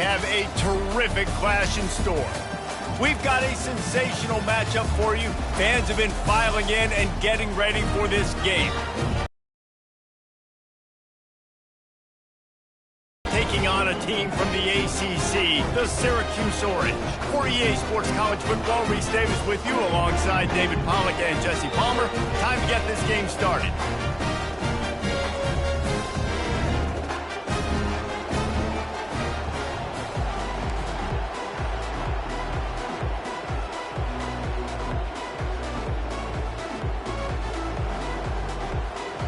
have a terrific clash in store. We've got a sensational matchup for you. Fans have been filing in and getting ready for this game. Taking on a team from the ACC, the Syracuse Orange. For EA Sports College Football, Reese Davis with you alongside David Pollack and Jesse Palmer. Time to get this game started.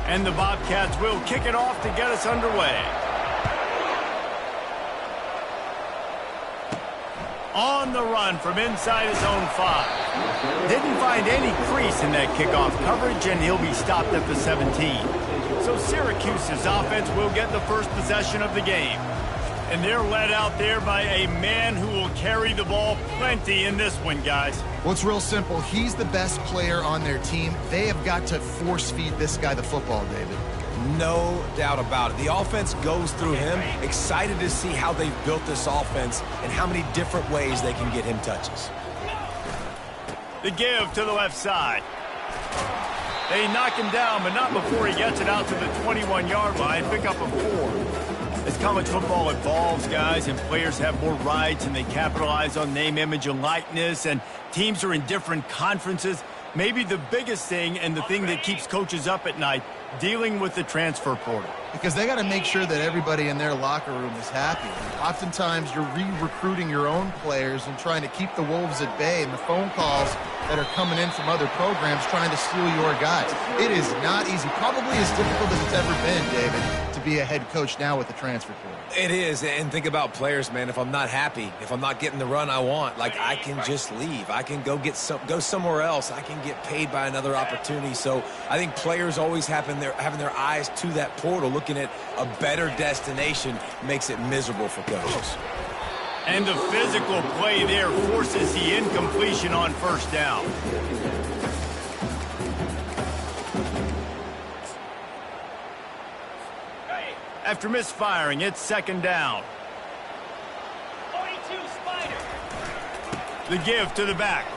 And the Bobcats will kick it off to get us underway. On the run from inside his own 5. Didn't find any crease in that kickoff coverage, and he'll be stopped at the 17. So Syracuse's offense will get the first possession of the game. And they're led out there by a man who will carry the ball plenty in this one, guys. Well, it's real simple. He's the best player on their team. They have got to force-feed this guy the football, David. No doubt about it. The offense goes through him. Excited to see how they've built this offense and how many different ways they can get him touches. The give to the left side. They knock him down, but not before he gets it out to the 21-yard line. Pick up a 4. As college football evolves, guys, and players have more rights and they capitalize on name, image, and likeness, and teams are in different conferences, maybe the biggest thing and the thing that keeps coaches up at night, dealing with the transfer portal. Because they got to make sure that everybody in their locker room is happy. Oftentimes, you're re-recruiting your own players and trying to keep the wolves at bay, and the phone calls that are coming in from other programs trying to steal your guys. It is not easy. Probably as difficult as it's ever been, David, to be a head coach now with the transfer portal. It is, and think about players, man. If I'm not happy, if I'm not getting the run I want, like, I can just leave. I can go somewhere else. I can get paid by another opportunity. So I think players always having their eyes to that portal, looking at a better destination, makes it miserable for coaches. And the physical play there forces the incompletion on first down. After misfiring, it's second down. 42 Spider. The give to the back.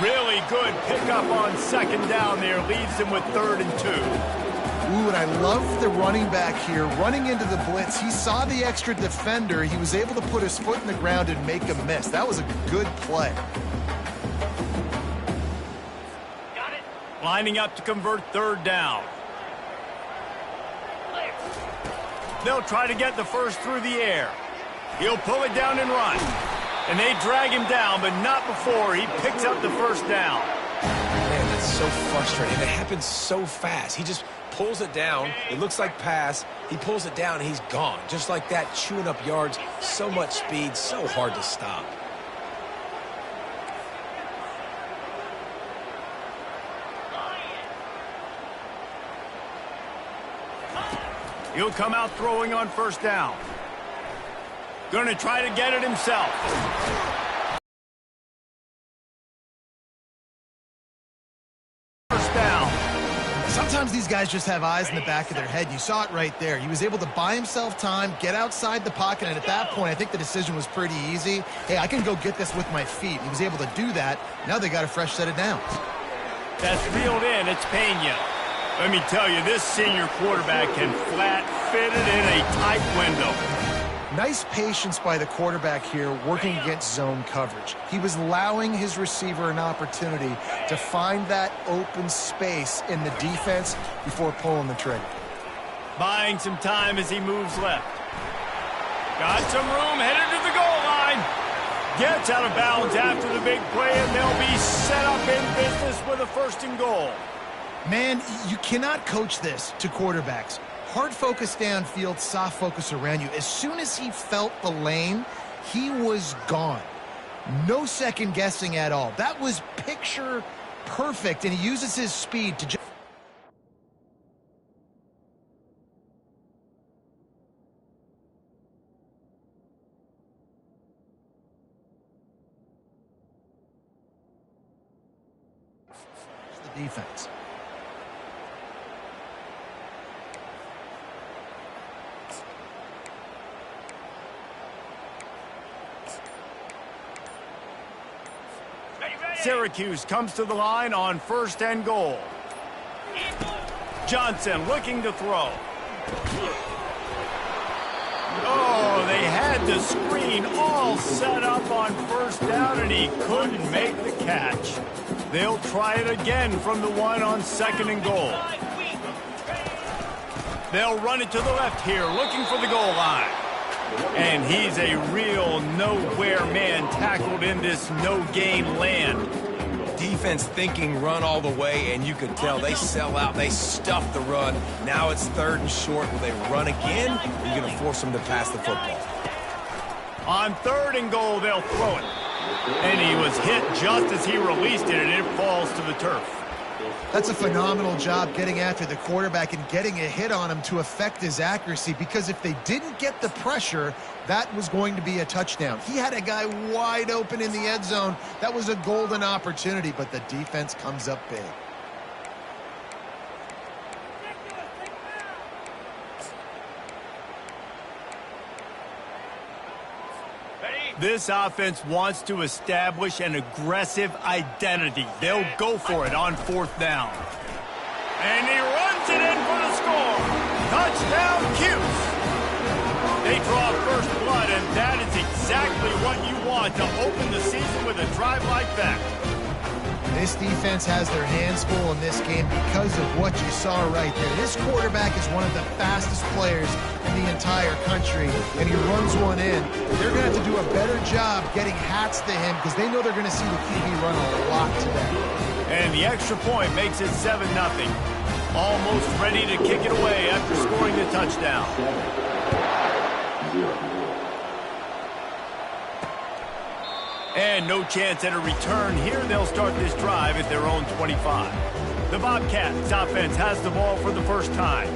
Really good pickup on second down there. Leaves them with 3rd and 2. Ooh, and I love the running back here. Running into the blitz, he saw the extra defender. He was able to put his foot in the ground and make a miss. That was a good play. Got it. Lining up to convert 3rd down. They'll try to get the first through the air. He'll pull it down and run. And they drag him down, but not before he picks up the first down. Man, that's so frustrating. It happens so fast. He just pulls it down. It looks like pass. He pulls it down, and he's gone. Just like that, chewing up yards. So much speed, so hard to stop. He'll come out throwing on first down. Going to try to get it himself. First down. Sometimes these guys just have eyes in the back of their head. You saw it right there. He was able to buy himself time, get outside the pocket, and at that point, I think the decision was pretty easy. Hey, I can go get this with my feet. He was able to do that. Now they got a fresh set of downs. That's reeled in. It's Pena. Let me tell you, this senior quarterback can flat fit it in a tight window. Nice patience by the quarterback here working against zone coverage. He was allowing his receiver an opportunity to find that open space in the defense before pulling the trigger. Buying some time as he moves left. Got some room, headed to the goal line. Gets out of bounds after the big play, and they'll be set up in business with a 1st and goal. Man, you cannot coach this to quarterbacks. Hard focus downfield, soft focus around you. As soon as he felt the lane, he was gone. No second guessing at all. That was picture perfect, and he uses his speed to just... the defense. Syracuse comes to the line on 1st and goal. Johnson looking to throw. Oh, they had the screen all set up on 1st down, and he couldn't make the catch. They'll try it again from the 1 on 2nd and goal. They'll run it to the left here, looking for the goal line. And he's a real nowhere man tackled in this no-gain land. Defense thinking run all the way, and you could tell they sell out. They stuff the run. Now it's 3rd and short. Will they run again? Or are you going to force them to pass the football? On 3rd and goal, they'll throw it. And he was hit just as he released it, and it falls to the turf. That's a phenomenal job getting after the quarterback and getting a hit on him to affect his accuracy, because if they didn't get the pressure, that was going to be a touchdown. He had a guy wide open in the end zone. That was a golden opportunity, but the defense comes up big. This offense wants to establish an aggressive identity. They'll go for it on 4th down. And he runs it in for the score. Touchdown, Cuse. They draw first blood, and that is exactly what you want to open the season with a drive like that. This defense has their hands full in this game because of what you saw right there. This quarterback is one of the fastest players in the entire country, and he runs one in. They're going to have to do a better job getting hats to him because they know they're going to see the QB run a lot today. And the extra point makes it 7-0. Almost ready to kick it away after scoring the touchdown. And no chance at a return here. They'll start this drive at their own 25. The Bobcats offense has the ball for the first time.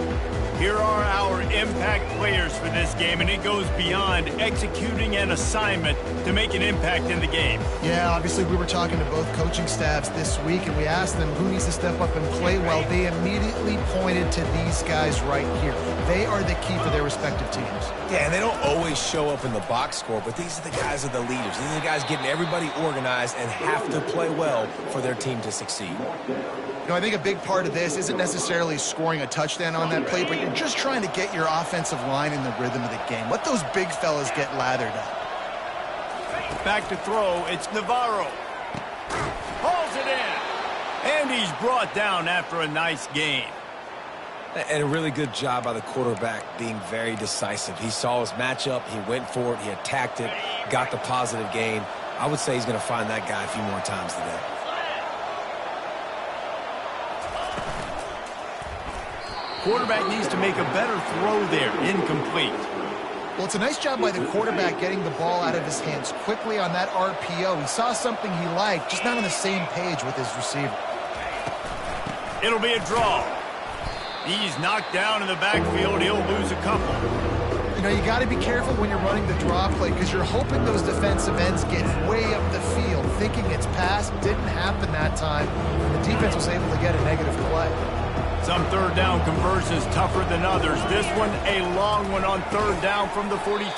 Here are our impact players for this game, and it goes beyond executing an assignment to make an impact in the game. Yeah, obviously we were talking to both coaching staffs this week, and we asked them who needs to step up and play well. They immediately pointed to these guys right here. They are the key for their respective teams. Yeah, and they don't always show up in the box score, but these are the guys that are the leaders. These are the guys getting everybody organized and have to play well for their team to succeed. You know, I think a big part of this isn't necessarily scoring a touchdown on that play, but you're just trying to get your offensive line in the rhythm of the game. Let those big fellas get lathered up. Back to throw, it's Navarro. Hauls it in. And he's brought down after a nice gain. And a really good job by the quarterback being very decisive. He saw his matchup, he went for it, he attacked it, got the positive gain. I would say he's going to find that guy a few more times today. Quarterback needs to make a better throw there. Incomplete. Well, it's a nice job by the quarterback getting the ball out of his hands quickly on that RPO. He saw something he liked, just not on the same page with his receiver. It'll be a draw. He's knocked down in the backfield. He'll lose a couple. You know, you got to be careful when you're running the draw play because you're hoping those defensive ends get way up the field, thinking it's pass. Didn't happen that time. The defense was able to get a negative play. Some third down conversions tougher than others. This one, a long one on 3rd down from the 43.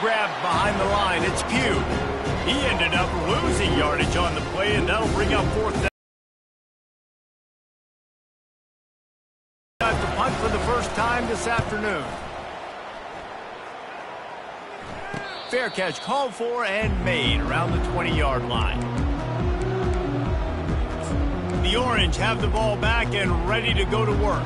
Grabbed behind the line. It's Pugh. He ended up losing yardage on the play, and that'll bring up 4th down. To punt for the first time this afternoon. Fair catch called for and made around the 20-yard line. The Orange have the ball back and ready to go to work.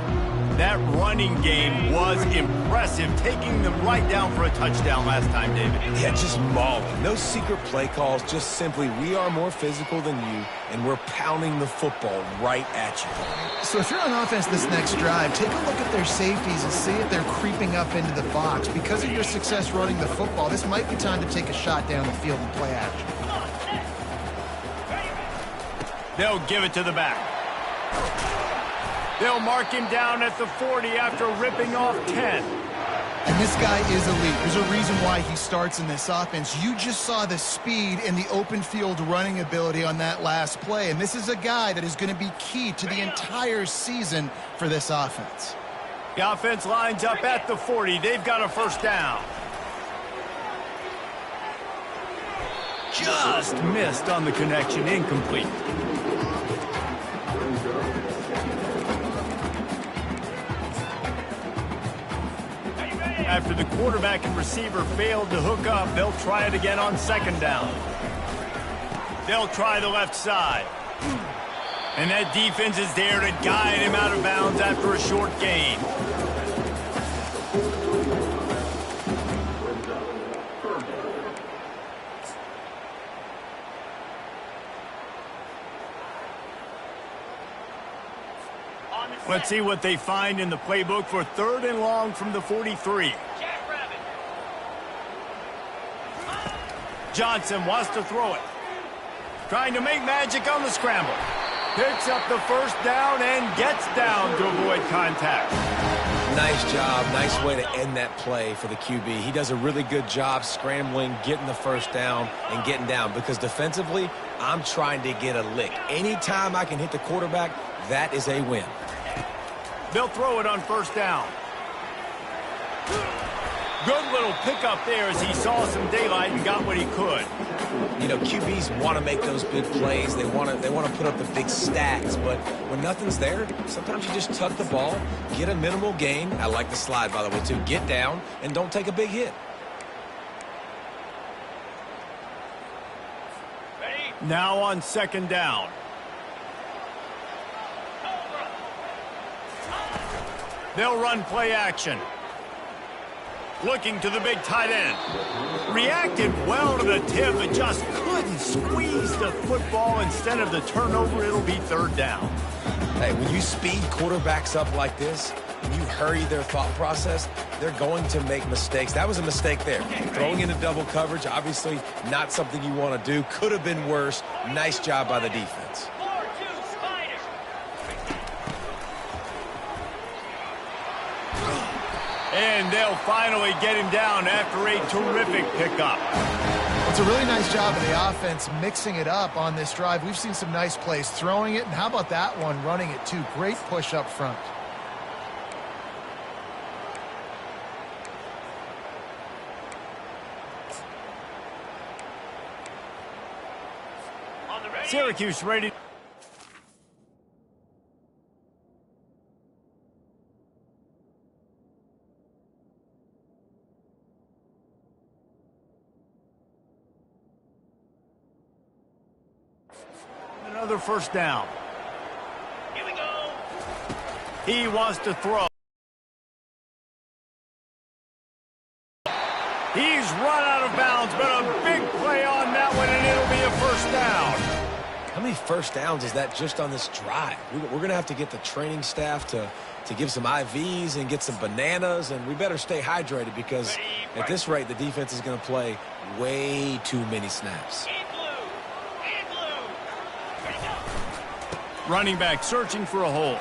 That running game was impressive, taking them right down for a touchdown last time, David. Yeah, just mauling. No secret play calls, just simply we are more physical than you, and we're pounding the football right at you. So if you're on offense this next drive, take a look at their safeties and see if they're creeping up into the box. Because of your success running the football, this might be time to take a shot down the field and play action. They'll give it to the back. They'll mark him down at the 40 after ripping off 10. And this guy is elite. There's a reason why he starts in this offense. You just saw the speed and the open field running ability on that last play. And this is a guy that is going to be key to the entire season for this offense. The offense lines up at the 40. They've got a first down. just missed on the connection, incomplete. After the quarterback and receiver failed to hook up, they'll try it again on second down. They'll try the left side. And that defense is there to guide him out of bounds after a short gain. Let's see what they find in the playbook for 3rd and long from the 43. Johnson wants to throw it. Trying to make magic on the scramble. Picks up the first down and gets down to avoid contact. Nice job. Nice way to end that play for the QB. He does a really good job scrambling, getting the first down, and getting down. Because defensively, I'm trying to get a lick. Anytime I can hit the quarterback, that is a win. They'll throw it on first down. Good little pickup there as he saw some daylight and got what he could. You know, QBs want to make those big plays. They want to put up the big stacks. But when nothing's there, sometimes you just tuck the ball, get a minimal gain. I like the slide, by the way, too. Get down and don't take a big hit. Now on second down. They'll run play action. Looking to the big tight end. Reacted well to the tip, but just couldn't squeeze the football. Instead of the turnover, it'll be 3rd down. Hey, when you speed quarterbacks up like this, and you hurry their thought process, they're going to make mistakes. That was a mistake there. Throwing into double coverage, obviously not something you want to do. Could have been worse. Nice job by the defense. And they'll finally get him down after a terrific pickup. It's a really nice job of the offense mixing it up on this drive. We've seen some nice plays throwing it, and how about that one running it too? Great push up front. Syracuse ready. Another first down. Here we go. He wants to throw. He's run out of bounds, but a big play on that one, and it'll be a first down. How many first downs is that just on this drive? We're going to have to get the training staff to give some IVs and get some bananas, and we better stay hydrated because at this rate, the defense is going to play way too many snaps. Running back searching for a hole.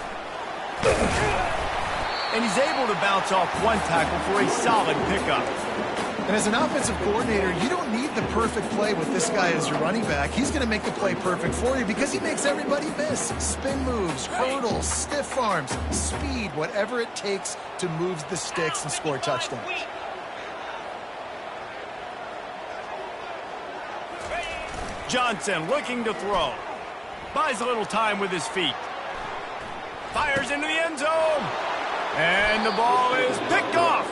And he's able to bounce off one tackle for a solid pickup. And as an offensive coordinator, you don't need the perfect play with this guy as your running back. He's going to make the play perfect for you because he makes everybody miss. Spin moves, hurdles, stiff arms, speed, whatever it takes to move the sticks and score touchdowns. Johnson looking to throw. Buys a little time with his feet. Fires into the end zone. And the ball is picked off.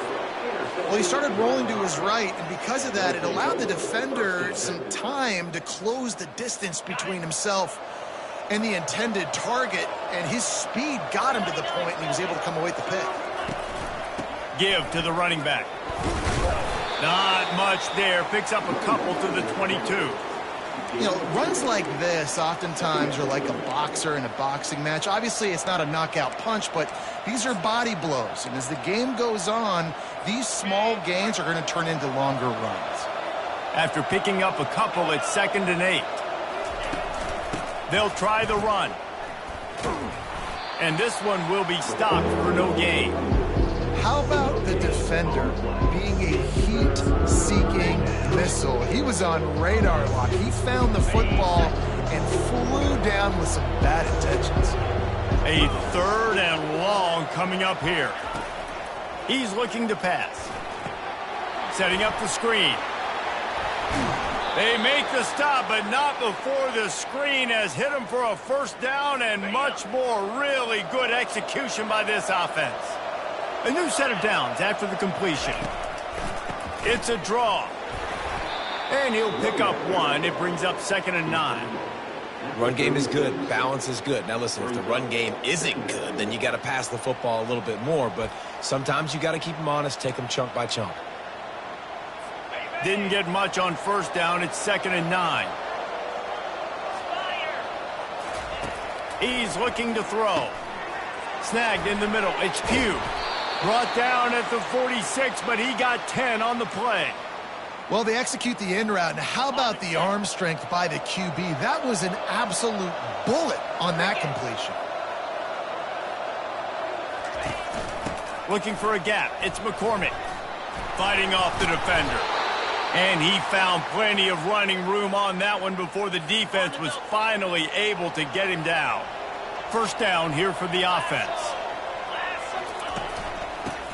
Well, he started rolling to his right, and because of that, it allowed the defender some time to close the distance between himself and the intended target, and his speed got him to the point, and he was able to come away with the pick. Give to the running back. Not much there. Picks up a couple to the 22. You know, runs like this oftentimes are like a boxer in a boxing match. Obviously, it's not a knockout punch, but these are body blows. And as the game goes on, these small gains are going to turn into longer runs. After picking up a couple, it's 2nd and 8. They'll try the run. And this one will be stopped for no gain. How about the defender being a heat-seeking missile? He was on radar lock. He found the football and flew down with some bad intentions. A 3rd and long coming up here. He's looking to pass. Setting up the screen. They make the stop, but not before the screen has hit them for a first down and much more. Really good execution by this offense. A new set of downs after the completion. It's a draw. And he'll pick up one. It brings up 2nd and 9. Run game is good. Balance is good. Now, listen, if the run game isn't good, then you got to pass the football a little bit more. But sometimes you got to keep them honest, take them chunk by chunk. Didn't get much on first down. It's 2nd and 9. He's looking to throw. Snagged in the middle. It's Pugh. Brought down at the 46, but he got 10 on the play. Well, they execute the in route. Now, how about the arm strength by the QB? That was an absolute bullet on that completion. Looking for a gap. It's McCormick. Fighting off the defender. And he found plenty of running room on that one before the defense was finally able to get him down. First down here for the offense.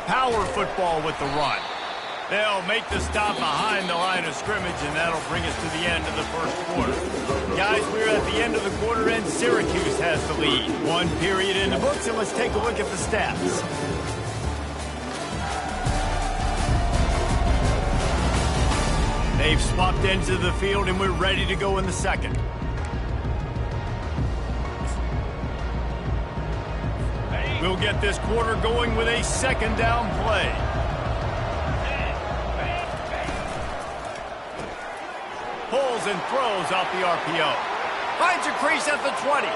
Power football with the run. They'll make the stop behind the line of scrimmage, and that'll bring us to the end of the first quarter. Guys, we're at the end of the quarter, and Syracuse has the lead. One period in the books, and let's take a look at the stats. They've swapped ends of the field, and we're ready to go in the second. We'll get this quarter going with a 2nd down play. Pulls and throws off the RPO. Finds a crease at the 20.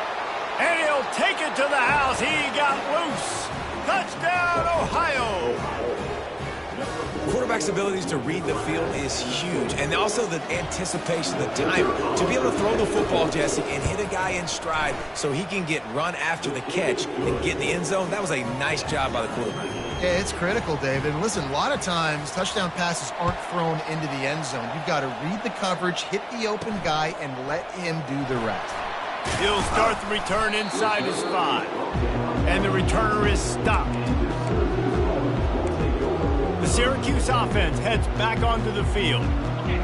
And he'll take it to the house. He got loose. Touchdown, Ohio. Quarterback's abilities to read the field is huge. And also the anticipation, the time to be able to throw the football, Jesse, and hit a guy in stride so he can get run after the catch and get in the end zone. That was a nice job by the quarterback. Yeah, it's critical, David. Listen, a lot of times touchdown passes aren't thrown into the end zone. You've got to read the coverage, hit the open guy, and let him do the rest. He'll start the return inside his 5. And the returner is stopped. The Syracuse offense heads back onto the field.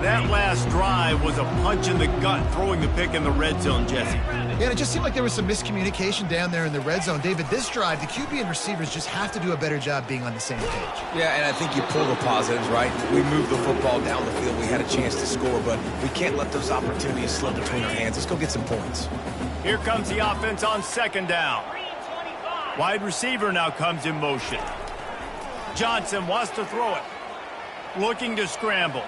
That last drive was a punch in the gut, throwing the pick in the red zone, Jesse. Yeah, it just seemed like there was some miscommunication down there in the red zone. David, this drive, the QB and receivers just have to do a better job being on the same page. Yeah, and I think you pull the positives, right? We moved the football down the field. We had a chance to score, but we can't let those opportunities slip between our hands. Let's go get some points. Here comes the offense on 2nd down. Wide receiver now comes in motion. Johnson wants to throw it. Looking to scramble.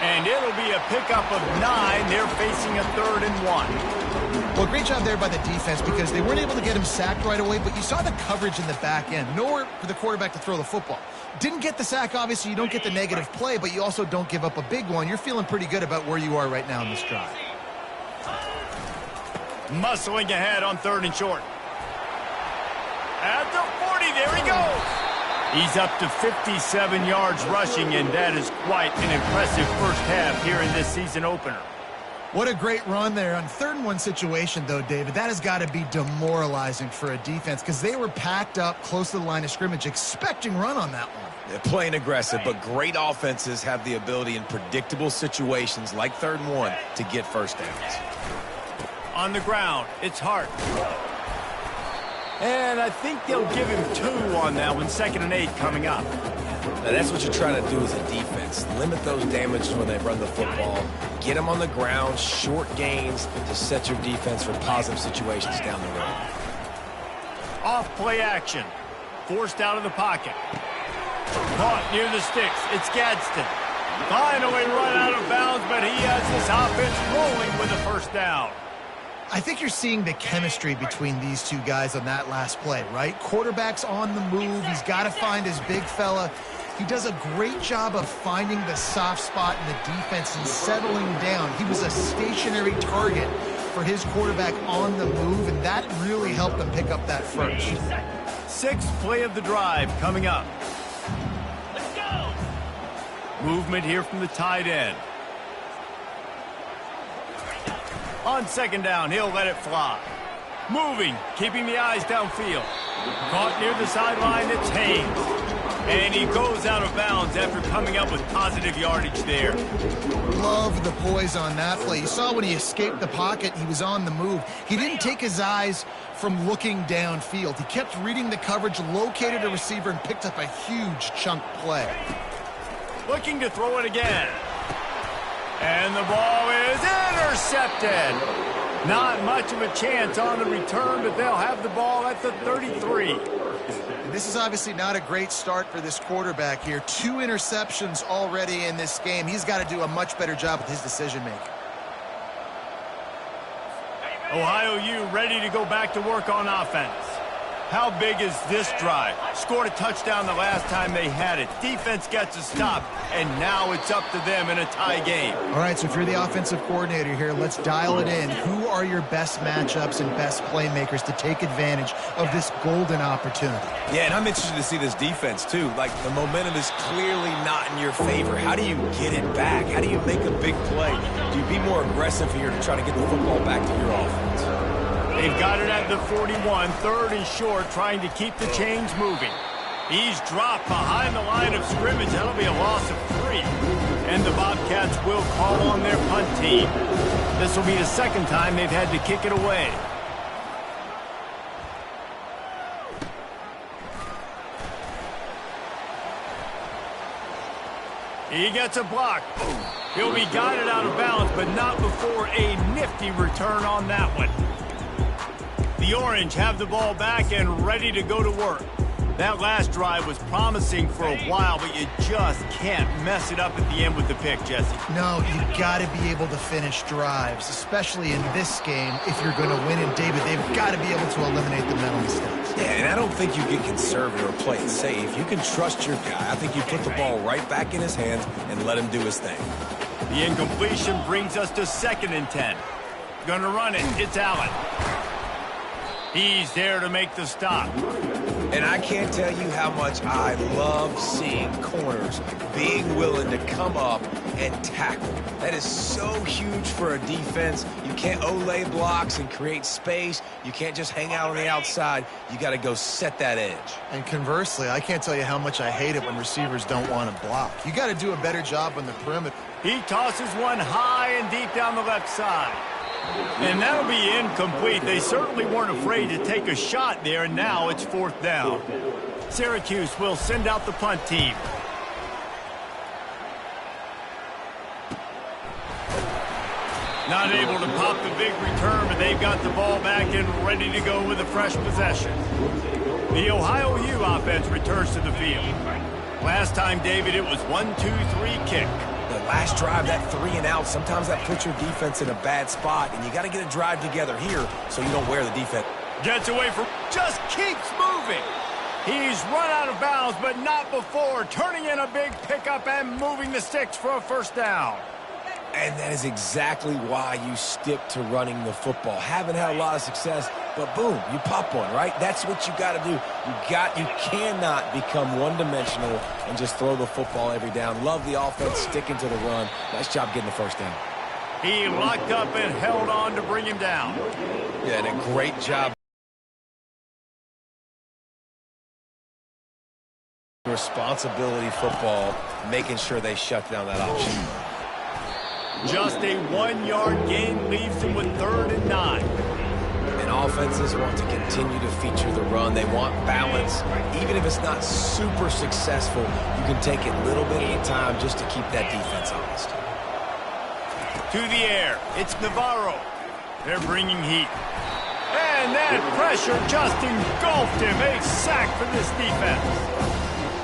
And it'll be a pickup of 9. They're facing a 3rd and 1. Well, great job there by the defense because they weren't able to get him sacked right away, but you saw the coverage in the back end. Nowhere for the quarterback to throw the football. Didn't get the sack, obviously. You don't get the negative play, but you also don't give up a big one. You're feeling pretty good about where you are right now in this drive. Muscling ahead on 3rd and short. At the 40, there he goes. He's up to 57 yards rushing, and that is quite an impressive first half here in this season opener. What a great run there. On 3rd and 1 situation, though, David, that has got to be demoralizing for a defense because they were packed up close to the line of scrimmage, expecting run on that one. They're playing aggressive, but great offenses have the ability in predictable situations like 3rd and 1 to get first downs. On the ground, it's Hart. And I think they'll give him 2 on that one. 2nd and 8 coming up. Now that's what you're trying to do as a defense. Limit those damages when they run the football. Get them on the ground, short gains to set your defense for positive situations down the road. Off play action. Forced out of the pocket. Caught near the sticks. It's Gadsden. Finally run out of bounds, but he has this offense rolling with a first down. I think you're seeing the chemistry between these two guys on that last play, right? Quarterback's on the move. He's got to find his big fella. He does a great job of finding the soft spot in the defense and settling down. He was a stationary target for his quarterback on the move, and that really helped them pick up that first. 6th play of the drive coming up. Let's go. Movement here from the tight end. On 2nd down, he'll let it fly. Moving, keeping the eyes downfield. Caught near the sideline, it's Haynes. And he goes out of bounds after coming up with positive yardage there. Love the poise on that play. You saw when he escaped the pocket, he was on the move. He didn't take his eyes from looking downfield. He kept reading the coverage, located a receiver, and picked up a huge chunk play. Looking to throw it again. And the ball is intercepted. Not much of a chance on the return, but they'll have the ball at the 33. This is obviously not a great start for this quarterback here. 2 interceptions already in this game. He's got to do a much better job with his decision-making. Ohio U ready to go back to work on offense. How big is this drive? Scored a touchdown the last time they had it. Defense gets a stop, and now it's up to them in a tie game. All right, so if you're the offensive coordinator here, let's dial it in. Who are your best matchups and best playmakers to take advantage of this golden opportunity? Yeah, and I'm interested to see this defense, too. Like, the momentum is clearly not in your favor. How do you get it back? How do you make a big play? Do you be more aggressive here to try to get the football back to your offense? They've got it at the 41, 3rd and short, trying to keep the chains moving. He's dropped behind the line of scrimmage. That'll be a loss of 3. And the Bobcats will call on their punt team. This will be the second time they've had to kick it away. He gets a block. He'll be guided out of bounds, but not before a nifty return on that one. The Orange have the ball back and ready to go to work. That last drive was promising for a while, but you just can't mess it up at the end with the pick, Jesse. No, you got to be able to finish drives, especially in this game. If you're going to win, and David, they've got to be able to eliminate the mental mistakes. Yeah, and I don't think you get conservative or play it safe. You can trust your guy. I think you put the ball right back in his hands and let him do his thing. The incompletion brings us to 2nd and 10. Gonna run it. It's Allen. He's there to make the stop. And I can't tell you how much I love seeing corners being willing to come up and tackle. That is so huge for a defense. You can't olay blocks and create space. You can't just hang out on the outside. You got to go set that edge. And conversely, I can't tell you how much I hate it when receivers don't want to block. You got to do a better job on the perimeter. He tosses one high and deep down the left side. And that'll be incomplete. They certainly weren't afraid to take a shot there, and now it's 4th down. Syracuse will send out the punt team. Not able to pop the big return, but they've got the ball back and ready to go with a fresh possession. The Ohio U offense returns to the field. Last time, David, it was 1-2-3 kick. The last drive, that 3 and out, sometimes that puts your defense in a bad spot, and you got to get a drive together here so you don't wear the defense. Gets away from, just keeps moving. He's run out of bounds, but not before turning in a big pickup and moving the sticks for a 1st down. And that is exactly why you stick to running the football. Haven't had a lot of success, but boom, you pop one, right? That's what you got to do. You cannot become one-dimensional and just throw the football every down. Love the offense, sticking to the run. Nice job getting the 1st down. He locked up and held on to bring him down. Yeah, and a great job. Responsibility football, making sure they shut down that option. Just a 1-yard gain leaves them with 3rd and 9. And offenses want to continue to feature the run. They want balance. Even if it's not super successful, you can take it a little bit at a time just to keep that defense honest. To the air, it's Navarro. They're bringing heat. And that pressure just engulfed him. A sack for this defense.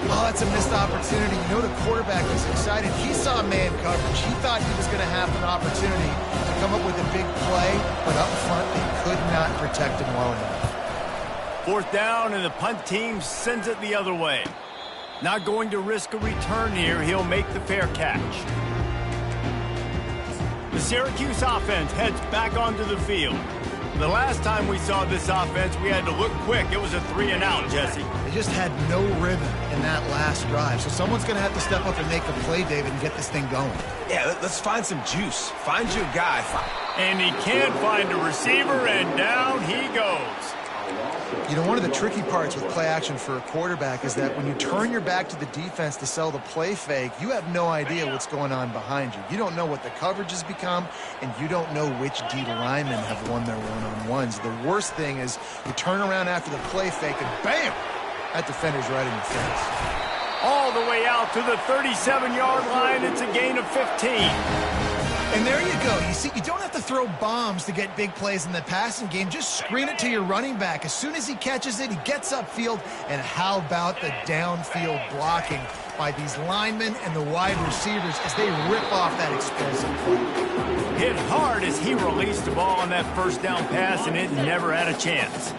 Oh, that's a missed opportunity. You know the quarterback was excited. He saw man coverage. He thought he was going to have an opportunity to come up with a big play, but up front they could not protect him well enough. 4th down, and the punt team sends it the other way. Not going to risk a return here. He'll make the fair catch. The Syracuse offense heads back onto the field. The last time we saw this offense, we had to look quick. It was a 3 and out, Jesse. They just had no rhythm in that last drive. So someone's going to have to step up and make a play, David, and get this thing going. Yeah, let's find some juice. Find your guy. And he can't find a receiver, and down he goes. You know, one of the tricky parts with play action for a quarterback is that when you turn your back to the defense to sell the play fake, you have no idea what's going on behind you. You don't know what the coverage has become, and you don't know which D linemen have won their one-on-ones. The worst thing is you turn around after the play fake, and bam! That defender's right in your face. All the way out to the 37-yard line. It's a gain of 15. And there you go. You see, you don't have to throw bombs to get big plays in the passing game. Just screen it to your running back. As soon as he catches it, he gets upfield. And how about the downfield blocking by these linemen and the wide receivers as they rip off that explosive play. Hit hard as he released the ball on that first down pass, and it never had a chance.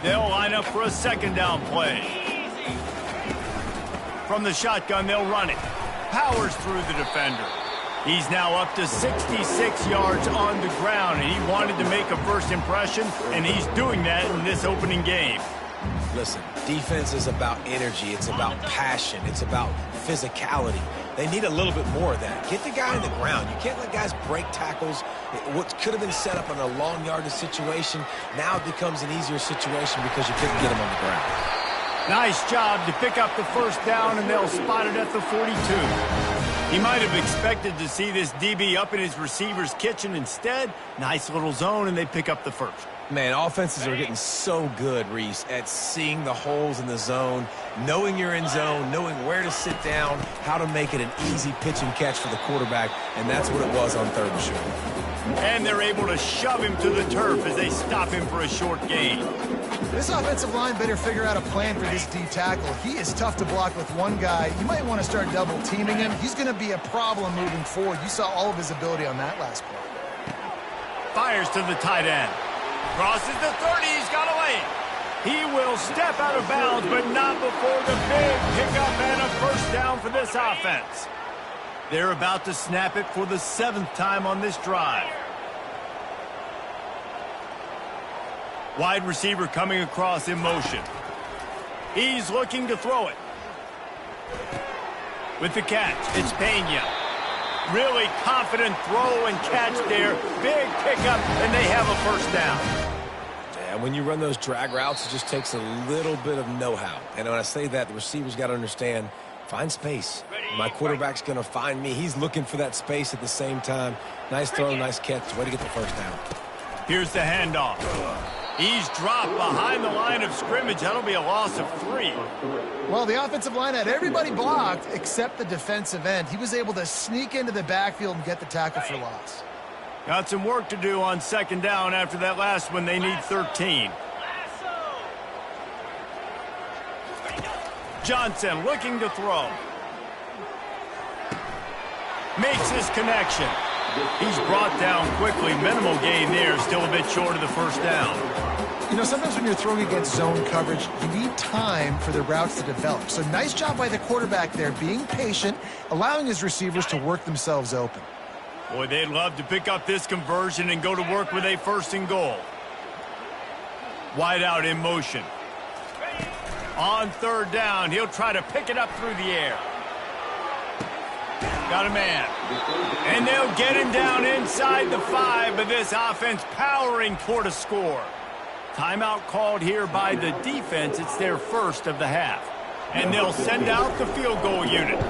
They'll line up for a second down play. From the shotgun, they'll run it. Powers through the defender. He's now up to 66 yards on the ground, and he wanted to make a first impression, and he's doing that in this opening game. Listen, defense is about energy. It's about passion. It's about physicality. They need a little bit more of that. Get the guy on the ground. You can't let guys break tackles. What could have been set up in a long yardage situation now it becomes an easier situation because you couldn't get him on the ground. Nice job to pick up the first down, and they'll spot it at the 42. He might have expected to see this DB up in his receiver's kitchen. Instead, nice little zone, and they pick up the first. Man, offenses are getting so good, Reese, at seeing the holes in the zone, knowing you're in zone, knowing where to sit down, how to make it an easy pitch and catch for the quarterback, and that's what it was on third and short. And they're able to shove him to the turf as they stop him for a short gain. This offensive line better figure out a plan for this D tackle. He is tough to block with one guy. You might want to start double teaming him. He's going to be a problem moving forward. You saw all of his ability on that last play. Fires to the tight end. Crosses the 30. He's got away. He will step out of bounds, but not before the big pickup and a first down for this offense. They're about to snap it for the 7th time on this drive. Wide receiver coming across in motion. He's looking to throw it. With the catch, it's Pena. Really confident throw and catch there. Big pickup, and they have a first down. Yeah, when you run those drag routes, it just takes a little bit of know-how. And when I say that, the receiver's got to understand, find space. My quarterback's going to find me. He's looking for that space at the same time. Nice throw, nice catch. Way to get the first down. Here's the handoff. He's dropped behind the line of scrimmage. That'll be a loss of 3. Well, the offensive line had everybody blocked except the defensive end. He was able to sneak into the backfield and get the tackle for loss. Got some work to do on second down after that last one. They need 13. Johnson looking to throw. Makes his connection. He's brought down quickly. Minimal gain there. Still a bit short of the first down. You know, sometimes when you're throwing against zone coverage, you need time for the routes to develop. So nice job by the quarterback there, being patient, allowing his receivers to work themselves open. Boy, they'd love to pick up this conversion and go to work with a first and goal. Wide out in motion. On third down, he'll try to pick it up through the air. Got a man. And they'll get him down inside the 5, but this offense powering toward a score. Timeout called here by the defense. It's their first of the half. And they'll send out the field goal unit.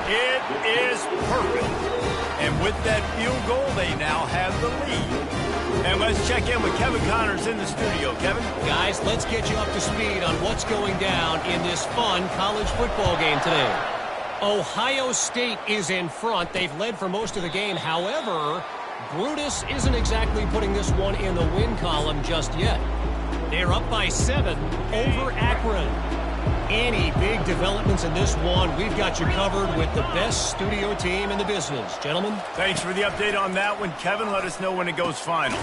It is perfect. And with that field goal, they now have the lead. And let's check in with Kevin Connors in the studio. Kevin? Guys, let's get you up to speed on what's going down in this fun college football game today. Ohio State is in front. They've led for most of the game. However, Brutus isn't exactly putting this one in the win column just yet. They're up by 7 over Akron. Any big developments in this one, we've got you covered with the best studio team in the business. Gentlemen? Thanks for the update on that one, Kevin. Let us know when it goes final.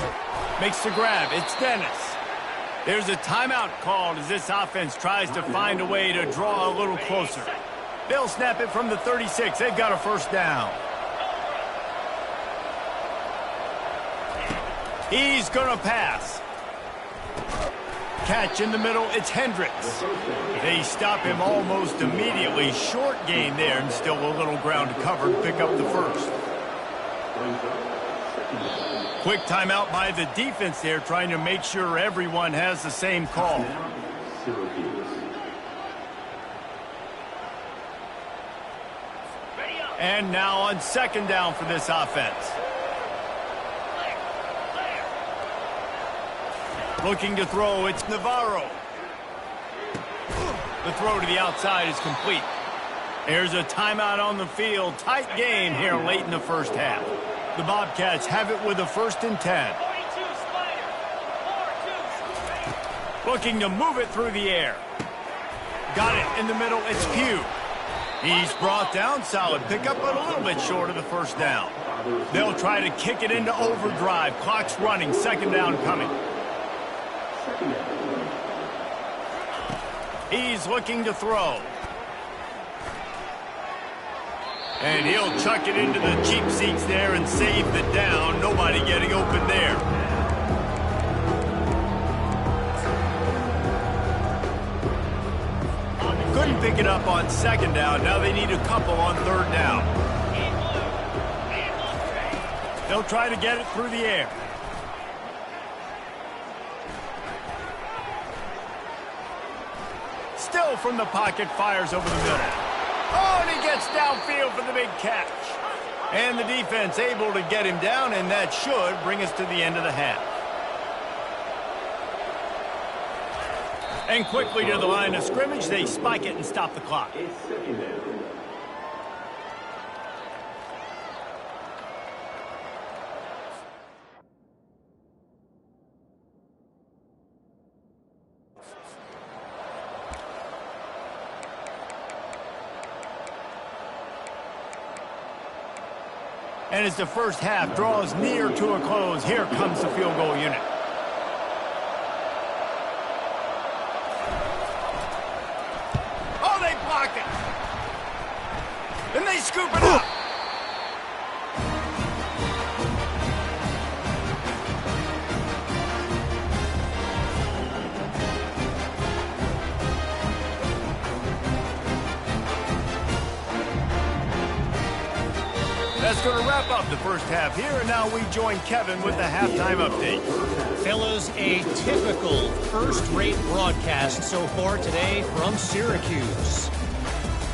Makes the grab. It's Dennis. There's a timeout called as this offense tries to find a way to draw a little closer. They'll snap it from the 36. They've got a first down. He's going to pass. Catch in the middle. It's Hendricks. They stop him almost immediately. Short gain there and still a little ground to cover to pick up the first. Quick timeout by the defense there, trying to make sure everyone has the same call. And now on second down for this offense. Looking to throw, it's Navarro. The throw to the outside is complete. There's a timeout on the field. Tight game here late in the first half. The Bobcats have it with a 1st and 10. Looking to move it through the air. Got it in the middle. It's Pugh. He's brought down. Solid pickup, but a little bit short of the first down. They'll try to kick it into overdrive. Clock's running. Second down coming. He's looking to throw. And he'll chuck it into the cheap seats there and save the down. Nobody getting open there. Couldn't pick it up on second down. Now they need a couple on third down. They'll try to get it through the air. Still from the pocket, fires over the middle. Oh, and he gets downfield for the big catch. And the defense able to get him down, and that should bring us to the end of the half. And quickly to the line of scrimmage, they spike it and stop the clock. And as the first half draws near to a close, here comes the field goal unit. Oh, they block it. And they scoop it up. That's going to wrap up the first half here, and now we join Kevin with the halftime update. Fellas, a typical first-rate broadcast so far today from Syracuse.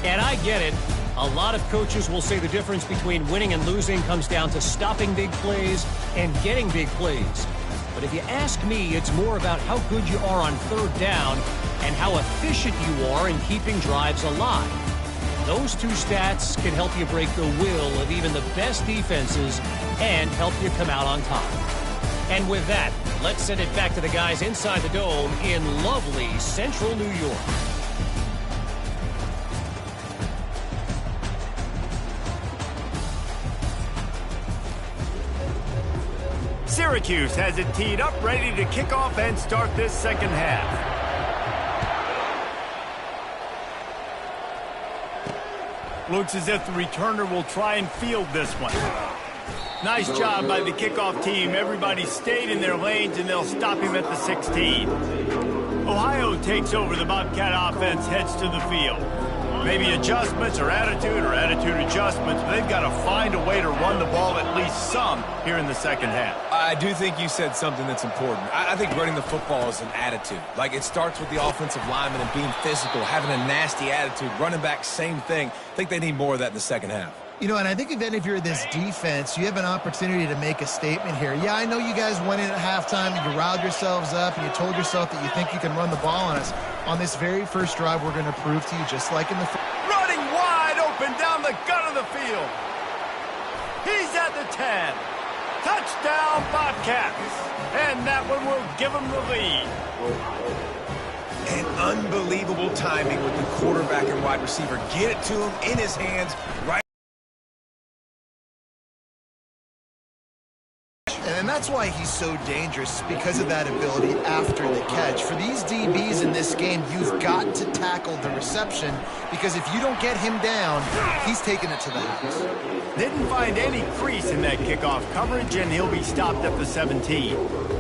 And I get it. A lot of coaches will say the difference between winning and losing comes down to stopping big plays and getting big plays. But if you ask me, it's more about how good you are on third down and how efficient you are in keeping drives alive. Those two stats can help you break the will of even the best defenses and help you come out on top. And with that, let's send it back to the guys inside the Dome in lovely central New York. Syracuse has it teed up, ready to kick off and start this second half. Looks as if the returner will try and field this one. Nice job by the kickoff team. Everybody stayed in their lanes, and they'll stop him at the 16. Ohio takes over. The Bobcat offense heads to the field. Maybe adjustments or attitude adjustments, but they've got to find a way to run the ball at least some here in the second half. I do think you said something that's important. I think running the football is an attitude. Like, it starts with the offensive lineman and being physical, having a nasty attitude. Running back, same thing. I think they need more of that in the second half. You know, and I think then if you're this defense, you have an opportunity to make a statement here. Yeah, I know you guys went in at halftime and you riled yourselves up and you told yourself that you think you can run the ball on us. On this very first drive, we're going to prove to you, just like in the... Running wide open down the gut of the field. He's at the 10. Touchdown, Bobcats. And that one will give them the lead. And unbelievable timing with the quarterback and wide receiver. Get it to him in his hands right. And that's why he's so dangerous, because of that ability after the catch. For these DBs in this game, you've got to tackle the reception, because if you don't get him down, he's taking it to the house. Didn't find any crease in that kickoff coverage, and he'll be stopped at the 17.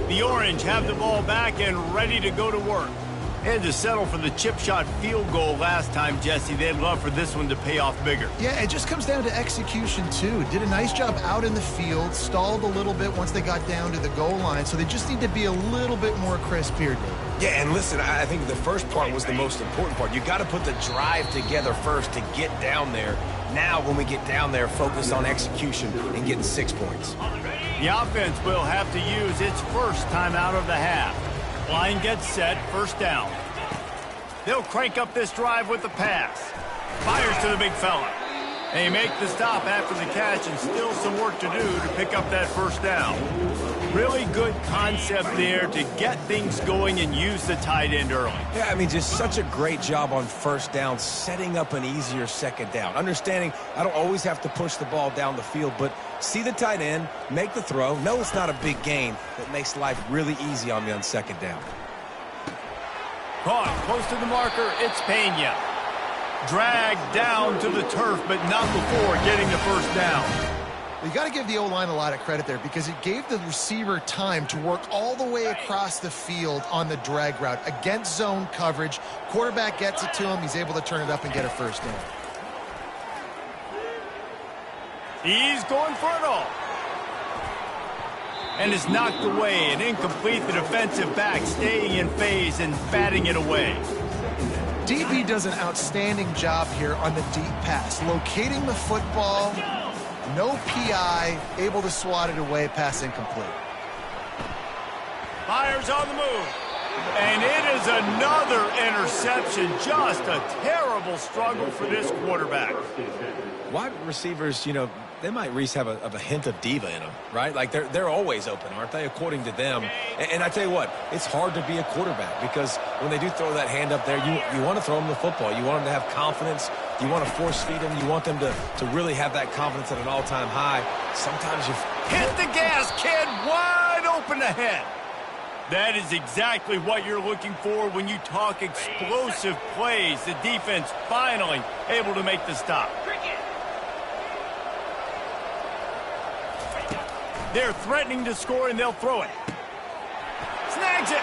The Orange have the ball back and ready to go to work. They had to settle for the chip shot field goal last time, Jesse. They'd love for this one to pay off bigger. Yeah, it just comes down to execution, too. Did a nice job out in the field, stalled a little bit once they got down to the goal line, so they just need to be a little bit more crisp here, David. Yeah, and listen, I think the first part was the most important part. You got to put the drive together first to get down there. Now, when we get down there, focus on execution and getting 6 points. The offense will have to use its first timeout of the half. Line gets set, first down. They'll crank up this drive with the pass. Fires to the big fella. They make the stop after the catch and still some work to do to pick up that first down. Really good concept there to get things going and use the tight end early. Yeah, I mean, just such a great job on first down, setting up an easier second down. Understanding I don't always have to push the ball down the field, but see the tight end, make the throw. No, it's not a big gain, but makes life really easy on me on second down. Caught close to the marker, it's Pena. Dragged down to the turf, but not before getting the first down. You got to give the O-line a lot of credit there because it gave the receiver time to work all the way across the field on the drag route against zone coverage. Quarterback gets it to him. He's able to turn it up and get a first down. He's going for it all. And is knocked away and incomplete. The defensive back staying in phase and batting it away. DB does an outstanding job here on the deep pass, locating the football. No PI, able to swat it away, pass incomplete. Fires on the move. And it is another interception. Just a terrible struggle for this quarterback. Wide receivers, you know, they might at least have a hint of diva in them, right? Like they're always open, aren't they, according to them? And I tell you what, it's hard to be a quarterback because when they do throw that hand up there, you want to throw them the football. You want them to have confidence. You want to force feed them. You want them to really have that confidence at an all-time high. Sometimes you hit the gas, kid, wide open ahead. That is exactly what you're looking for when you talk explosive plays. The defense finally able to make the stop. They're threatening to score, and they'll throw it. Snags it.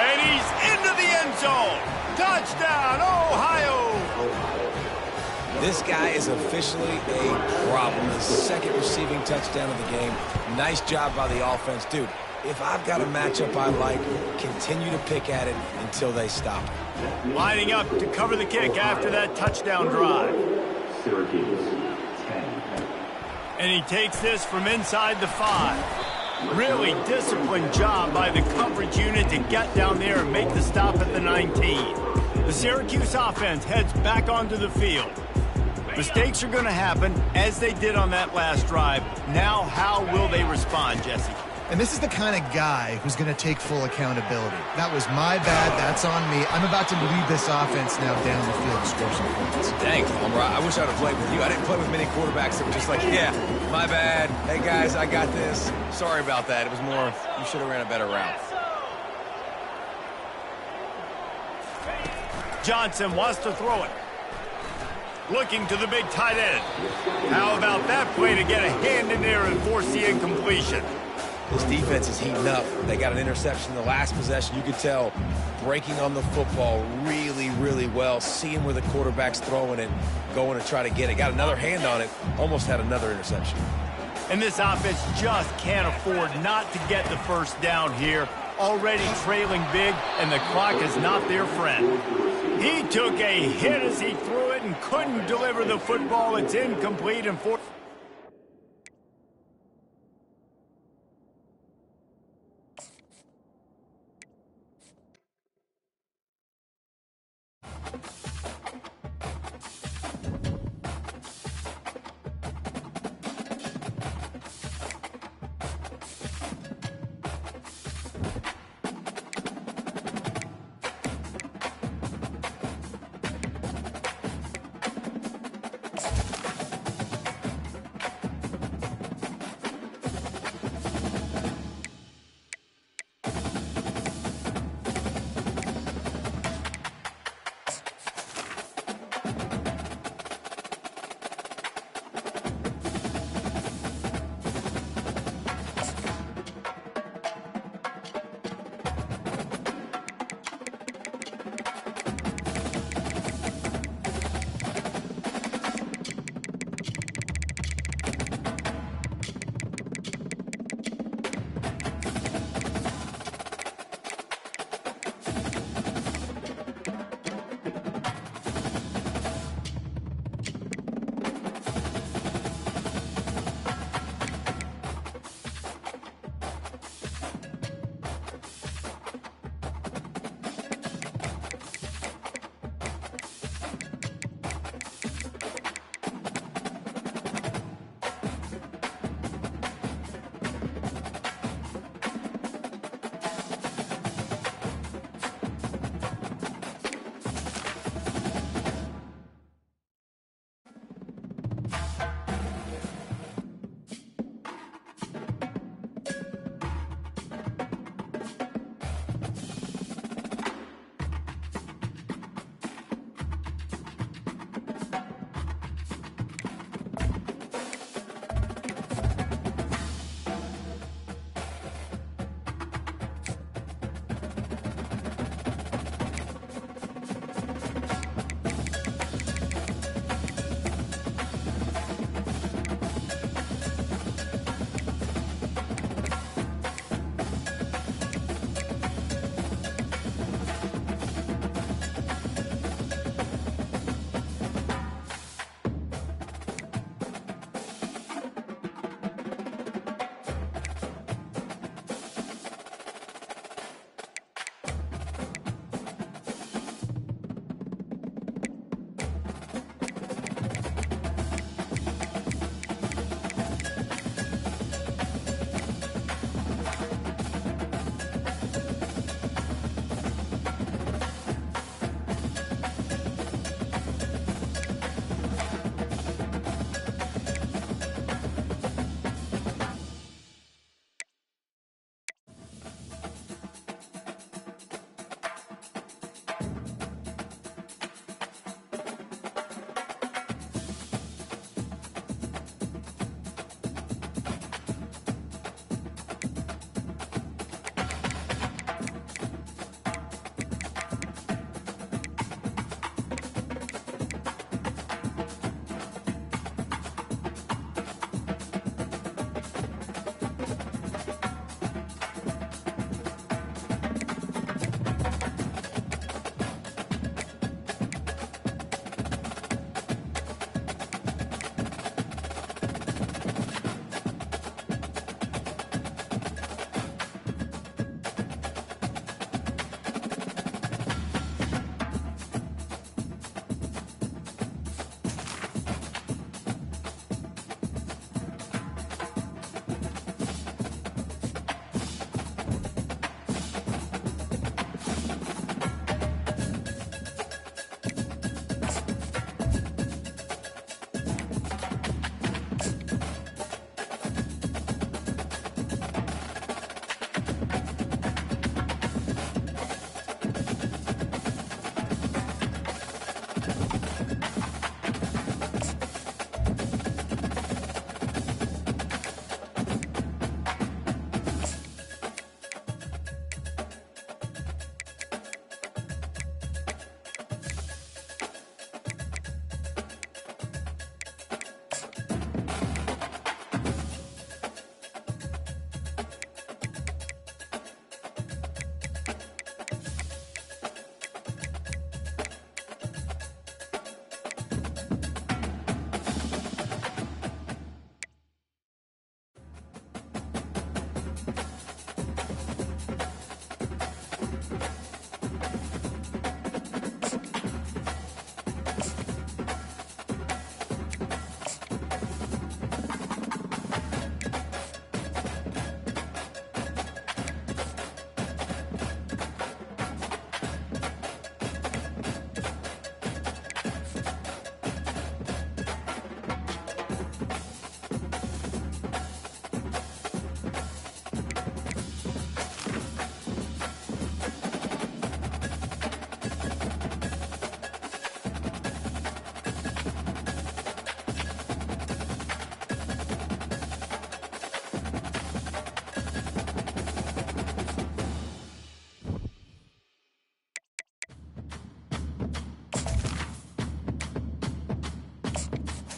And he's into the end zone. Touchdown, Ohio. This guy is officially a problem. His second receiving touchdown of the game. Nice job by the offense. Dude, if I've got a matchup I like, continue to pick at it until they stop. Lining up to cover the kick after that touchdown drive. Syracuse, 10. And he takes this from inside the 5. Really disciplined job by the coverage unit to get down there and make the stop at the 19. The Syracuse offense heads back onto the field. Mistakes are going to happen, as they did on that last drive. Now, how will they respond, Jesse? And this is the kind of guy who's going to take full accountability. That was my bad. That's on me. I'm about to lead this offense now down the field to score some points. Dang, Palmer, I wish I would have played with you. I didn't play with many quarterbacks that were just like, yeah, my bad. Hey, guys, I got this. Sorry about that. It was more, you should have ran a better route. Johnson wants to throw it. Looking to the big tight end. How about that play to get a hand in there and force the incompletion? This defense is heating up. They got an interception in the last possession. You could tell breaking on the football really, really well. Seeing where the quarterback's throwing it, going to try to get it. Got another hand on it. Almost had another interception. And this offense just can't afford not to get the first down here. Already trailing big, and the clock is not their friend. He took a hit as he threw it and couldn't deliver the football. It's incomplete and fourth.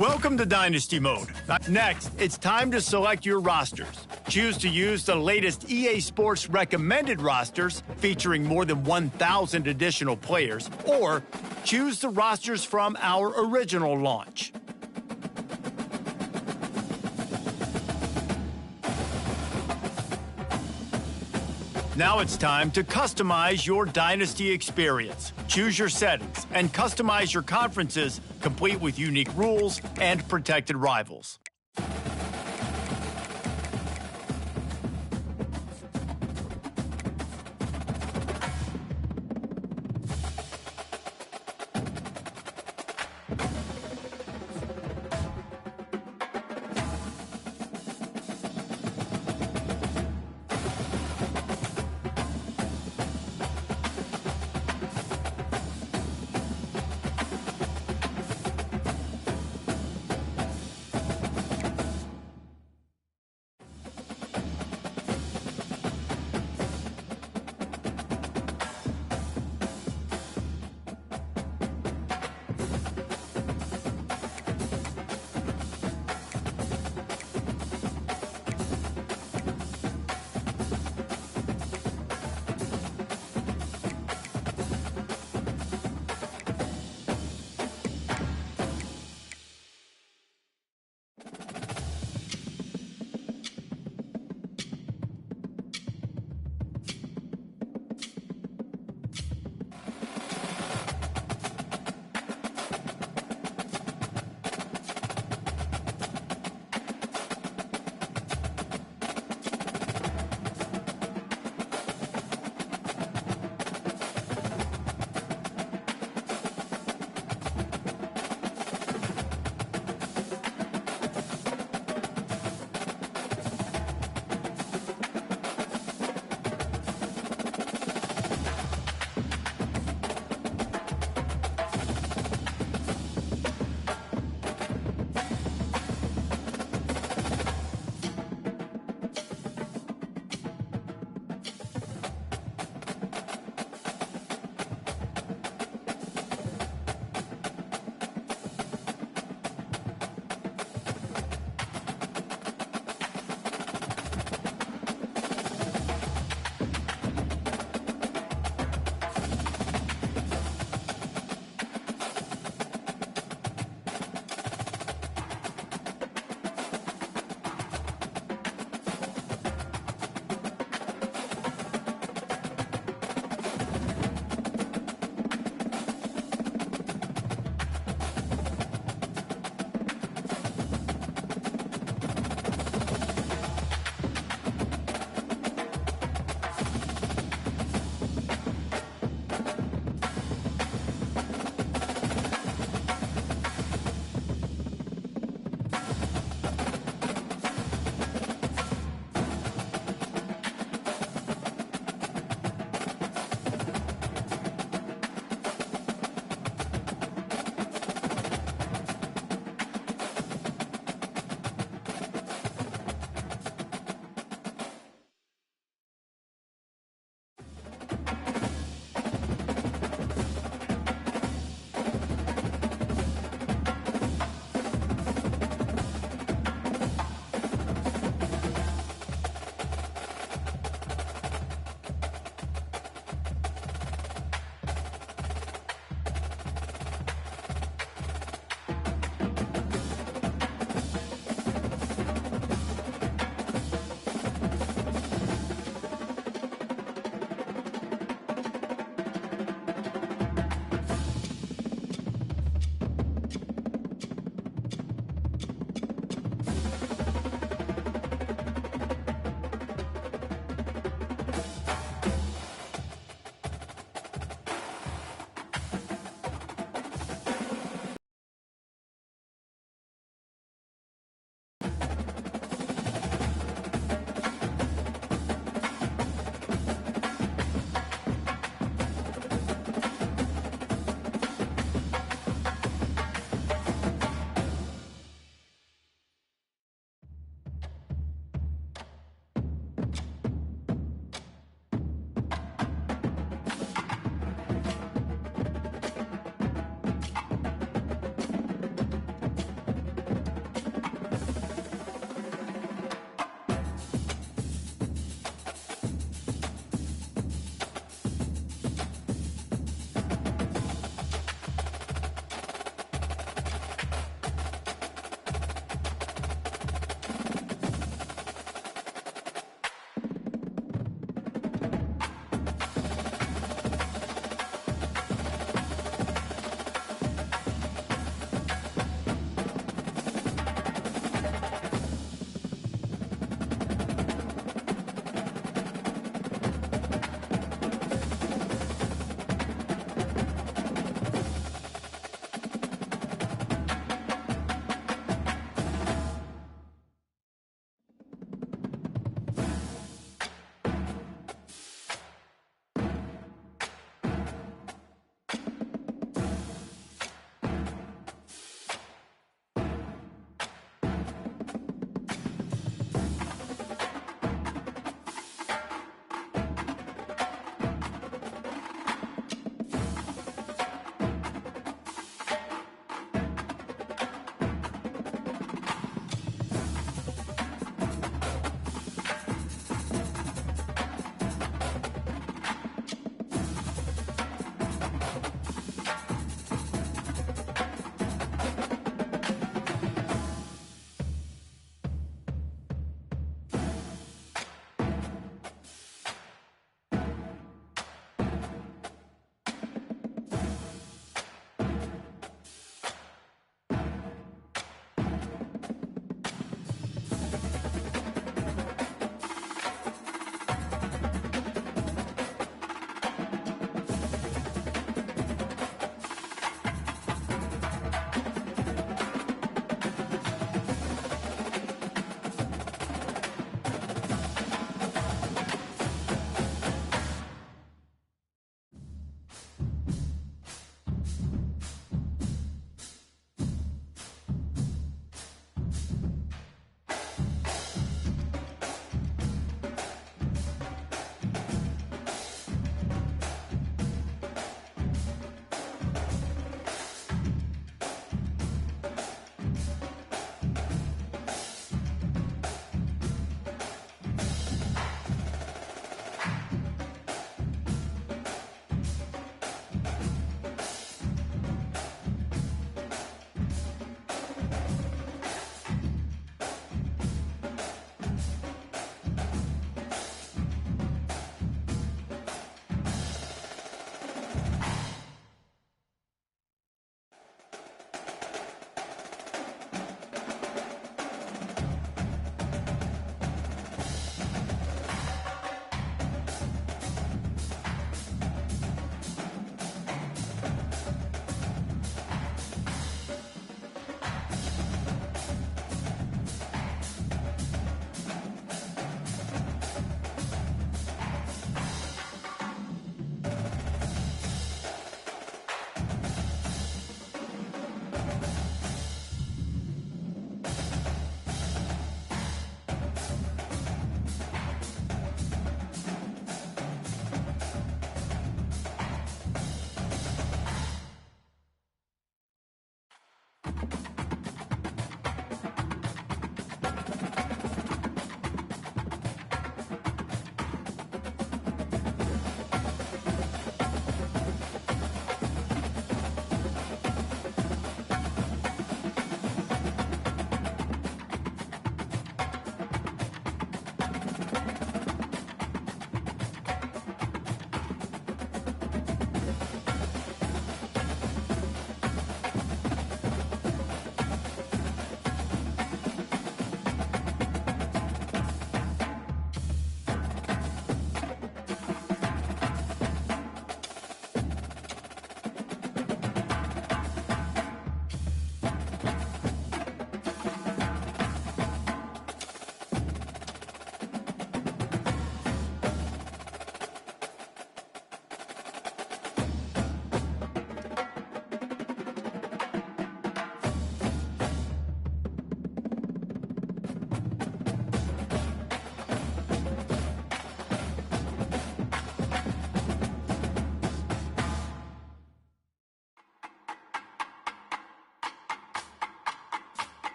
Welcome to Dynasty Mode. Next, it's time to select your rosters. Choose to use the latest EA Sports recommended rosters featuring more than 1,000 additional players, or choose the rosters from our original launch. Now it's time to customize your Dynasty experience. Choose your settings and customize your conferences, complete with unique rules and protected rivals.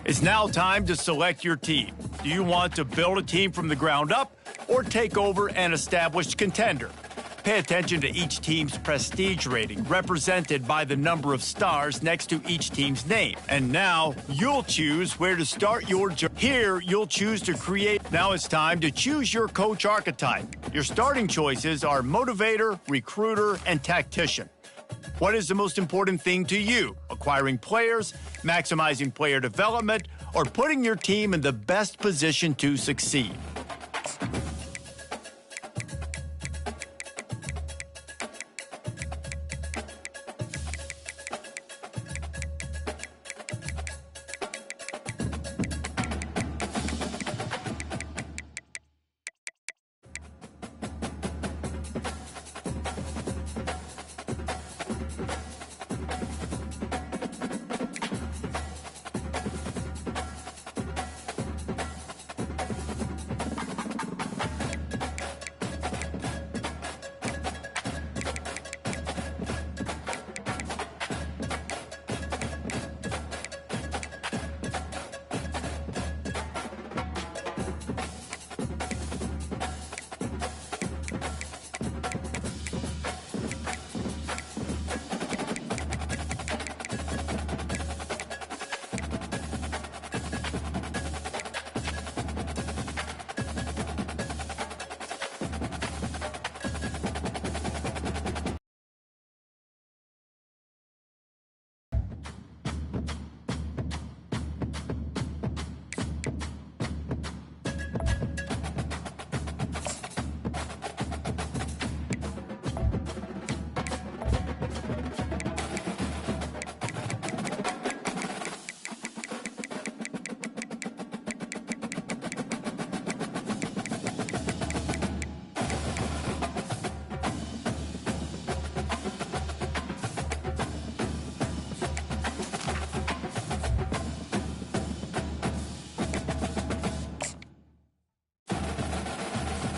It's now time to select your team. Do you want to build a team from the ground up or take over an established contender? Pay attention to each team's prestige rating, represented by the number of stars next to each team's name. And now, you'll choose where to start your journey. Here, you'll choose to create. Now it's time to choose your coach archetype. Your starting choices are motivator, recruiter, and tactician. What is the most important thing to you? Acquiring players, maximizing player development, or putting your team in the best position to succeed?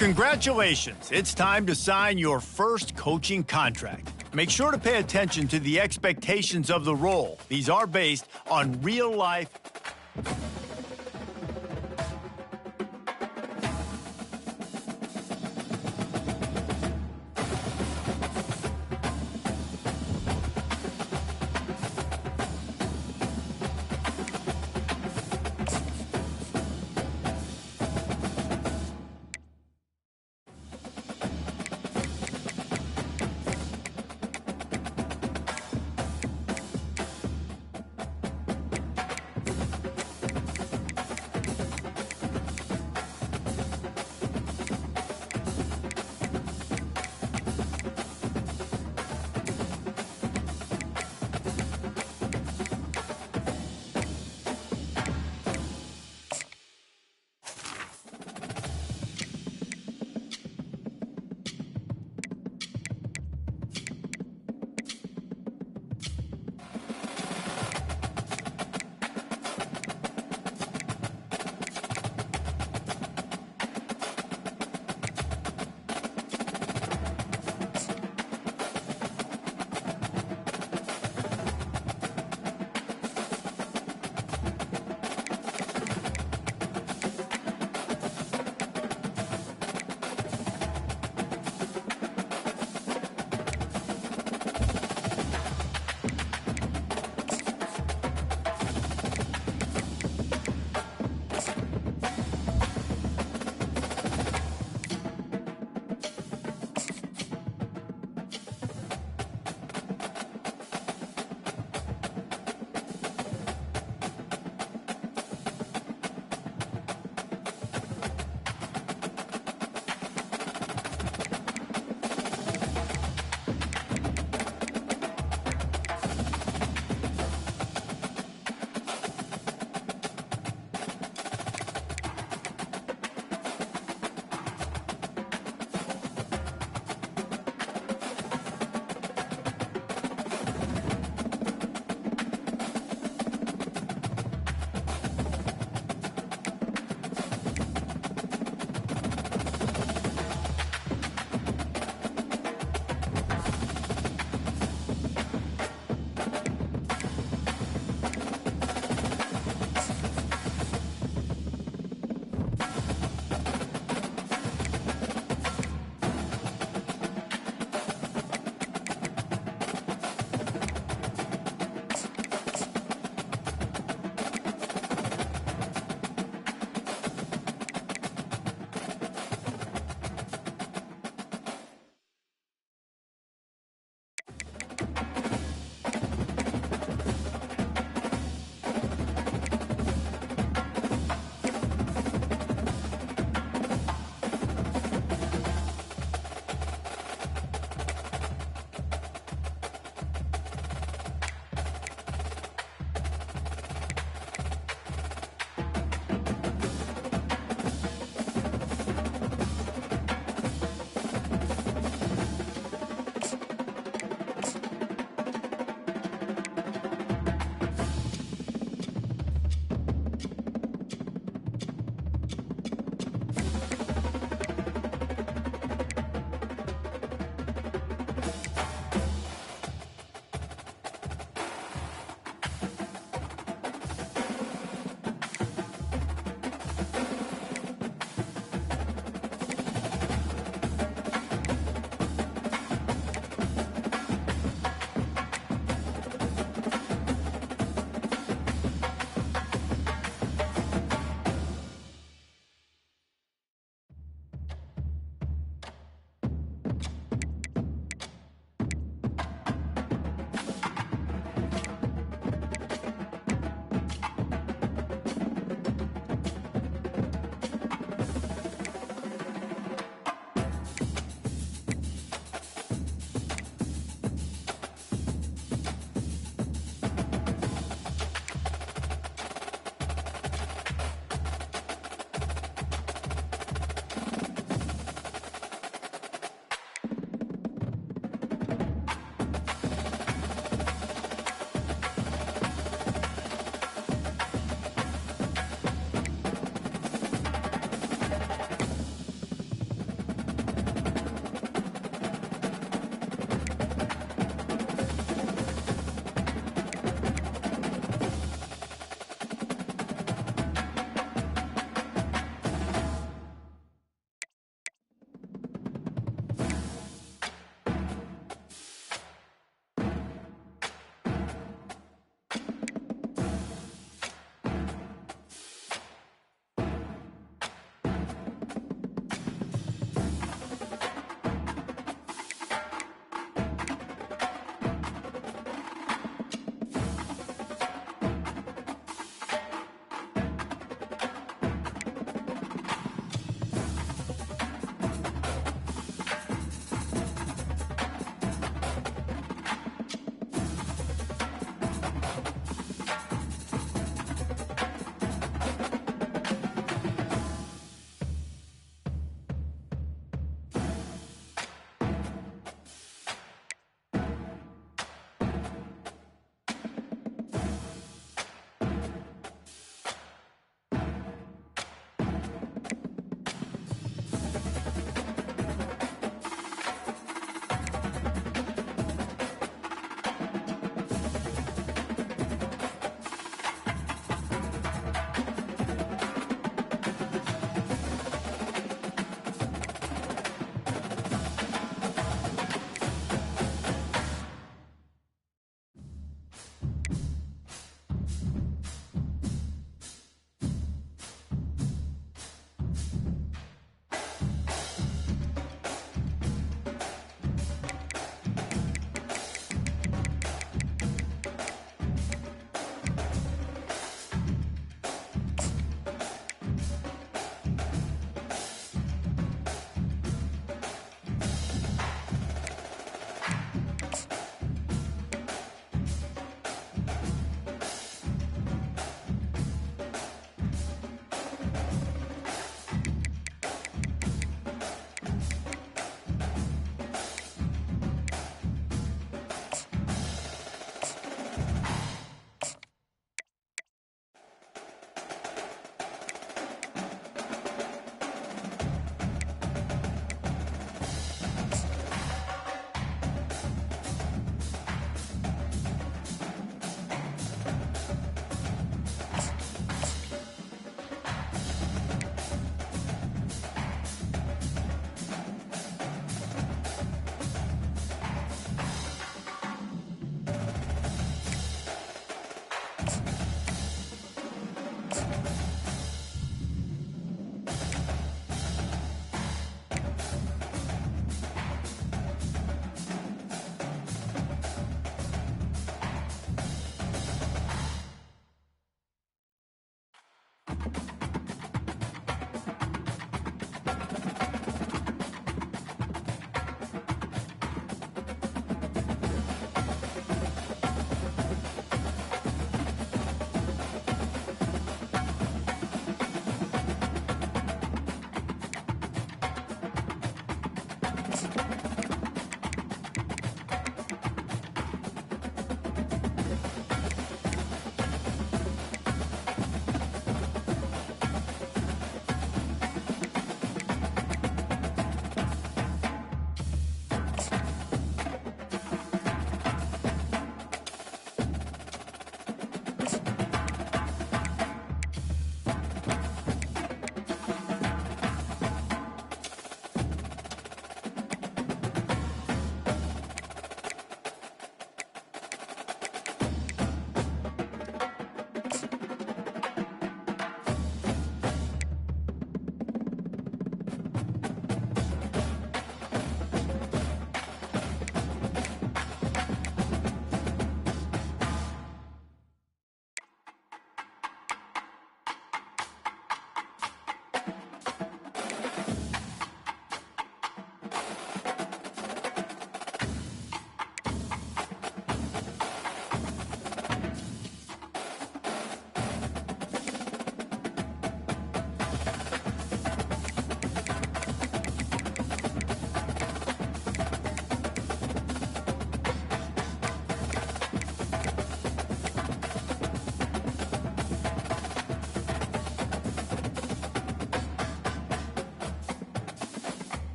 Congratulations, it's time to sign your first coaching contract. Make sure to pay attention to the expectations of the role. These are based on real life.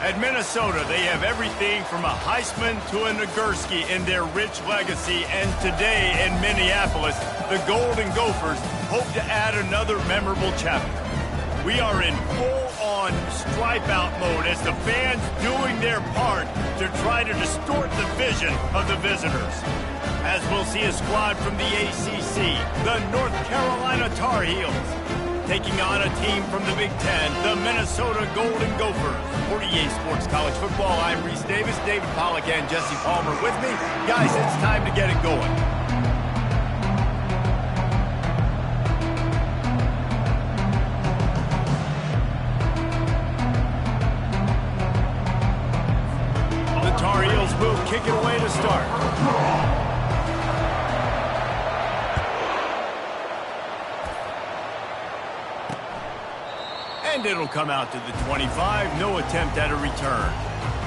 At Minnesota, they have everything from a Heisman to a Nagurski in their rich legacy. And today in Minneapolis, the Golden Gophers hope to add another memorable chapter. We are in full-on stripe-out mode as the fans doing their part to try to distort the vision of the visitors. As we'll see a squad from the ACC, the North Carolina Tar Heels, taking on a team from the Big Ten, the Minnesota Golden Gophers. For EA Sports College Football, I'm Reese Davis, David Pollack, and Jesse Palmer with me. Guys, it's time to get it going. The Tar Heels will kick it away to start. And it'll come out to the 25. No attempt at a return.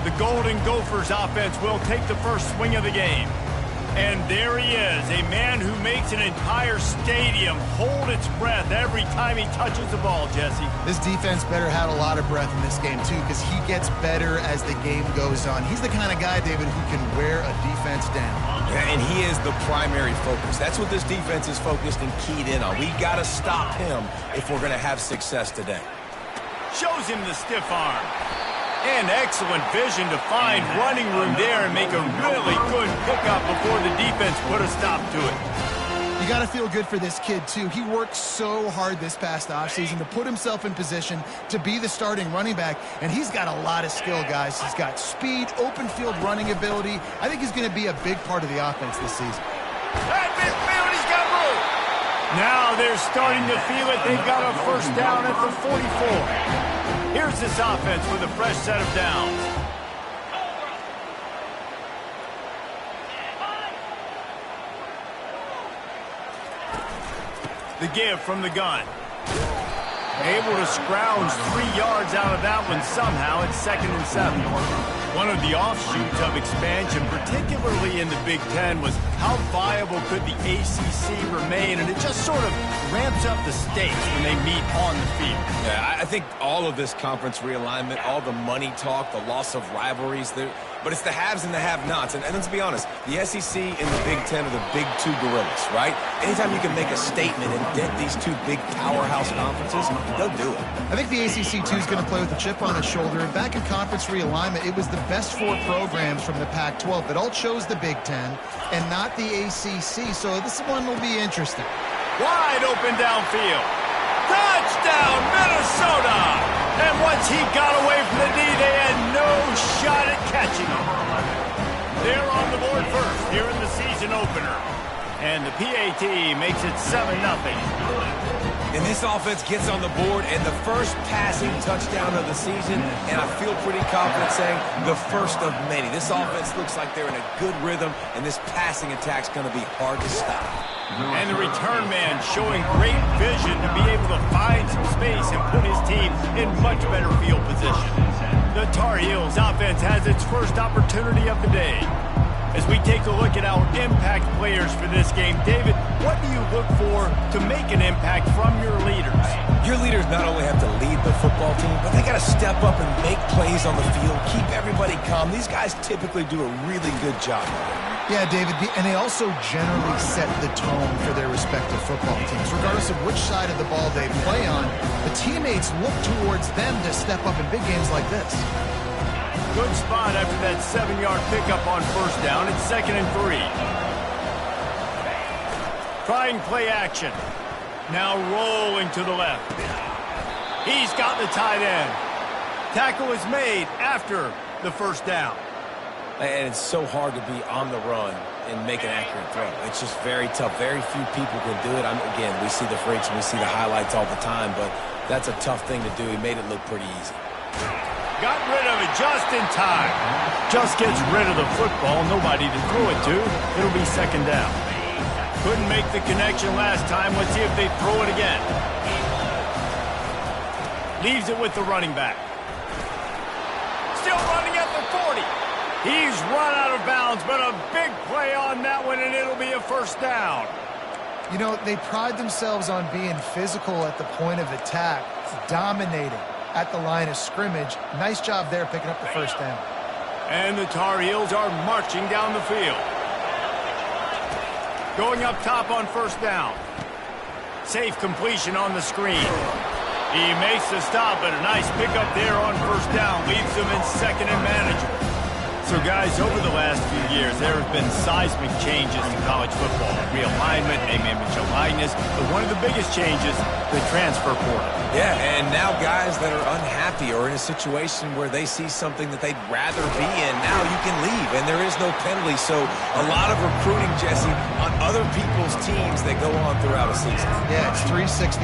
The Golden Gophers offense will take the first swing of the game. And there he is, a man who makes an entire stadium hold its breath every time he touches the ball, Jesse. This defense better have a lot of breath in this game, too, because he gets better as the game goes on. He's the kind of guy, David, who can wear a defense down. Yeah, and he is the primary focus. That's what this defense is focused and keyed in on. We got to stop him if we're going to have success today. Shows him the stiff arm. And excellent vision to find running room there and make a really good pickup before the defense put a stop to it. You got to feel good for this kid, too. He worked so hard this past offseason to put himself in position to be the starting running back, and he's got a lot of skill, guys. He's got speed, open field running ability. I think he's going to be a big part of the offense this season. At midfield, he's got room. Now they're starting to feel it. They've got a first down at the 44. Here's this offense with a fresh set of downs. The give from the gun. Able to scrounge 3 yards out of that one somehow at 2nd and 7. One of the offshoots of expansion, particularly in the Big Ten, was how viable could the ACC remain, and it just sort of ramps up the stakes when they meet on the field. Yeah, I think all of this conference realignment, all the money talk, the loss of rivalries, but it's the haves and the have-nots. And let's be honest, the SEC and the Big Ten are the big two gorillas, right? Anytime you can make a statement and dent these two big powerhouse conferences, they'll do it. I think the ACC, too, is going to play with a chip on its shoulder. And back in conference realignment, it was the best 4 programs from the Pac-12 that all chose the Big Ten and not the ACC. So this one will be interesting. Wide open downfield. Touchdown, Minnesota! And once he got away from the knee, they had no shot at catching him. They're on the board first here in the season opener. And the PAT makes it 7-0. And this offense gets on the board, and the first passing touchdown of the season, and I feel pretty confident saying the first of many. This offense looks like they're in a good rhythm, and this passing attack's going to be hard to stop. And the return man showing great vision to be able to find some space and put his team in much better field position. The Tar Heels offense has its first opportunity of the day. As we take a look at our impact players for this game, David, what do you look for to make an impact from your leaders? Your leaders not only have to lead the football team, but they got to step up and make plays on the field, keep everybody calm. These guys typically do a really good job. Yeah, David, and they also generally set the tone for their respective football teams. Regardless of which side of the ball they play on, the teammates look towards them to step up in big games like this. Good spot after that 7-yard pickup on first down. It's 2nd and 3. Trying play action. Now rolling to the left. He's got the tight end. Tackle is made after the first down. And it's so hard to be on the run and make an accurate throw. It's just very tough. Very few people can do it. Again, we see the freaks and we see the highlights all the time, but that's a tough thing to do. He made it look pretty easy. Got rid of it just in time. Just gets rid of the football. Nobody to throw it to. It'll be 2nd down. Couldn't make the connection last time. Let's see if they throw it again. Leaves it with the running back. Still running at the 40. He's run out of bounds, but a big play on that one, and it'll be a first down. You know, they pride themselves on being physical at the point of attack, dominating. at the line of scrimmage. Nice job there picking up the first down. And the Tar Heels are marching down the field. Going up top on first down. Safe completion on the screen. He makes the stop, but a nice pickup there on first down. Leaves them in second and manageable. So, guys, over the last few years, there have been seismic changes in college football. Realignment, name, image, and likeness. But one of the biggest changes, the transfer portal. Yeah, and now guys that are unhappy or in a situation where they see something that they'd rather be in, now you can leave, and there is no penalty. So a lot of recruiting, Jesse, on other people's teams that go on throughout a season. Yeah, it's 365,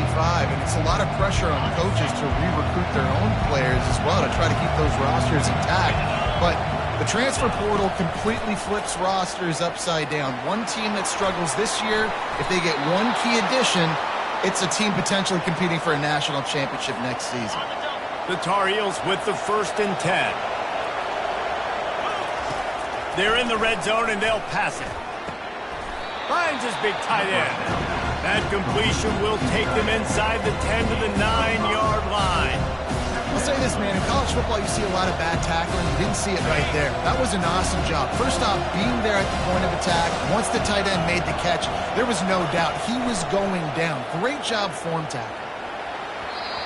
and it's a lot of pressure on coaches to re-recruit their own players as well to try to keep those rosters intact. But the transfer portal completely flips rosters upside down. One team that struggles this year, if they get one key addition, it's a team potentially competing for a national championship next season. The Tar Heels with the 1st and 10. They're in the red zone, and they'll pass it. Finds his big tight end. That completion will take them inside the 10 to the 9-yard line. I'll say this, man, in college football you see a lot of bad tackling. You didn't see it right there. That was an awesome job. First off, being there at the point of attack, once the tight end made the catch, there was no doubt he was going down. Great job form tackle.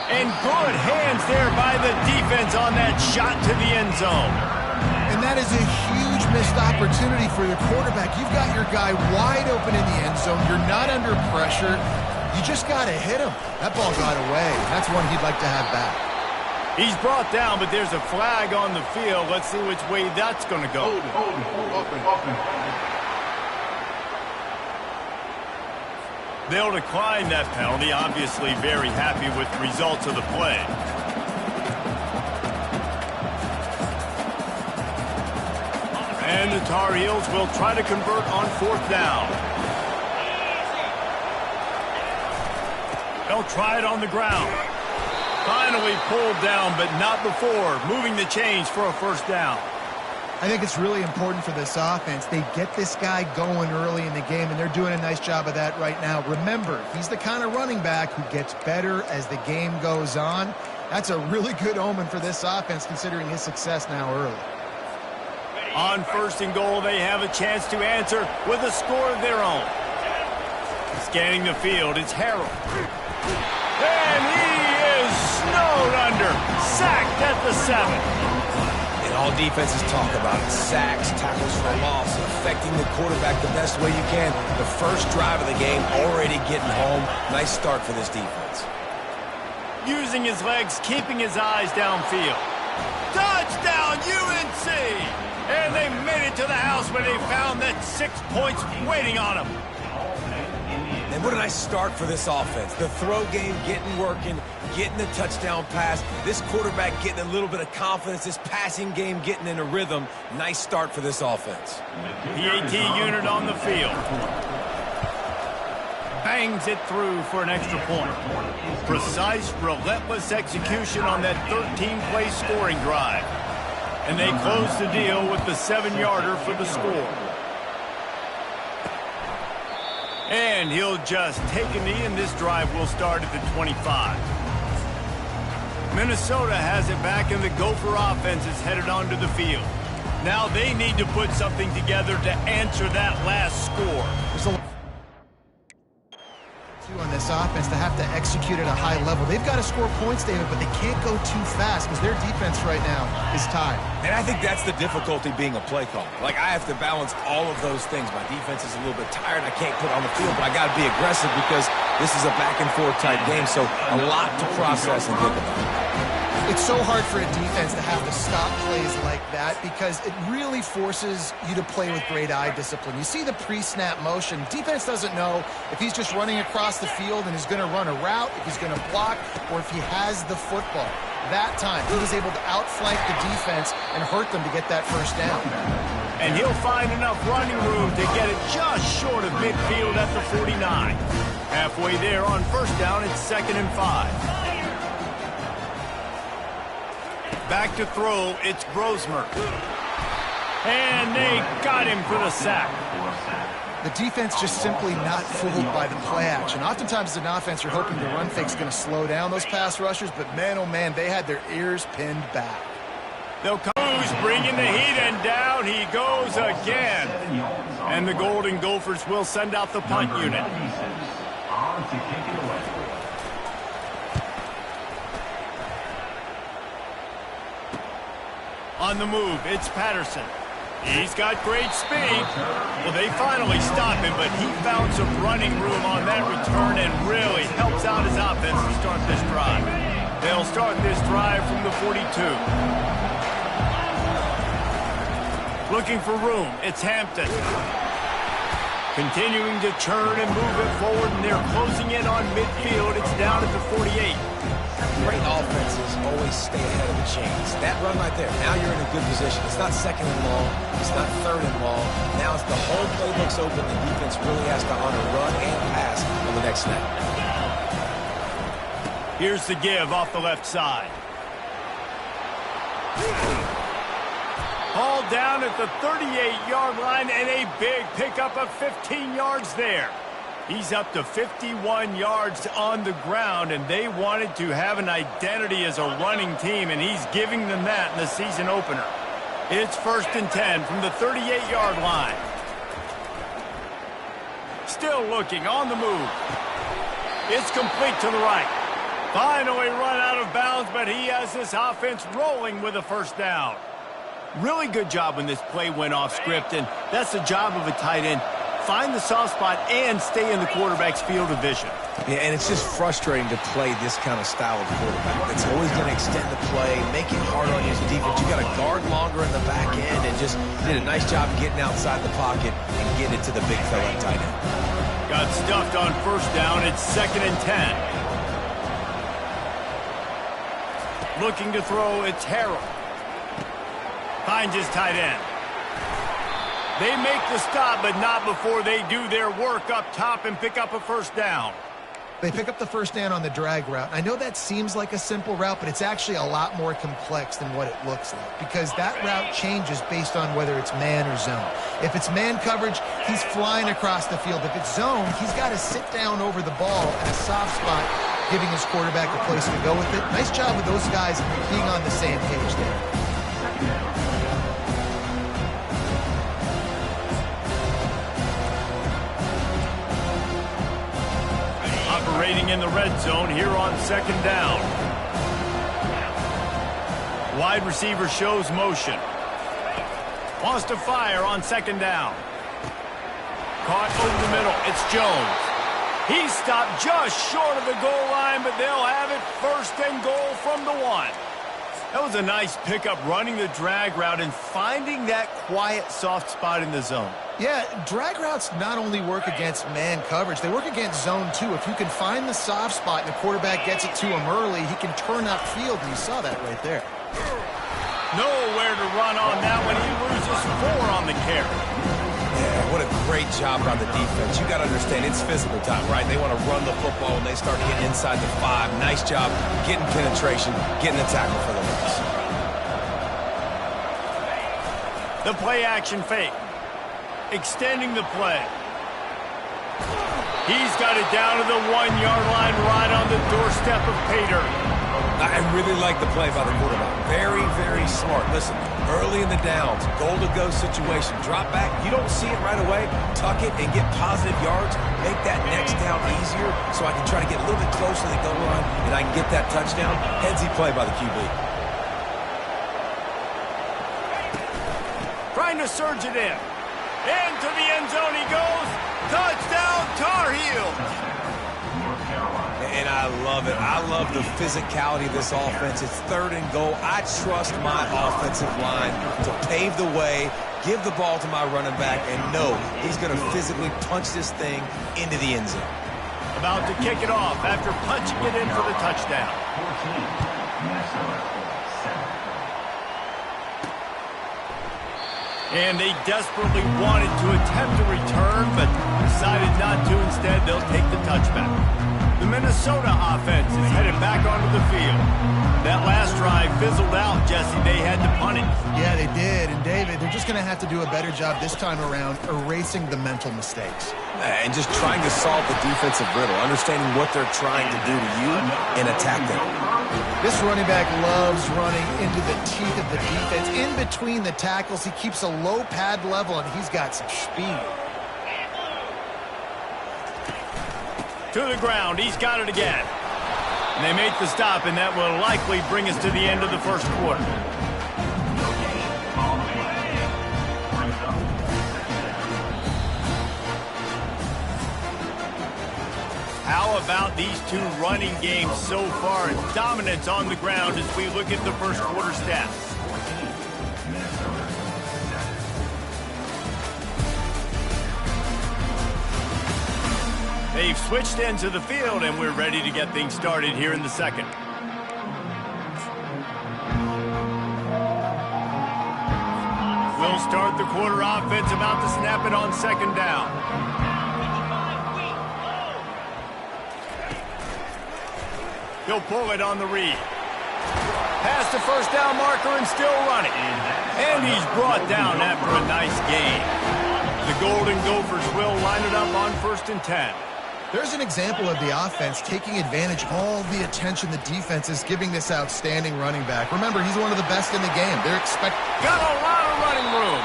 And good hands there by the defense on that shot to the end zone. And that is a huge missed opportunity for the quarterback. You've got your guy wide open in the end zone. You're not under pressure. You just got to hit him. That ball got away. That's one he'd like to have back. He's brought down, but there's a flag on the field. Let's see which way that's going to go. They'll decline that penalty. Obviously very happy with the results of the play. And the Tar Heels will try to convert on 4th down. They'll try it on the ground. Finally pulled down, but not before. Moving the chains for a 1st down. I think it's really important for this offense. They get this guy going early in the game, and they're doing a nice job of that right now. Remember, he's the kind of running back who gets better as the game goes on. That's a really good omen for this offense, considering his success now early. On 1st and goal, they have a chance to answer with a score of their own. Scanning the field, it's Harrell. And he is snowed under. Sacked at the 7. And all defenses talk about it. Sacks, tackles for loss, affecting the quarterback the best way you can. The first drive of the game, already getting home. Nice start for this defense. Using his legs, keeping his eyes downfield. Touchdown, UNC! And they made it to the house where they found that 6 points waiting on them. And what a nice start for this offense. The throw game getting working, getting the touchdown pass. This quarterback getting a little bit of confidence. This passing game getting in a rhythm. Nice start for this offense. PAT unit on the field. Bangs it through for an extra point. Precise, relentless execution on that 13-play scoring drive. And they close the deal with the 7-yarder for the score. And he'll just take a knee, and this drive will start at the 25. Minnesota has it back, and the Gopher offense is headed onto the field. Now they need to put something together to answer that last score. There's a lot on this offense to have to execute at a high level. They've got to score points, David, but they can't go too fast because their defense right now is tired. And I think that's the difficulty being a play caller. Like, I have to balance all of those things. My defense is a little bit tired. I can't put on the field, but I got to be aggressive because this is a back-and-forth type game, so a lot to process and think about. It's so hard for a defense to have to stop plays like that because it really forces you to play with great eye discipline. You see the pre-snap motion. Defense doesn't know if he's just running across the field and is going to run a route, if he's going to block, or if he has the football. That time, he was able to outflank the defense and hurt them to get that 1st down. And he'll find enough running room to get it just short of midfield at the 49. Halfway there on 1st down, it's 2nd and 5. Back to throw, it's Grosmer. And they got him for the sack. The defense just simply not fooled by the play action. Oftentimes as an offense, you're hoping the run fake's going to slow down those pass rushers, but man, oh man, they had their ears pinned back. They'll come, bringing the heat, and down he goes again. And the Golden Gophers will send out the punt unit. On to kick it away. On the move, it's Patterson. He's got great speed. Well, they finally stop him, but he found some running room on that return and really helps out his offense to start this drive. They'll start this drive from the 42. Looking for room, it's Hampton. Continuing to churn and move it forward, and they're closing in on midfield. It's down at the 48. Great offenses always stay ahead of the chains. That run right there, now you're in a good position. It's not second and long. It's not third and long. Now it's the whole playbook's open. The defense really has to honor run and pass on the next snap. Here's the give off the left side. Hauled down at the 38-yard line, and a big pickup of 15 yards there. He's up to 51 yards on the ground, and they wanted to have an identity as a running team, and he's giving them that in the season opener. It's 1st and 10 from the 38-yard line. Still looking on the move. It's complete to the right. Finally run out of bounds, but he has this offense rolling with a first down. Really good job when this play went off script, and that's the job of a tight end. Find the soft spot and stay in the quarterback's field of vision. Yeah, and it's just frustrating to play this kind of style of quarterback. It's always going to extend the play, make it hard on your defense. You got to guard longer in the back end, and just did a nice job getting outside the pocket and getting it to the big fella tight end. Got stuffed on first down. It's 2nd and 10. Looking to throw, it's Harrell. Finds his tight end. They make the stop, but not before they do their work up top and pick up a first down. They pick up the first down on the drag route. I know that seems like a simple route, but it's actually a lot more complex than what it looks like, because that route changes based on whether it's man or zone. If it's man coverage, he's flying across the field. If it's zone, he's got to sit down over the ball in a soft spot, giving his quarterback a place to go with it. Nice job with those guys being on the same page there. Operating in the red zone here on 2nd down. Wide receiver shows motion. Wants to fire on 2nd down. Caught over the middle. It's Jones. He stopped just short of the goal line, but they'll have it 1st and goal from the 1. That was a nice pickup, running the drag route and finding that quiet, soft spot in the zone. Yeah, drag routes not only work against man coverage, they work against zone too. If you can find the soft spot and the quarterback gets it to him early, he can turn upfield, and you saw that right there. Nowhere to run on that one. He loses 4 on the carry. Yeah, what a great job by the defense. You got to understand, it's physical time, right? They want to run the football, and they start getting inside the 5. Nice job getting penetration, getting the tackle for the loss. The play action fake. Extending the play. He's got it down to the 1-yard line, right on the doorstep of Pater. I really like the play by the quarterback. Very, very smart. Listen, early in the downs, goal-to-go situation, drop back. You don't see it right away. Tuck it and get positive yards. Make that next down easier so I can try to get a little bit closer to the goal line and I can get that touchdown. Headsy play by the QB. Trying to surge it in. Into the end zone he goes. Touchdown, Tar Heels. And I love it. I love the physicality of this offense. It's 3rd and goal. I trust my offensive line to pave the way, give the ball to my running back, and know he's going to physically punch this thing into the end zone. About to kick it off after punching it in for the touchdown. 14, And they desperately wanted to attempt a return, but decided not to. Instead, they'll take the touchback. The Minnesota offense is headed back onto the field. That last drive fizzled out, Jesse. They had to punt it. Yeah, they did. And David, they're just going to have to do a better job this time around erasing the mental mistakes. And just trying to solve the defensive riddle, understanding what they're trying to do to you and attack them. This running back loves running into the teeth of the defense. In between the tackles, he keeps a low pad level, and he's got some speed. To the ground. He's got it again. And they make the stop, and that will likely bring us to the end of the first quarter. How about these two running games so far? Dominance on the ground as we look at the first quarter stats. They've switched into the field, and we're ready to get things started here in the second. We'll start the quarter offense, about to snap it on second down. He'll pull it on the read. Past the first down marker and still running. And he's brought down after a nice gain. The Golden Gophers will line it up on 1st and 10. There's an example of the offense taking advantage of all the attention the defense is giving this outstanding running back. Remember, he's one of the best in the game. They're got a lot of running room.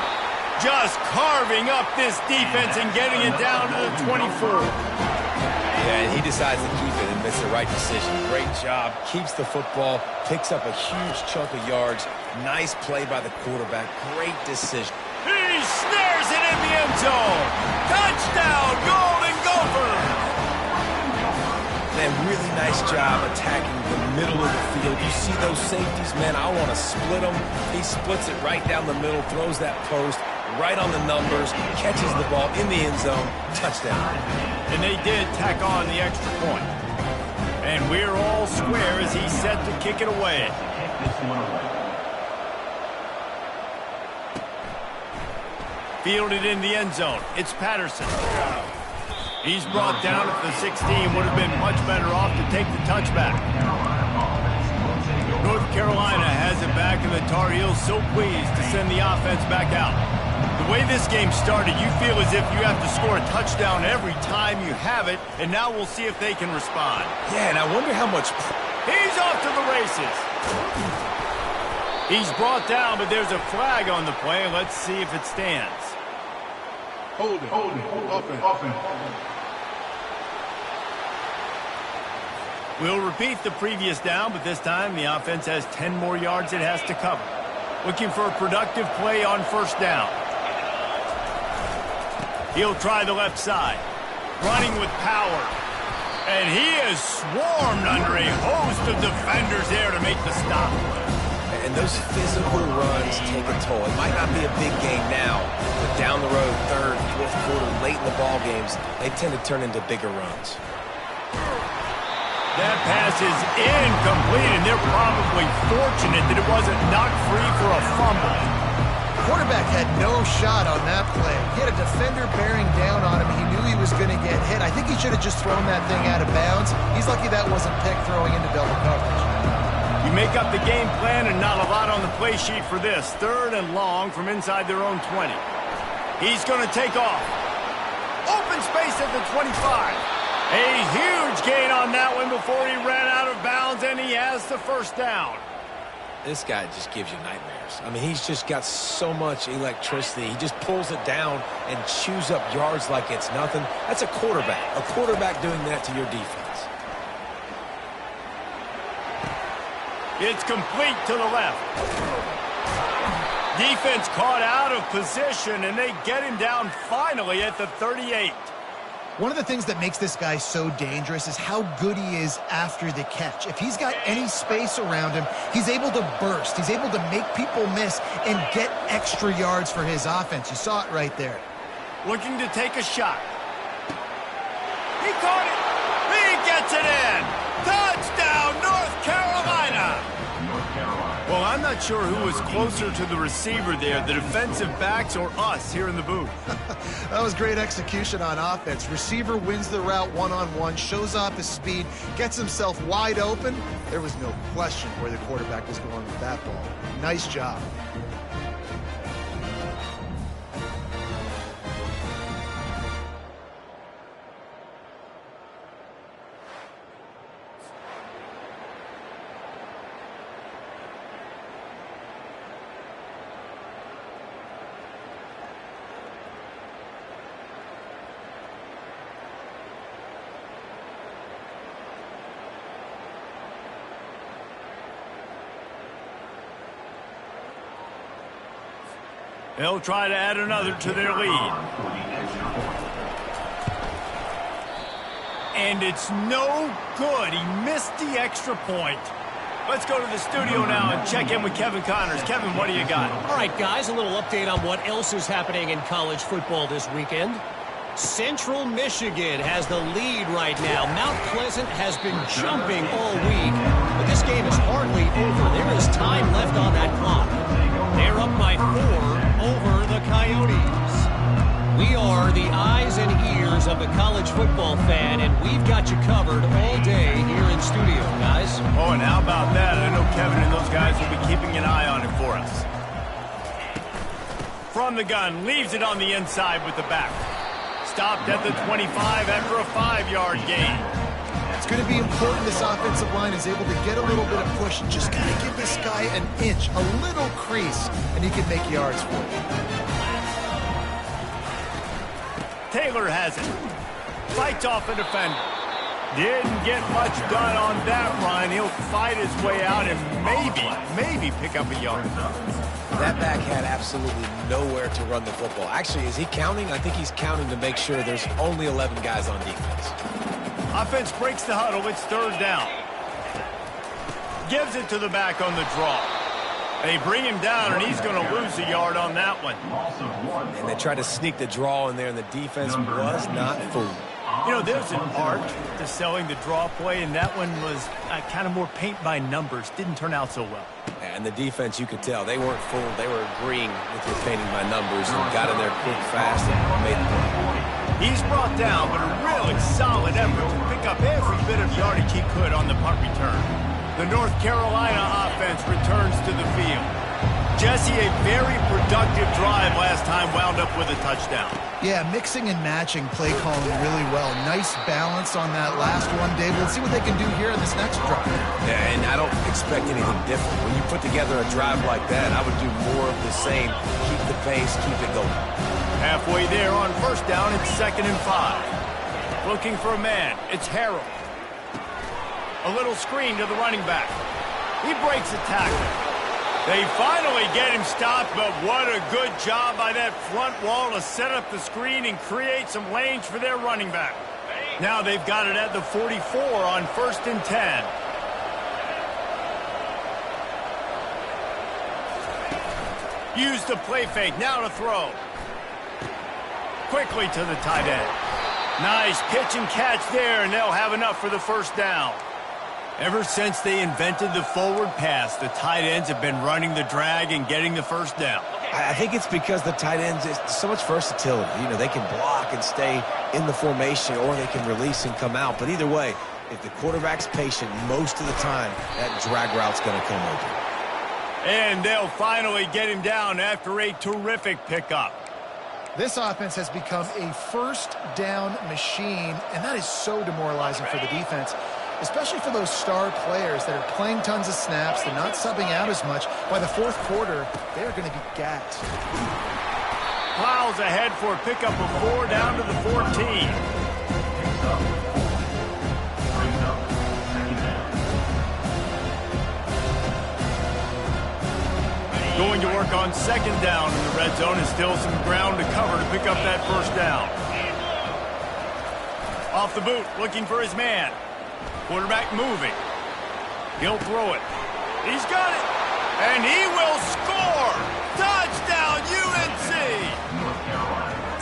Just carving up this defense and getting it down to the 24. Yeah, and he decides to keep it and makes the right decision. Great job. Keeps the football. Picks up a huge chunk of yards. Nice play by the quarterback. Great decision. He snares it in the end zone. Touchdown, Golden Gophers. Man, really nice job attacking the middle of the field. You see those safeties, man, I want to split them. He splits it right down the middle, throws that post right on the numbers, catches the ball in the end zone, touchdown. And they did tack on the extra point. And we're all square as he's set to kick it away. Fielded in the end zone. It's Patterson. He's brought down at the 16. Would have been much better off to take the touchback. North Carolina has it back, and the Tar Heels so pleased to send the offense back out. The way this game started, you feel as if you have to score a touchdown every time you have it, and now we'll see if they can respond. Yeah, and I wonder how much... He's off to the races. He's brought down, but there's a flag on the play. Let's see if it stands. Hold it. Offense. We'll repeat the previous down, but this time the offense has 10 more yards it has to cover. Looking for a productive play on 1st down. He'll try the left side. Running with power. And he is swarmed under a host of defenders there to make the stop. And those physical runs take a toll. It might not be a big game now, but down the road, 3rd, 4th quarter, late in the ball games, they tend to turn into bigger runs. That pass is incomplete, and they're probably fortunate that it wasn't knocked free for a fumble. The quarterback had no shot on that play. He had a defender bearing down on him. He knew he was going to get hit. I think he should have just thrown that thing out of bounds. He's lucky that wasn't picked throwing into double coverage. You make up the game plan, and not a lot on the play sheet for this. 3rd and long from inside their own 20. He's going to take off. Open space at the 25. A huge gain on that one before he ran out of bounds, and he has the 1st down. This guy just gives you nightmares. I mean, he's just got so much electricity. He just pulls it down and chews up yards like it's nothing. That's a quarterback. A quarterback doing that to your defense. It's complete to the left. Defense caught out of position, and they get him down finally at the 38. One of the things that makes this guy so dangerous is how good he is after the catch. If he's got any space around him, he's able to burst. He's able to make people miss and get extra yards for his offense. You saw it right there. Looking to take a shot. He caught it. He gets it in. Touchdown, North Carolina. Well, I'm not sure who was closer to the receiver there, the defensive backs or us here in the booth. That was great execution on offense. Receiver wins the route one-on-one, shows off his speed, gets himself wide open, There was no question where the quarterback was going with that ball. Nice job. They'll try to add another to their lead. And it's no good. He missed the extra point. Let's go to the studio now and check in with Kevin Connors. Kevin, what do you got? All right, guys, a little update on what else is happening in college football this weekend. Central Michigan has the lead right now. Mount Pleasant has been jumping all week, but this game is hardly over. There is time left on that clock. They're up by 4 over the Coyotes. We are the eyes and ears of the college football fan, and we've got you covered all day here in studio, guys. Oh, and how about that? I know Kevin and those guys will be keeping an eye on it for us. From the gun, leaves it on the inside with the back. Stopped at the 25 after a 5-yard gain. It's going to be important this offensive line is able to get a little bit of push. Just got to give this guy an inch, a little crease, and he can make yards for you. Taylor has it. Fights off a defender. Didn't get much done on that run. He'll fight his way out and maybe pick up a yard. That back had absolutely nowhere to run the football. Actually, is he counting? I think he's counting to make sure there's only 11 guys on defense. Offense breaks the huddle. It's 3rd down. Gives it to the back on the draw. They bring him down, and he's going to lose a yard on that one. And they tried to sneak the draw in there, and the defense was not fooled. You know, there's an art to selling the draw play, and that one was kind of more paint by numbers. Didn't turn out so well. And the defense, you could tell, they weren't fooled. They were agreeing with your painting by numbers and got in there quick, fast, and made the play. He's brought down, but a really solid effort to pick up every bit of yardage he could on the punt return. The North Carolina offense returns to the field. Jesse, a very productive drive last time wound up with a touchdown. Yeah, mixing and matching play calling really well. Nice balance on that last one, Dave. Let's see what they can do here in this next drive. Yeah, and I don't expect anything different. When you put together a drive like that, I would do more of the same. Keep the pace, keep it going. Halfway there on 1st down, it's 2nd and 5. Looking for a man. It's Harrell. A little screen to the running back. He breaks a tackle. They finally get him stopped, but what a good job by that front wall to set up the screen and create some lanes for their running back. Now they've got it at the 44 on 1st and 10. Use the play fake. Now to throw. Quickly to the tight end. Nice pitch and catch there, and they'll have enough for the 1st down. Ever since they invented the forward pass, the tight ends have been running the drag and getting the 1st down. I think it's because the tight ends, it's so much versatility. You know, they can block and stay in the formation, or they can release and come out. But either way, if the quarterback's patient most of the time, that drag route's going to come open. And they'll finally get him down after a terrific pickup. This offense has become a 1st down machine, and that is so demoralizing for the defense, especially for those star players that are playing tons of snaps. They're not subbing out as much. By the 4th quarter, they're going to be gassed. Plows ahead for a pickup of 4 down to the 14. Going to work on 2nd down in the red zone, and still some ground to cover to pick up that 1st down. Off the boot, looking for his man. Quarterback moving. He'll throw it. He's got it. And he will score. Touchdown, UNC.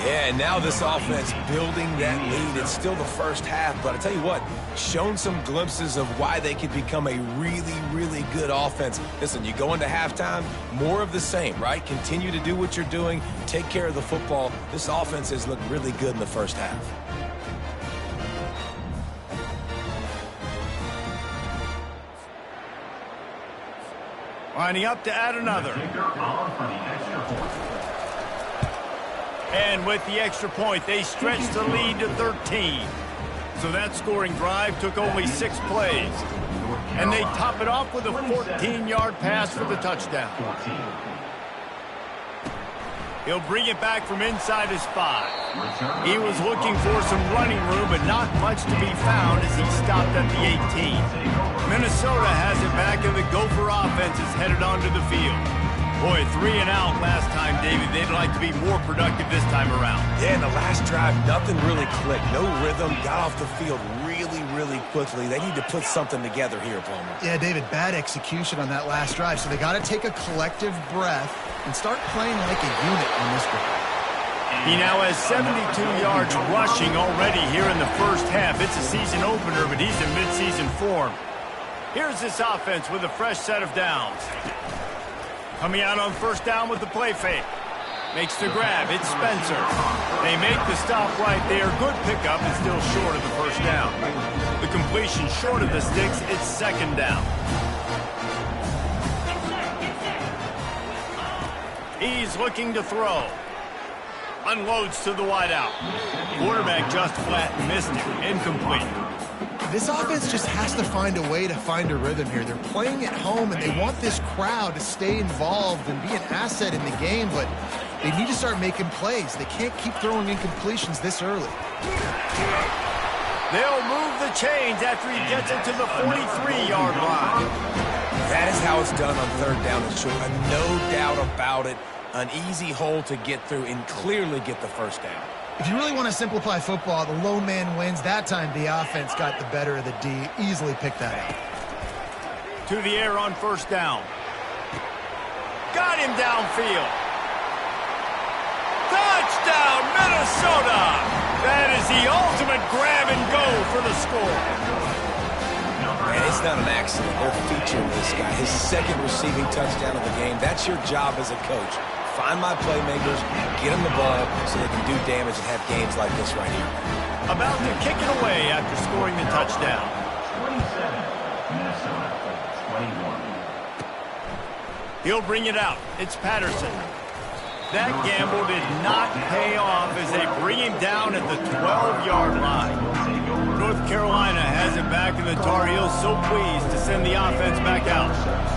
Yeah, and now this offense building that lead. It's still the 1st half, but I tell you what, shown some glimpses of why they could become a really, really good offense. Listen, you go into halftime, more of the same, right? Continue to do what you're doing. Take care of the football. This offense has looked really good in the 1st half. Lining up to add another. And with the extra point, they stretched the lead to 13. So that scoring drive took only 6 plays. And they top it off with a 14-yard pass for the touchdown. He'll bring it back from inside his 5. He was looking for some running room, but not much to be found as he stopped at the 18. Minnesota has it back, and the Gopher offense is headed onto the field. Boy, 3 and out last time, David. They'd like to be more productive this time around. Yeah, in the last drive, nothing really clicked. No rhythm, got off the field really quickly. They need to put something together here, Palmer. Yeah, David, bad execution on that last drive, so they got to take a collective breath and start playing like a unit on this drive. He now has 72 yards rushing already here in the first half. It's a season opener, but he's in midseason form. Here's this offense with a fresh set of downs. Coming out on first down with the play fake. Makes the grab. It's Spencer. They make the stop right there. Good pickup and still short of the first down. The completion short of the sticks. It's second down. He's looking to throw. Unloads to the wideout. Quarterback just flat missed it. Incomplete. This offense just has to find a way to find a rhythm here. They're playing at home, and they want this crowd to stay involved and be an asset in the game, but they need to start making plays. They can't keep throwing incompletions this early. They'll move the chains after he gets it to the 43-yard line. That is how it's done on third down and short. No doubt about it. An easy hole to get through and clearly get the first down. If you really want to simplify football, the lone man wins. That time, the offense got the better of the D. Easily picked that up. To the air on first down. Got him downfield. Touchdown, Minnesota! That is the ultimate grab and go for the score. And it's not an accident. They're featuring this guy. His second receiving touchdown of the game. That's your job as a coach. Find my playmakers, get them the ball so they can do damage and have games like this right here. About to kick it away after scoring the touchdown. 27, Minnesota, 21. He'll bring it out. It's Patterson. That gamble did not pay off as they bring him down at the 12-yard line. North Carolina has it back, and the Tar Heels so pleased to send the offense back out.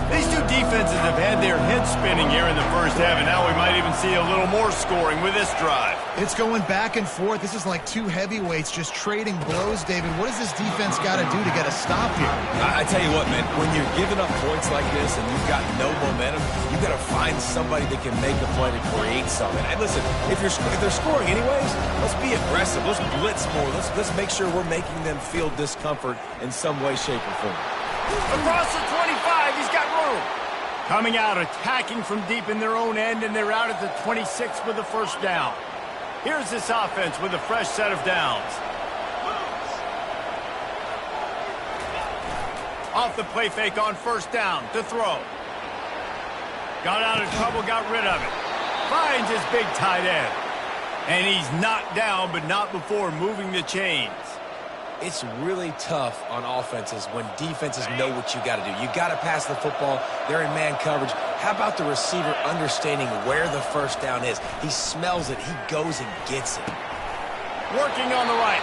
These two defenses have had their heads spinning here in the first half, and now we might even see a little more scoring with this drive. It's going back and forth. This is like two heavyweights just trading blows, David. What does this defense got to do to get a stop here? I tell you what, man, when you're giving up points like this and you've got no momentum, you've got to find somebody that can make a play to create something. And listen, if they're scoring anyways, let's be aggressive. Let's blitz more. Let's make sure we're making them feel discomfort in some way, shape, or form. Across the 25, he's got room. Coming out, attacking from deep in their own end, and they're out at the 26 with the first down. Here's this offense with a fresh set of downs. Off the play fake on first down to throw. Got out of trouble, got rid of it. Finds his big tight end. And he's knocked down, but not before moving the chains. It's really tough on offenses when defenses know what you got to do. You got to pass the football. They're in man coverage. How about the receiver understanding where the first down is? He smells it. He goes and gets it. Working on the right.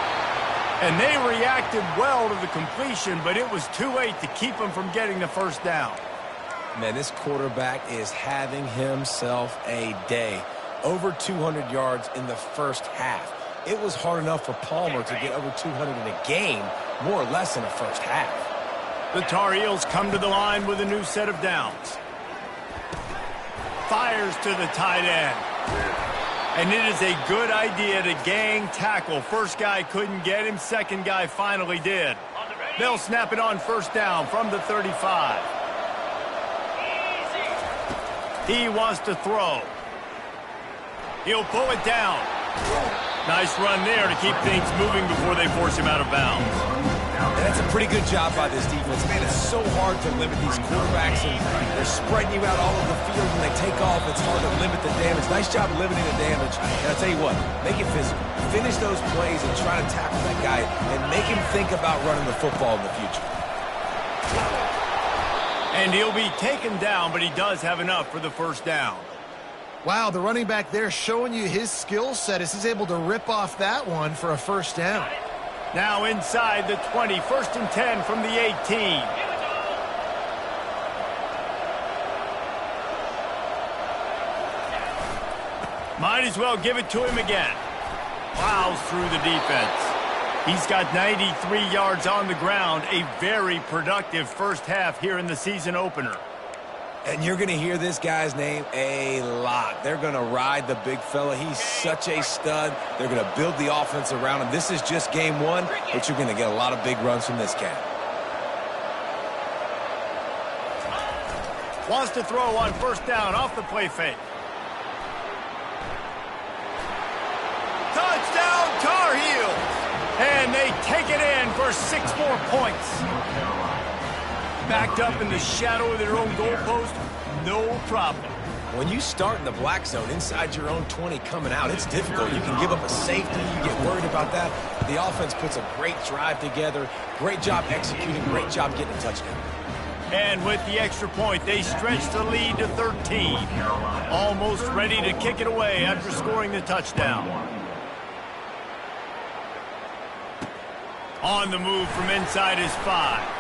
And they reacted well to the completion, but it was too late to keep them from getting the first down. Man, this quarterback is having himself a day. Over 200 yards in the first half. It was hard enough for Palmer to get over 200 in a game, more or less in the first half. The Tar Heels come to the line with a new set of downs. Fires to the tight end. And it is a good idea to gang tackle. First guy couldn't get him. Second guy finally did. They'll snap it on first down from the 35. He wants to throw. He'll pull it down. Nice run there to keep things moving before they force him out of bounds. And that's a pretty good job by this defense. Man, it's so hard to limit these quarterbacks, and they're spreading you out all over the field. When they take off, it's hard to limit the damage. Nice job limiting the damage. And I'll tell you what, make it physical. Finish those plays and try to tackle that guy and make him think about running the football in the future. And he'll be taken down, but he does have enough for the first down. Wow, the running back there showing you his skill set as he's able to rip off that one for a first down. Now inside the 20, 1st and 10 from the 18. Might as well give it to him again. Plows through the defense. He's got 93 yards on the ground, a very productive first half here in the season opener. And you're going to hear this guy's name a lot. They're going to ride the big fella. He's such a stud. They're going to build the offense around him. This is just game one, but you're going to get a lot of big runs from this cat. Wants to throw on first down off the play fake. Touchdown, Tar Heels! And they take it in for 6 more points. Backed up in the shadow of their own goalpost, no problem. When you start in the black zone inside your own 20 coming out, it's difficult. You can give up a safety. You get worried about that. The offense puts a great drive together. Great job executing. Great job getting a touchdown. And with the extra point, they stretch the lead to 13. Almost ready to kick it away after scoring the touchdown. On the move from inside his 5.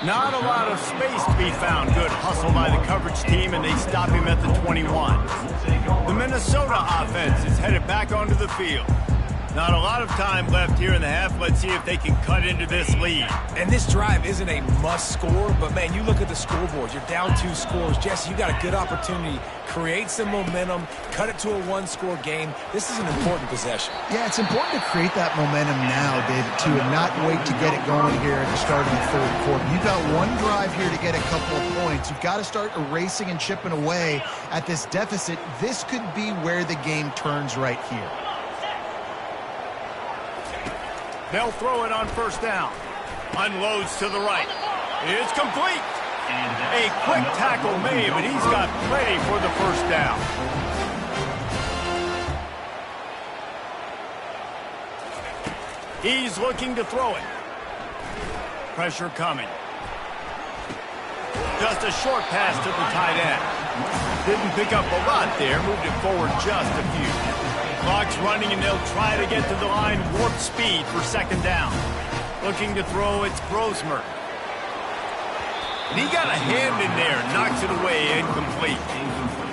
Not a lot of space to be found. Good hustle by the coverage team, and they stop him at the 21. The Minnesota offense is headed back onto the field. Not a lot of time left here in the half. Let's see if they can cut into this lead. And this drive isn't a must score, but man, you look at the scoreboard. You're down 2 scores. Jesse, you got a good opportunity. Create some momentum. Cut it to a 1-score game. This is an important possession. Yeah, it's important to create that momentum now, David, too, and not wait to get it going here at the start of the third quarter. You've got one drive here to get a couple of points. You've got to start erasing and chipping away at this deficit. This could be where the game turns right here. They'll throw it on first down. Unloads to the right. It's complete. A quick tackle made, but he's got plenty for the first down. He's looking to throw it. Pressure coming. Just a short pass to the tight end. Didn't pick up a lot there. Moved it forward just a few. Clock's running, and they'll try to get to the line warp speed for second down. Looking to throw, it's Grosmer. And he got a hand in there, knocks it away, incomplete.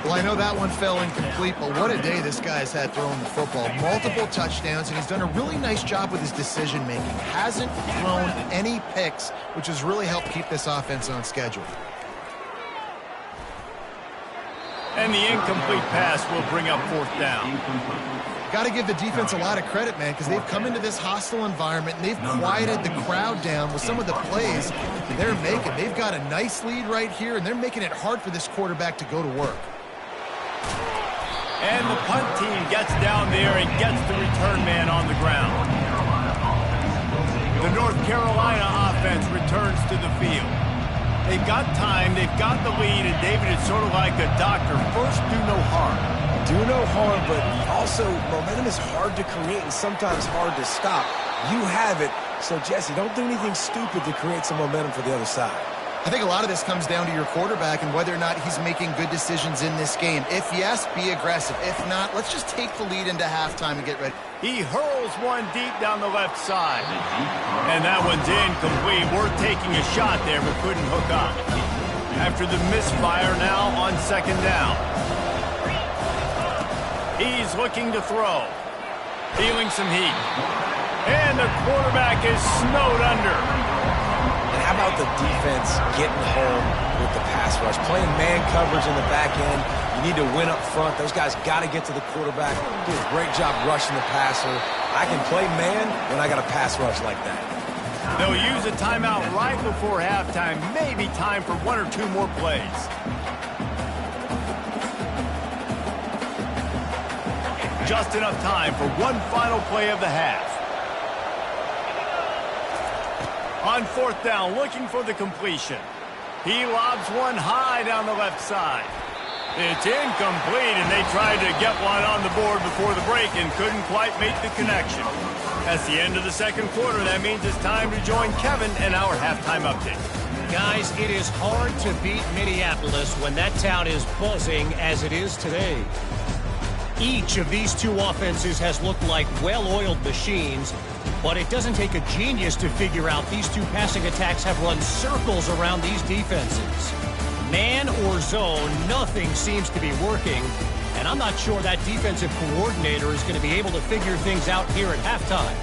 Well, I know that one fell incomplete, but what a day this guy's had throwing the football. Multiple touchdowns, and he's done a really nice job with his decision-making. Hasn't thrown any picks, which has really helped keep this offense on schedule. And the incomplete pass will bring up fourth down. Got to give the defense a lot of credit, man, because they've come into this hostile environment and they've quieted the crowd down with some of the plays they're making. They've got a nice lead right here, and they're making it hard for this quarterback to go to work. And the punt team gets down there and gets the return man on the ground. The North Carolina offense returns to the field. They've got time, they've got the lead, and David, it's sort of like a doctor. First, do no harm. Do no harm, but also momentum is hard to create and sometimes hard to stop. You have it, so Jesse, don't do anything stupid to create some momentum for the other side. I think a lot of this comes down to your quarterback and whether or not he's making good decisions in this game. If yes, be aggressive. If not, let's just take the lead into halftime and get ready. He hurls one deep down the left side. And that one's incomplete. Worth taking a shot there, but couldn't hook up. After the misfire now on second down. He's looking to throw. Feeling some heat. And the quarterback is snowed under. And how about the defense getting home with the pass rush? Playing man coverage in the back end. You need to win up front. Those guys got to get to the quarterback. Do a great job rushing the passer. I can play man when I got a pass rush like that. They'll use a timeout right before halftime. Maybe time for 1 or 2 more plays. Just enough time for one final play of the half. On fourth down, looking for the completion. He lobs one high down the left side. It's incomplete, and they tried to get one on the board before the break and couldn't quite make the connection. That's the end of the second quarter. That means it's time to join Kevin in our halftime update. Guys, it is hard to beat Minneapolis when that town is buzzing as it is today. Each of these two offenses has looked like well-oiled machines, but it doesn't take a genius to figure out these two passing attacks have run circles around these defenses. Man or zone, nothing seems to be working, and I'm not sure that defensive coordinator is going to be able to figure things out here at halftime.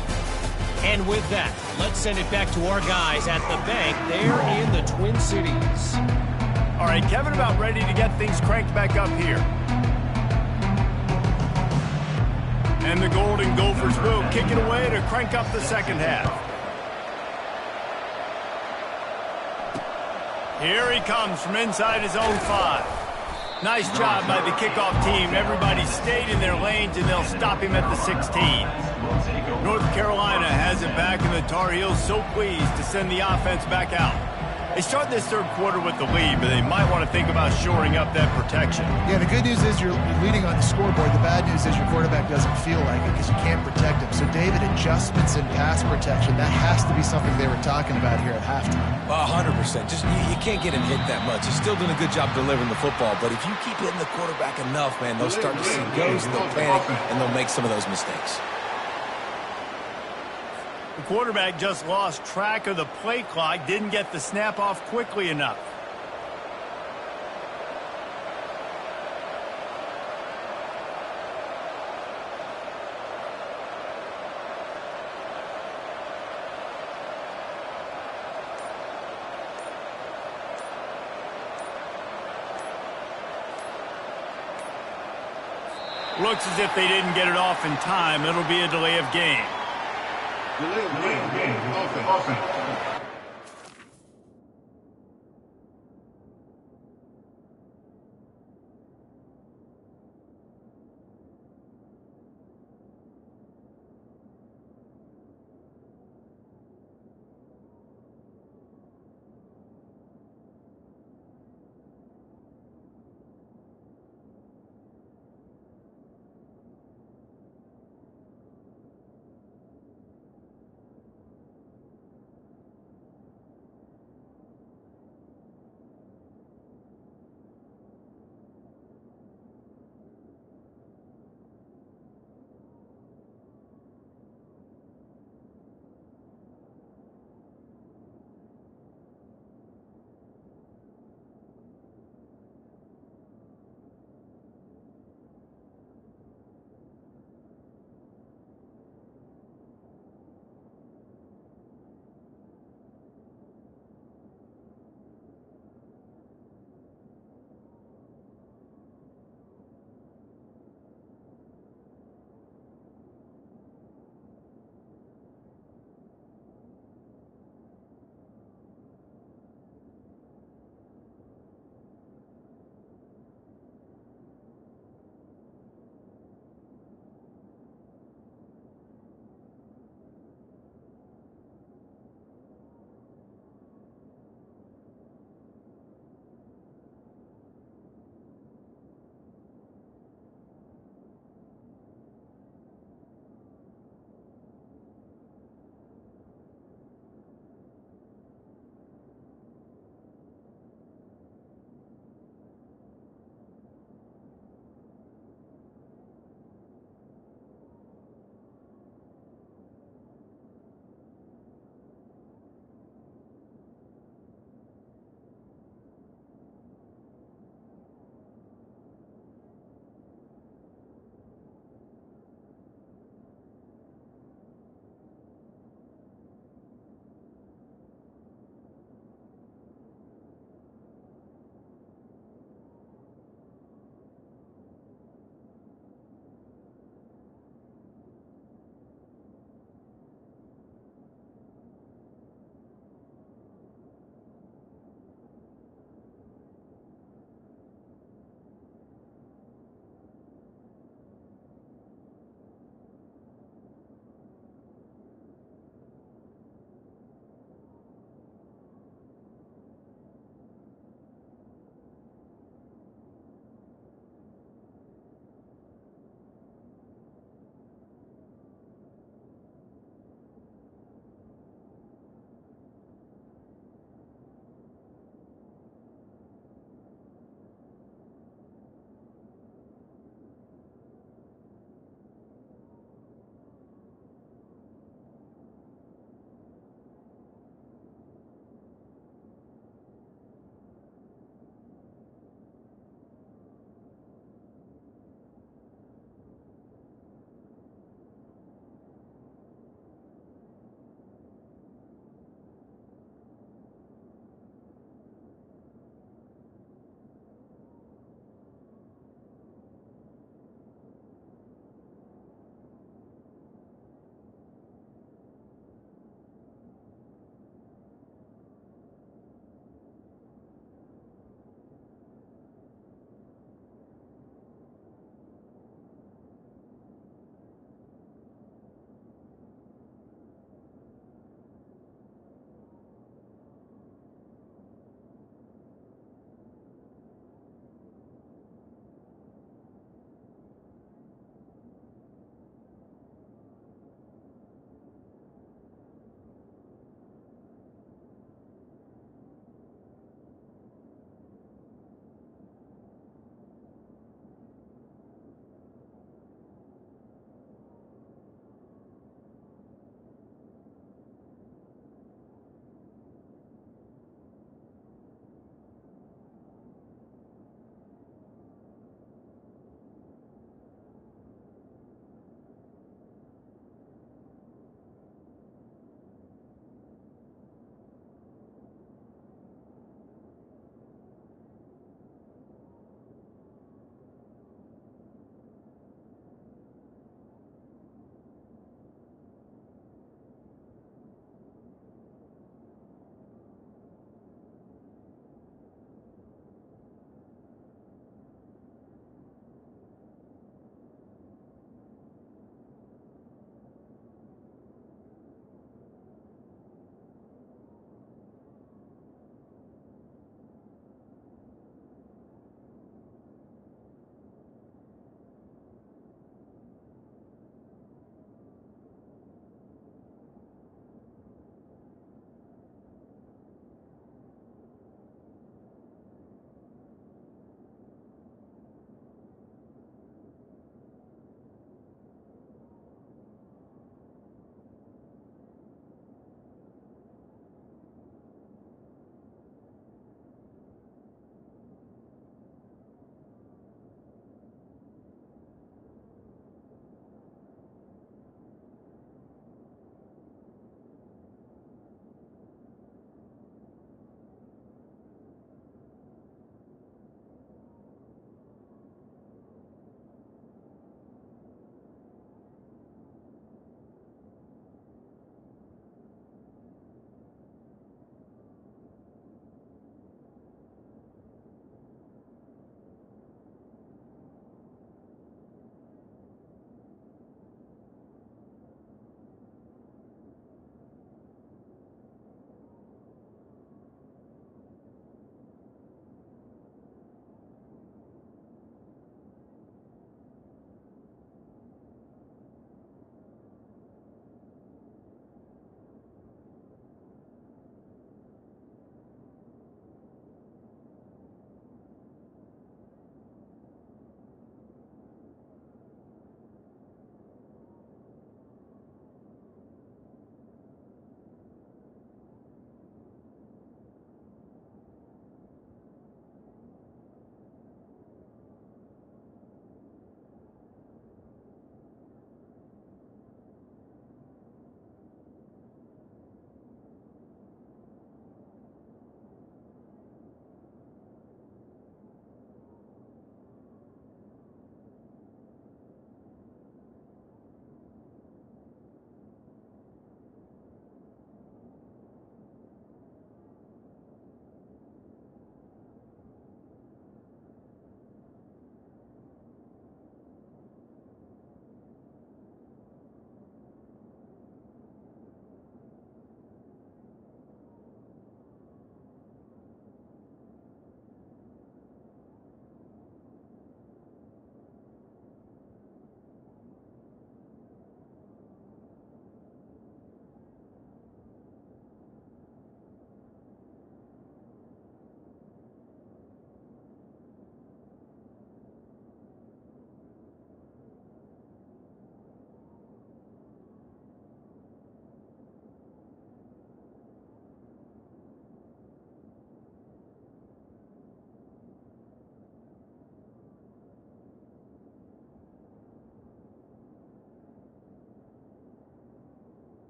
And with that, let's send it back to our guys at the bank there in the Twin Cities. All right, Kevin, about ready to get things cranked back up here. And the Golden Gophers will kick it away to crank up the second half. Here he comes from inside his own 5. Nice job by the kickoff team. Everybody stayed in their lanes, and they'll stop him at the 16. North Carolina has it back, and the Tar Heels so pleased to send the offense back out. They start this third quarter with the lead, but they might want to think about shoring up that protection. Yeah, the good news is you're leading on the scoreboard. The bad news is your quarterback doesn't feel like it because you can't protect him. So, David, adjustments in pass protection, that has to be something they were talking about here at halftime. 100%. Just you can't get him hit that much. He's still doing a good job delivering the football, but if you keep hitting the quarterback enough, man, they'll start to see goes, and they'll panic, and they'll make some of those mistakes. The quarterback just lost track of the play clock, didn't get the snap off quickly enough. Looks as if they didn't get it off in time. It'll be a delay of game. Delay of game. Offense.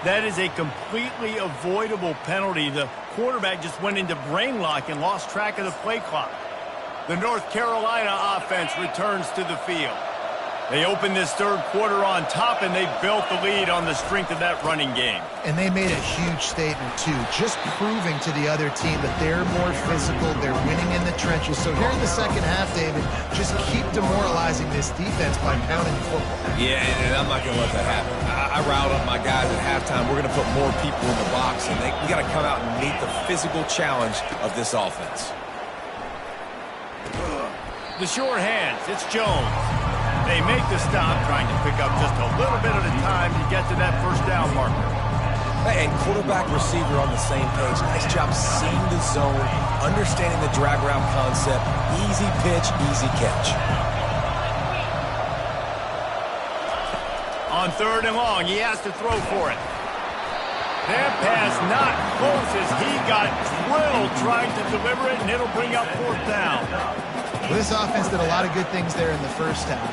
That is a completely avoidable penalty. The quarterback just went into brain lock and lost track of the play clock. The North Carolina offense returns to the field. They opened this third quarter on top, and they built the lead on the strength of that running game. And they made a huge statement, too, just proving to the other team that they're more physical, they're winning in the trenches. So here in the second half, David, just keep demoralizing this defense by pounding the football. Yeah, and I'm not going to let that happen. I riled up my guys at halftime. We're going to put more people in the box, and we got to come out and meet the physical challenge of this offense. The short hands, it's Jones. They make the stop, trying to pick up just a little bit at a time to get to that first down marker. And quarterback receiver on the same page. Nice job seeing the zone, understanding the drag route concept. Easy pitch, easy catch. On third and long, he has to throw for it. That pass not close as he got drilled trying to deliver it, and it'll bring up fourth down. Well, this offense did a lot of good things there in the first half.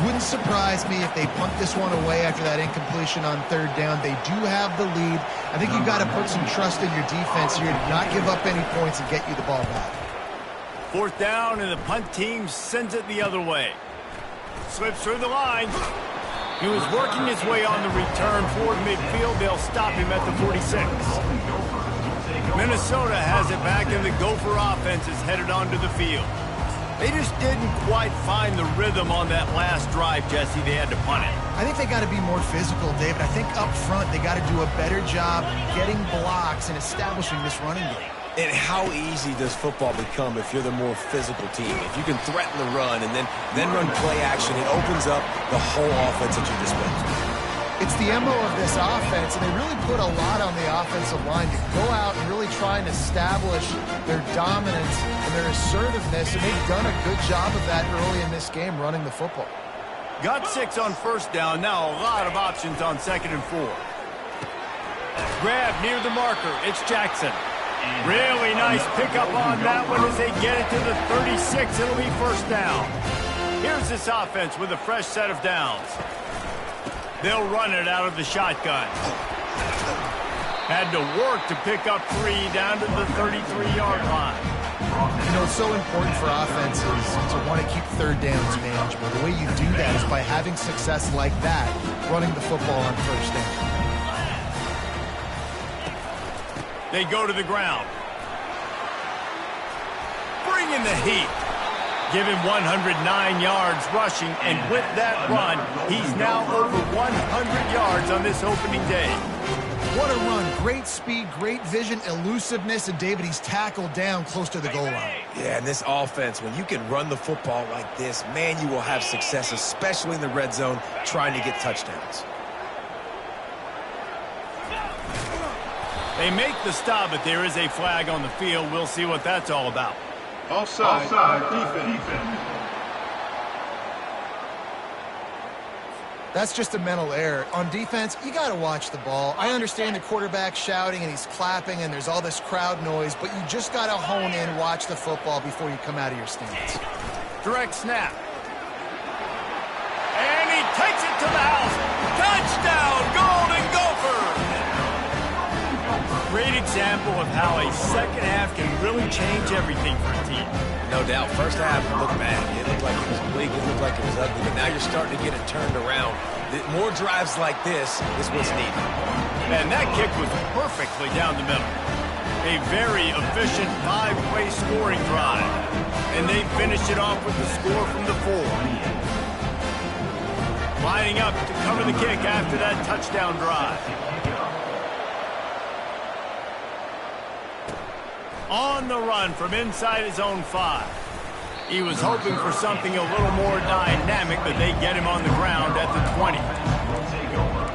Wouldn't surprise me if they punt this one away after that incompletion on third down. They do have the lead. I think you've got to put some trust in your defense here to not give up any points and get you the ball back. Fourth down, and the punt team sends it the other way. Slips through the line. He was working his way on the return toward midfield. They'll stop him at the 46. Minnesota has it back, and the Gopher offense is headed onto the field. They just didn't quite find the rhythm on that last drive, Jesse. They had to punt it. I think they got to be more physical, David. I think up front they got to do a better job getting blocks and establishing this running game. And how easy does football become if you're the more physical team? If you can threaten the run and then run play action, it opens up the whole offense at your disposal. It's the MO of this offense, and they really put a lot on the offensive line to go out and really try and establish their dominance and their assertiveness, and they've done a good job of that early in this game running the football. Got 6 on first down. Now a lot of options on second and 4. Grab near the marker. It's Jackson. Really nice pickup on that one as they get it to the 36. It'll be first down. Here's this offense with a fresh set of downs. They'll run it out of the shotgun. Had to work to pick up 3 down to the 33-yard line. You know, it's so important for offenses to want to keep third downs manageable. The way you do that is by having success like that, running the football on first down. They go to the ground. Bring in the heat. Give him 109 yards rushing, and with that run, he's now over 100 yards on this opening day. What a run. Great speed, great vision, elusiveness, and David, he's tackled down close to the goal line. Yeah, and this offense, when you can run the football like this, man, you will have success, especially in the red zone, trying to get touchdowns. They make the stop, but there is a flag on the field. We'll see what that's all about. Offside, defense. That's just a mental error. On defense, you got to watch the ball. I understand the quarterback shouting and he's clapping and there's all this crowd noise, but you just got to hone in, watch the football before you come out of your stance. Direct snap. And he takes it to the house. Touchdown, Golden Gophers! Great example of how a second half can really change everything for a team. No doubt. First half looked bad. It looked like it was bleak. It looked like it was ugly. But now you're starting to get it turned around. More drives like this is what's needed. And that kick was perfectly down the middle. A very efficient 5-play scoring drive. And they finished it off with the score from the 4. Lining up to cover the kick after that touchdown drive. On the run from inside his own 5. He was hoping for something a little more dynamic, but they get him on the ground at the 20.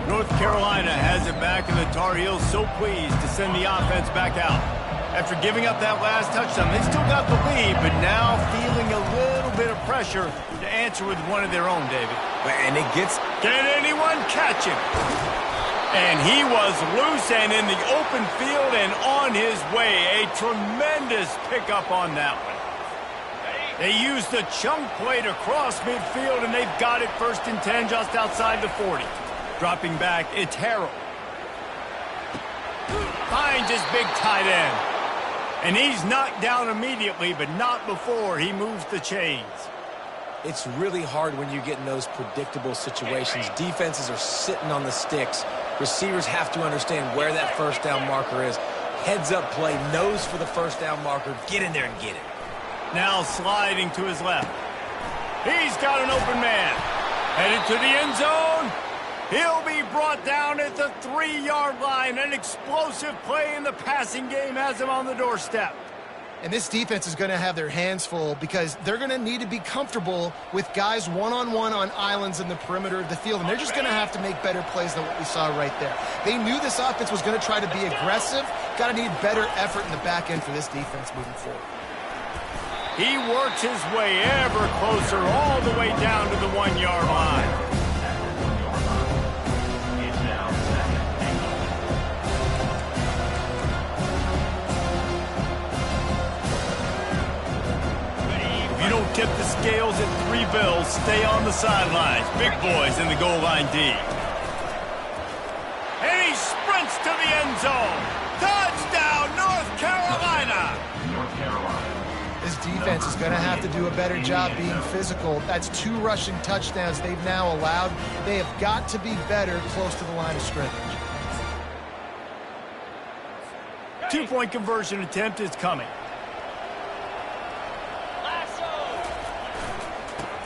North Carolina has it back, and the Tar Heels so pleased to send the offense back out. After giving up that last touchdown, they still got the lead, but now feeling a little bit of pressure to answer with one of their own, David. And it gets... Can anyone catch him? And he was loose and in the open field and on his way. A tremendous pickup on that one. They used the chunk play to cross midfield, and they've got it 1st and 10 just outside the 40. Dropping back, it's Harrell. Finds his big tight end. And he's knocked down immediately, but not before he moves the chains. It's really hard when you get in those predictable situations. Defenses are sitting on the sticks. Receivers have to understand where that first down marker is. Heads up play, nose for the first down marker. Get in there and get it. Now sliding to his left. He's got an open man. Headed to the end zone. He'll be brought down at the 3-yard line. An explosive play in the passing game has him on the doorstep. And this defense is going to have their hands full because they're going to need to be comfortable with guys one-on-one on islands in the perimeter of the field. And they're just going to have to make better plays than what we saw right there. They knew this offense was going to try to be aggressive. Got to need better effort in the back end for this defense moving forward. He works his way ever closer all the way down to the 1-yard line. You don't tip the scales at 3 bills, stay on the sidelines. Big boys in the goal line D. And he sprints to the end zone. Touchdown, North Carolina! North Carolina. This defense is going to have to do a better job being physical. That's 2 rushing touchdowns they've now allowed. They have got to be better close to the line of scrimmage. 2-point conversion attempt is coming.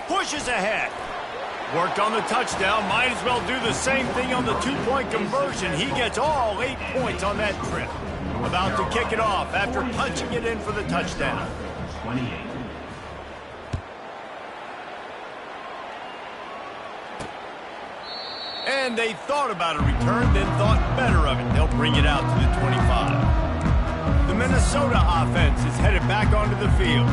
Pushes ahead. Worked on the touchdown. Might as well do the same thing on the 2-point conversion. He gets all 8 points on that trip. About to kick it off after punching it in for the touchdown. 28. And they thought about a return, then thought better of it. They'll bring it out to the 25. The Minnesota offense is headed back onto the field.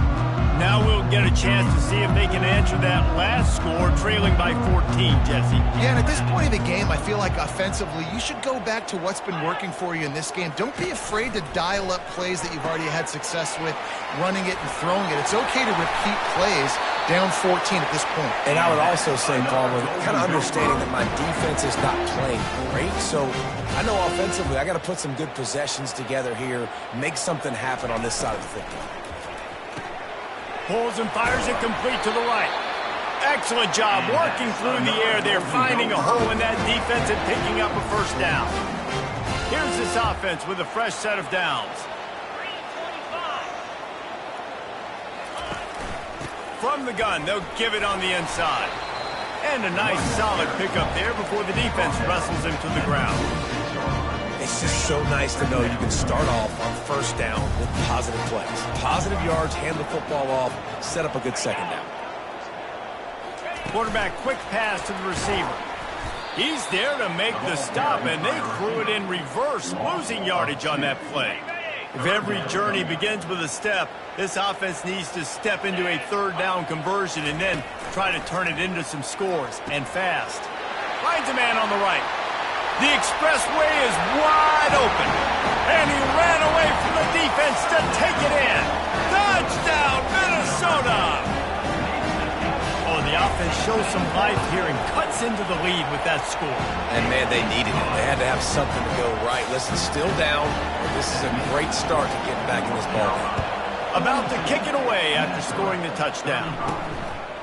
Now we'll get a chance to see if they can answer that last score, trailing by 14, Jesse. Yeah, and at this point of the game, I feel like offensively, you should go back to what's been working for you in this game. Don't be afraid to dial up plays that you've already had success with, running it and throwing it. It's okay to repeat plays down 14 at this point. And I would also say, Palmer, kind of understanding that my defense is not playing great, so I know offensively I got to put some good possessions together here, make something happen on this side of the football. Pulls and fires it complete to the right. Excellent job working through the air there, finding a hole in that defense and picking up a first down. Here's this offense with a fresh set of downs. From the gun, they'll give it on the inside. And a nice solid pickup there before the defense wrestles him to the ground. It's just so nice to know you can start off on first down with positive plays. Positive yards, hand the football off, set up a good second down. Quarterback quick pass to the receiver. He's there to make the stop, and they threw it in reverse, losing yardage on that play. If every journey begins with a step, this offense needs to step into a 3rd down conversion and then try to turn it into some scores, and fast. Finds a man on the right. The expressway is wide open, and he ran away from the defense to take it in. Touchdown, Minnesota! Oh, the offense shows some life here and cuts into the lead with that score. And, man, they needed it. They had to have something to go right. Listen, still down. This is a great start to getting back in this ballgame. About to kick it away after scoring the touchdown.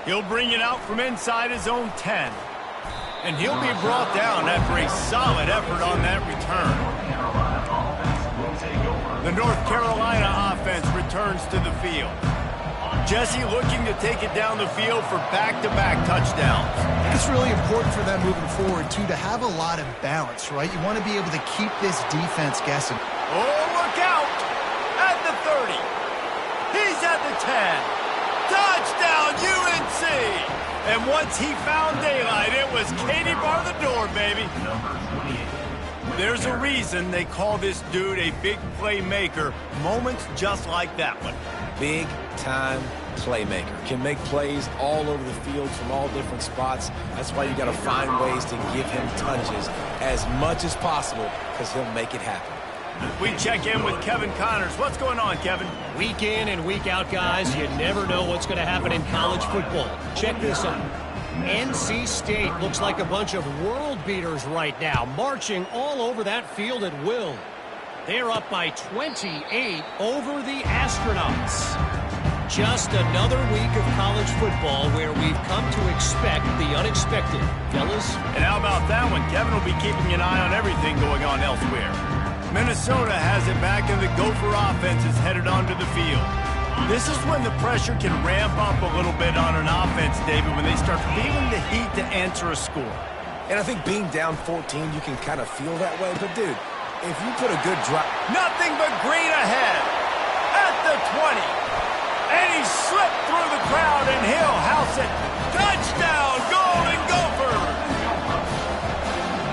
He'll bring it out from inside his own 10. And he'll be brought down after a solid effort on that return. The North Carolina offense returns to the field. Jesse looking to take it down the field for back-to-back touchdowns. It's really important for them moving forward, too, to have a lot of balance, right? You want to be able to keep this defense guessing. Oh, look out! At the 30. He's at the 10. Touchdown, UNC! And once he found daylight, it was Katie bar the door, baby. There's a reason they call this dude a big playmaker. Moments just like that one. Big-time playmaker. Can make plays all over the field from all different spots. That's why you got to find ways to give him touches as much as possible because he'll make it happen. We check in with Kevin Connors. What's going on, Kevin? Week in and week out, guys, you never know what's going to happen in college football. Check this out. NC State looks like a bunch of world beaters right now, marching all over that field at will. They're up by 28 over the Astronauts. Just another week of college football where we've come to expect the unexpected. Fellas? And how about that one? Kevin will be keeping an eye on everything going on elsewhere. Minnesota has it back, and the Gopher offense is headed onto the field. This is when the pressure can ramp up a little bit on an offense, David, when they start feeling the heat to answer a score. And I think being down 14, you can kind of feel that way. But, dude, if you put a good drive... Nothing but green ahead at the 20. And he slipped through the crowd, and he'll house it. Touchdown, Golden Gophers!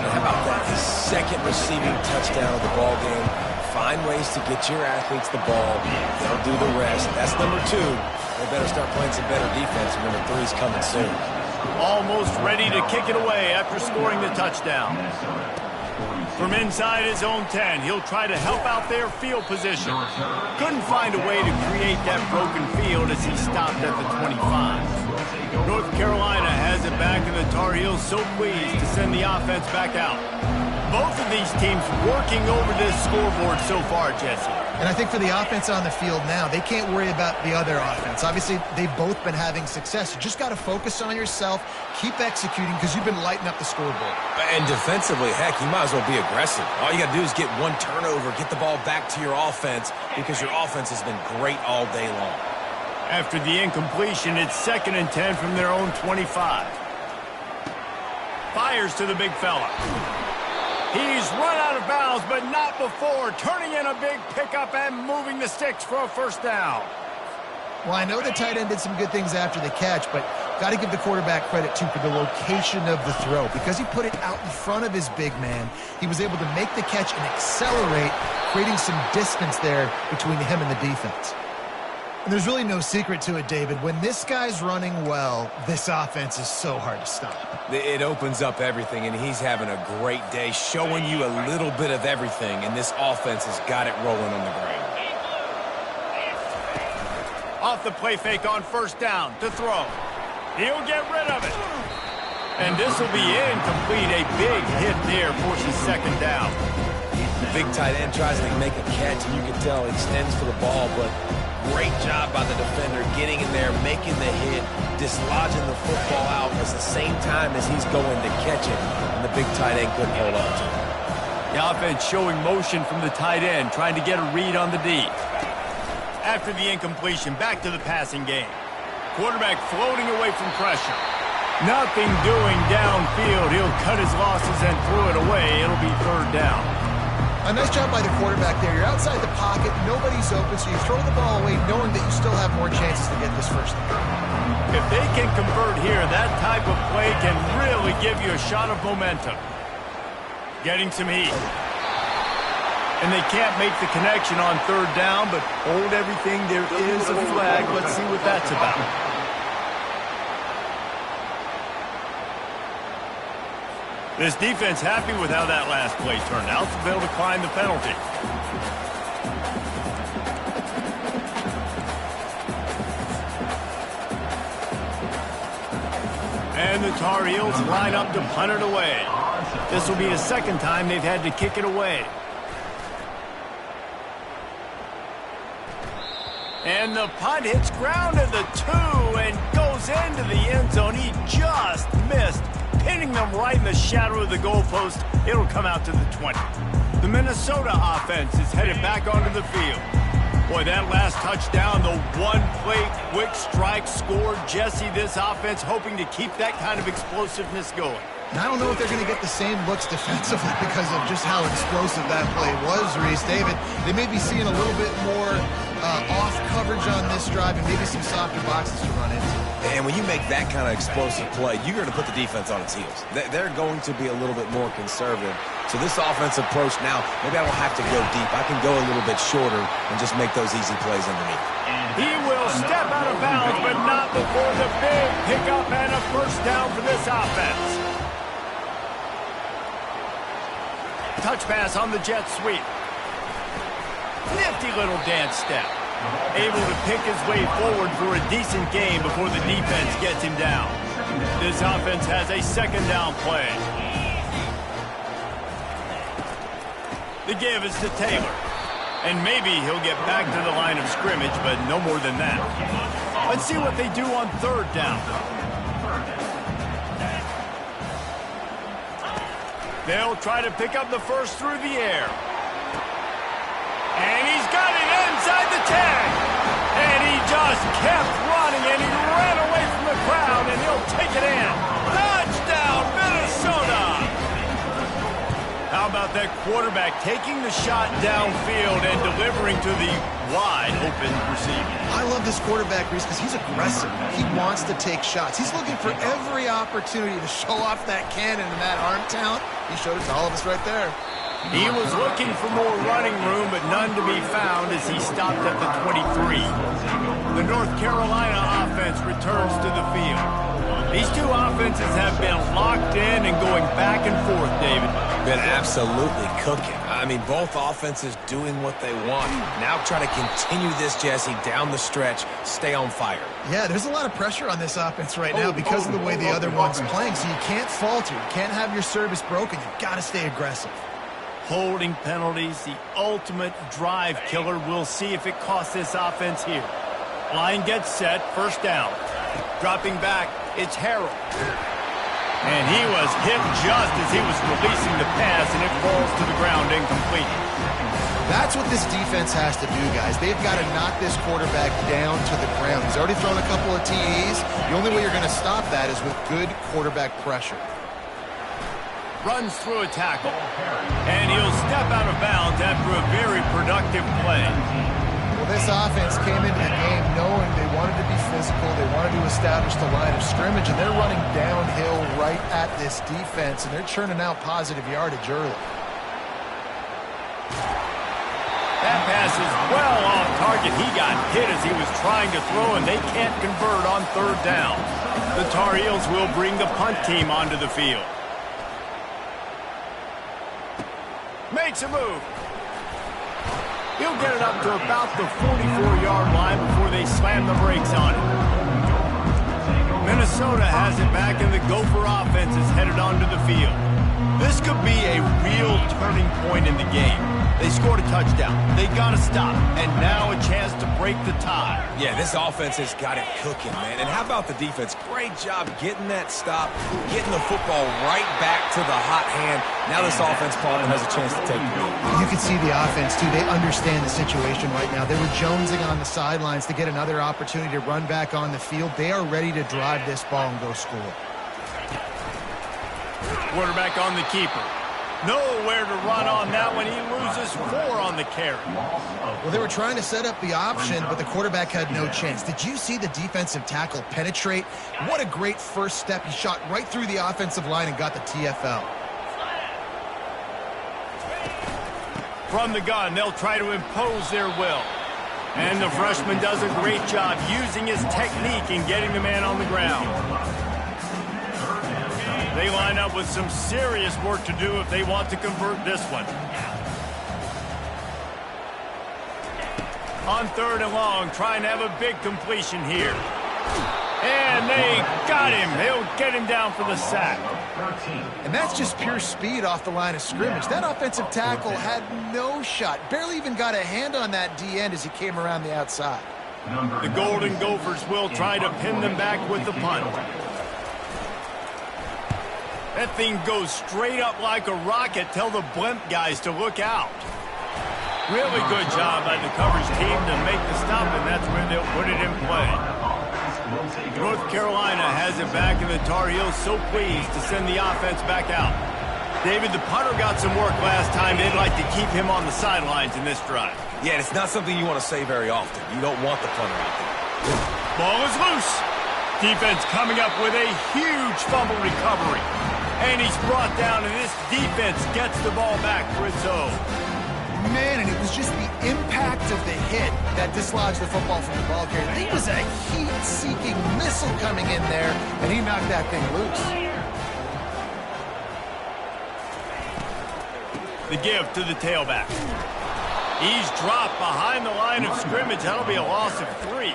How about that? His second receiving touchdown of the ball game. Find ways to get your athletes the ball. They'll do the rest. That's number 2. They better start playing some better defense. Number 3's coming soon. Almost ready to kick it away after scoring the touchdown. From inside his own 10, he'll try to help out their field position. Couldn't find a way to create that broken field as he stopped at the 25. North Carolina has it back, and the Tar Heels so pleased to send the offense back out. Both of these teams working over this scoreboard so far, Jesse. And I think for the offense on the field now, they can't worry about the other offense. Obviously, they've both been having success. You just got to focus on yourself, keep executing, because you've been lighting up the scoreboard. And defensively, heck, you might as well be aggressive. All you got to do is get one turnover, get the ball back to your offense, because your offense has been great all day long. After the incompletion, it's 2nd and 10 from their own 25. Fires to the big fella. He's run out of bounds, but not before turning in a big pickup and moving the sticks for a first down. Well, I know the tight end did some good things after the catch, but got to give the quarterback credit, too, for the location of the throw. Because he put it out in front of his big man, he was able to make the catch and accelerate, creating some distance there between him and the defense. And there's really no secret to it, David. When this guy's running well, this offense is so hard to stop. It opens up everything, and he's having a great day, showing you a little bit of everything, and this offense has got it rolling on the ground. Off the play fake on first down to throw. He'll get rid of it. And this will be incomplete. A big hit there forces 2nd down. The big tight end tries to make a catch, and you can tell he extends for the ball, but great job by the defender getting in there, making the hit, dislodging the football out at the same time as he's going to catch it, and the big tight end couldn't hold on to it. The offense showing motion from the tight end, trying to get a read on the D. After the incompletion, back to the passing game. Quarterback floating away from pressure. Nothing doing downfield. He'll cut his losses and throw it away. It'll be 3rd down. A nice job by the quarterback there. You're outside the pocket, nobody's open, so you throw the ball away knowing that you still have more chances to get this first down. If they can convert here, that type of play can really give you a shot of momentum. Getting some heat. And they can't make the connection on 3rd down, but hold everything. There is a flag. Let's see what that's about. This defense happy with how that last play turned out, so they'll decline the penalty. And the Tar Heels line up to punt it away. This will be the 2nd time they've had to kick it away. And the punt hits ground at the 2 and goes into the end zone. He just missed, pinning them right in the shadow of the goalpost. It'll come out to the 20. The Minnesota offense is headed back onto the field. Boy, that last touchdown, the one-play quick strike score. Jesse, this offense hoping to keep that kind of explosiveness going. And I don't know if they're going to get the same looks defensively because of just how explosive that play was, Reese. David, they may be seeing a little bit more off coverage on this drive and maybe some softer boxes to run into. And when you make that kind of explosive play, you're going to put the defense on its heels. They're going to be a little bit more conservative. So this offensive approach now, maybe I won't have to go deep. I can go a little bit shorter and just make those easy plays underneath. He will step out of bounds, but not before the big pickup and a first down for this offense. Touch pass on the jet sweep. Nifty little dance step. Able to pick his way forward for a decent game before the defense gets him down. This offense has a 2nd down play. The give is to Taylor. And maybe he'll get back to the line of scrimmage, but no more than that. Let's see what they do on third down. They'll try to pick up the first through the air. And he's got it inside the 10. And he just kept running, and he ran away from the crowd, and he'll take it in. Touchdown, Minnesota! How about that quarterback taking the shot downfield and delivering to the wide-open receiver? I love this quarterback, Reese, because he's aggressive. He wants to take shots. He's looking for every opportunity to show off that cannon and that arm talent. He showed it to all of us right there. He was looking for more running room, but none to be found as he stopped at the 23. The North Carolina offense returns to the field. These two offenses have been locked in and going back and forth, David. Been absolutely cooking. I mean, both offenses doing what they want. Now try to continue this, Jesse, down the stretch, stay on fire. Yeah, there's a lot of pressure on this offense right now because of the way the other one's playing, so you can't falter. You can't have your service broken. You've got to stay aggressive. Holding penalties, the ultimate drive killer. We'll see if it costs this offense here. Line gets set, first down. Dropping back, it's Harrell. And he was hit just as he was releasing the pass, and it falls to the ground incomplete. That's what this defense has to do, guys. They've got to knock this quarterback down to the ground. He's already thrown a couple of TEs. The only way you're going to stop that is with good quarterback pressure. Runs through a tackle, and he'll step out of bounds after a very productive play. Well, this offense came into the game knowing they wanted to be physical, they wanted to establish the line of scrimmage, and they're running downhill right at this defense, and they're churning out positive yardage early. That pass is well off target. He got hit as he was trying to throw, and they can't convert on third down. The Tar Heels will bring the punt team onto the field. Makes a move. He'll get it up to about the 44-yard line before they slam the brakes on it. Minnesota has it back, and the Gopher offense is headed onto the field. This could be a real turning point in the game. They scored a touchdown. They got to stop, and now a chance to break the tie. Yeah, this offense has got it cooking, man. And how about the defense? Great job getting that stop, getting the football right back to the hot hand. Now this offense probably has a chance to take the lead. You can see the offense, too. They understand the situation right now. They were jonesing on the sidelines to get another opportunity to run back on the field. They are ready to drive this ball and go score. Quarterback on the keeper. Nowhere to run on that one. He loses 4 on the carry. Well, they were trying to set up the option, but the quarterback had no chance. Did you see the defensive tackle penetrate? What a great first step. He shot right through the offensive line and got the TFL. From the gun, they'll try to impose their will. And the freshman does a great job using his technique and getting the man on the ground. They line up with some serious work to do if they want to convert this one. On third and long, trying to have a big completion here. And they got him. They'll get him down for the sack. And that's just pure speed off the line of scrimmage. That offensive tackle had no shot. Barely even got a hand on that D-end as he came around the outside. The Golden Gophers will try to pin them back with the punt. That thing goes straight up like a rocket. Tell the blimp guys to look out. Really good job by the coverage team to make the stop, and that's where they'll put it in play. North Carolina has it back, and the Tar Heels so pleased to send the offense back out. David, the punter got some work last time. They'd like to keep him on the sidelines in this drive. Yeah, it's not something you want to say very often. You don't want the punter out there. Ball is loose. Defense coming up with a huge fumble recovery. And he's brought down, and this defense gets the ball back for its own. Man, and it was just the impact of the hit that dislodged the football from the ball carrier. He was a heat-seeking missile coming in there, and he knocked that thing loose. The give to the tailback. He's dropped behind the line of scrimmage. That'll be a loss of 3.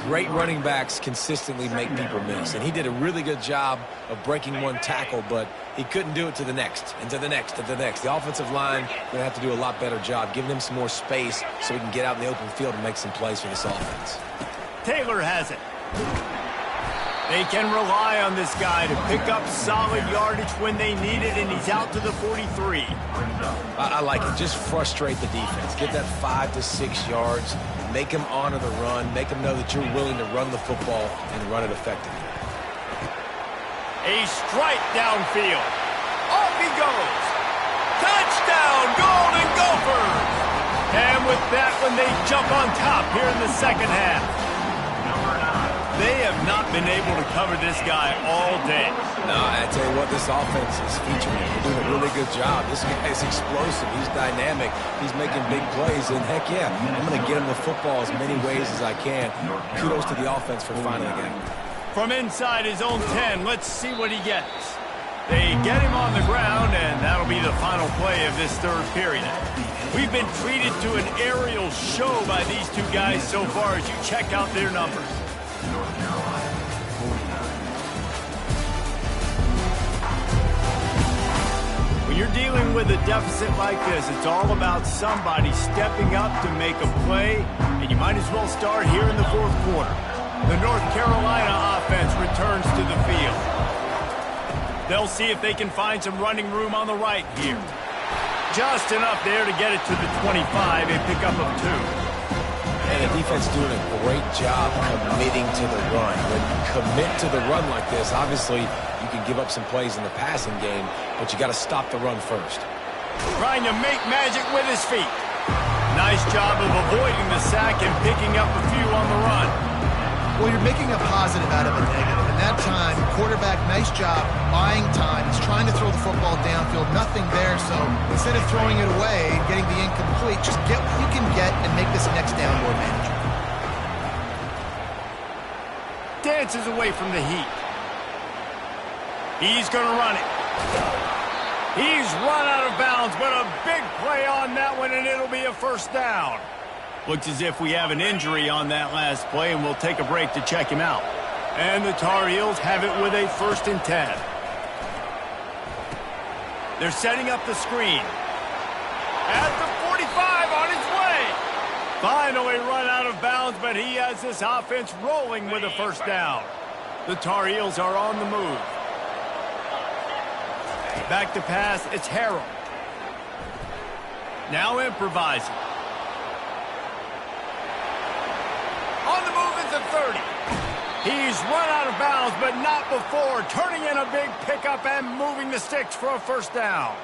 Great running backs consistently make people miss, and he did a really good job of breaking one tackle, but he couldn't do it to the next, and to the next, and to the next. The offensive line going to have to do a lot better job, giving him some more space so he can get out in the open field and make some plays for this offense. Taylor has it. They can rely on this guy to pick up solid yardage when they need it, and he's out to the 43. I like it. Just frustrate the defense. Get that 5 to 6 yards. Make them honor the run. Make them know that you're willing to run the football and run it effectively. A strike downfield. Off he goes. Touchdown, Golden Gophers! And with that one, they jump on top here in the second half. They have not been able to cover this guy all day. No, I tell you what, this offense is featuring him. They're doing a really good job. This guy's explosive. He's dynamic. He's making big plays. And heck yeah, I'm going to get him the football as many ways as I can. Kudos to the offense for finding the game. From inside his own 10, let's see what he gets. They get him on the ground, and that'll be the final play of this third period. We've been treated to an aerial show by these two guys so far as you check out their numbers. When you're dealing with a deficit like this, it's all about somebody stepping up to make a play, and you might as well start here in the fourth quarter. The North Carolina offense returns to the field. They'll see if they can find some running room on the right here. Just enough there to get it to the 25, a pickup of 2. And the defense doing a great job committing to the run. When you commit to the run like this, obviously you can give up some plays in the passing game, but you got to stop the run first. Trying to make magic with his feet. Nice job of avoiding the sack and picking up a few on the run. Well, you're making a positive out of a negative. And that time, quarterback, nice job, buying time. He's trying to throw the football downfield, nothing there. So instead of throwing it away and getting the incomplete, just get what you can get and make this next down more manageable. Dances away from the heat. He's going to run it. He's run out of bounds, but a big play on that one, and it'll be a first down. Looks as if we have an injury on that last play, and we'll take a break to check him out. And the Tar Heels have it with a 1st and 10. They're setting up the screen. At the 45 on his way. Finally run out of bounds, but he has this offense rolling with a first down. The Tar Heels are on the move. Back to pass, it's Harrell. Now improvising. On the move is the 30. He's run out of bounds, but not before. Turning in a big pickup and moving the sticks for a first down.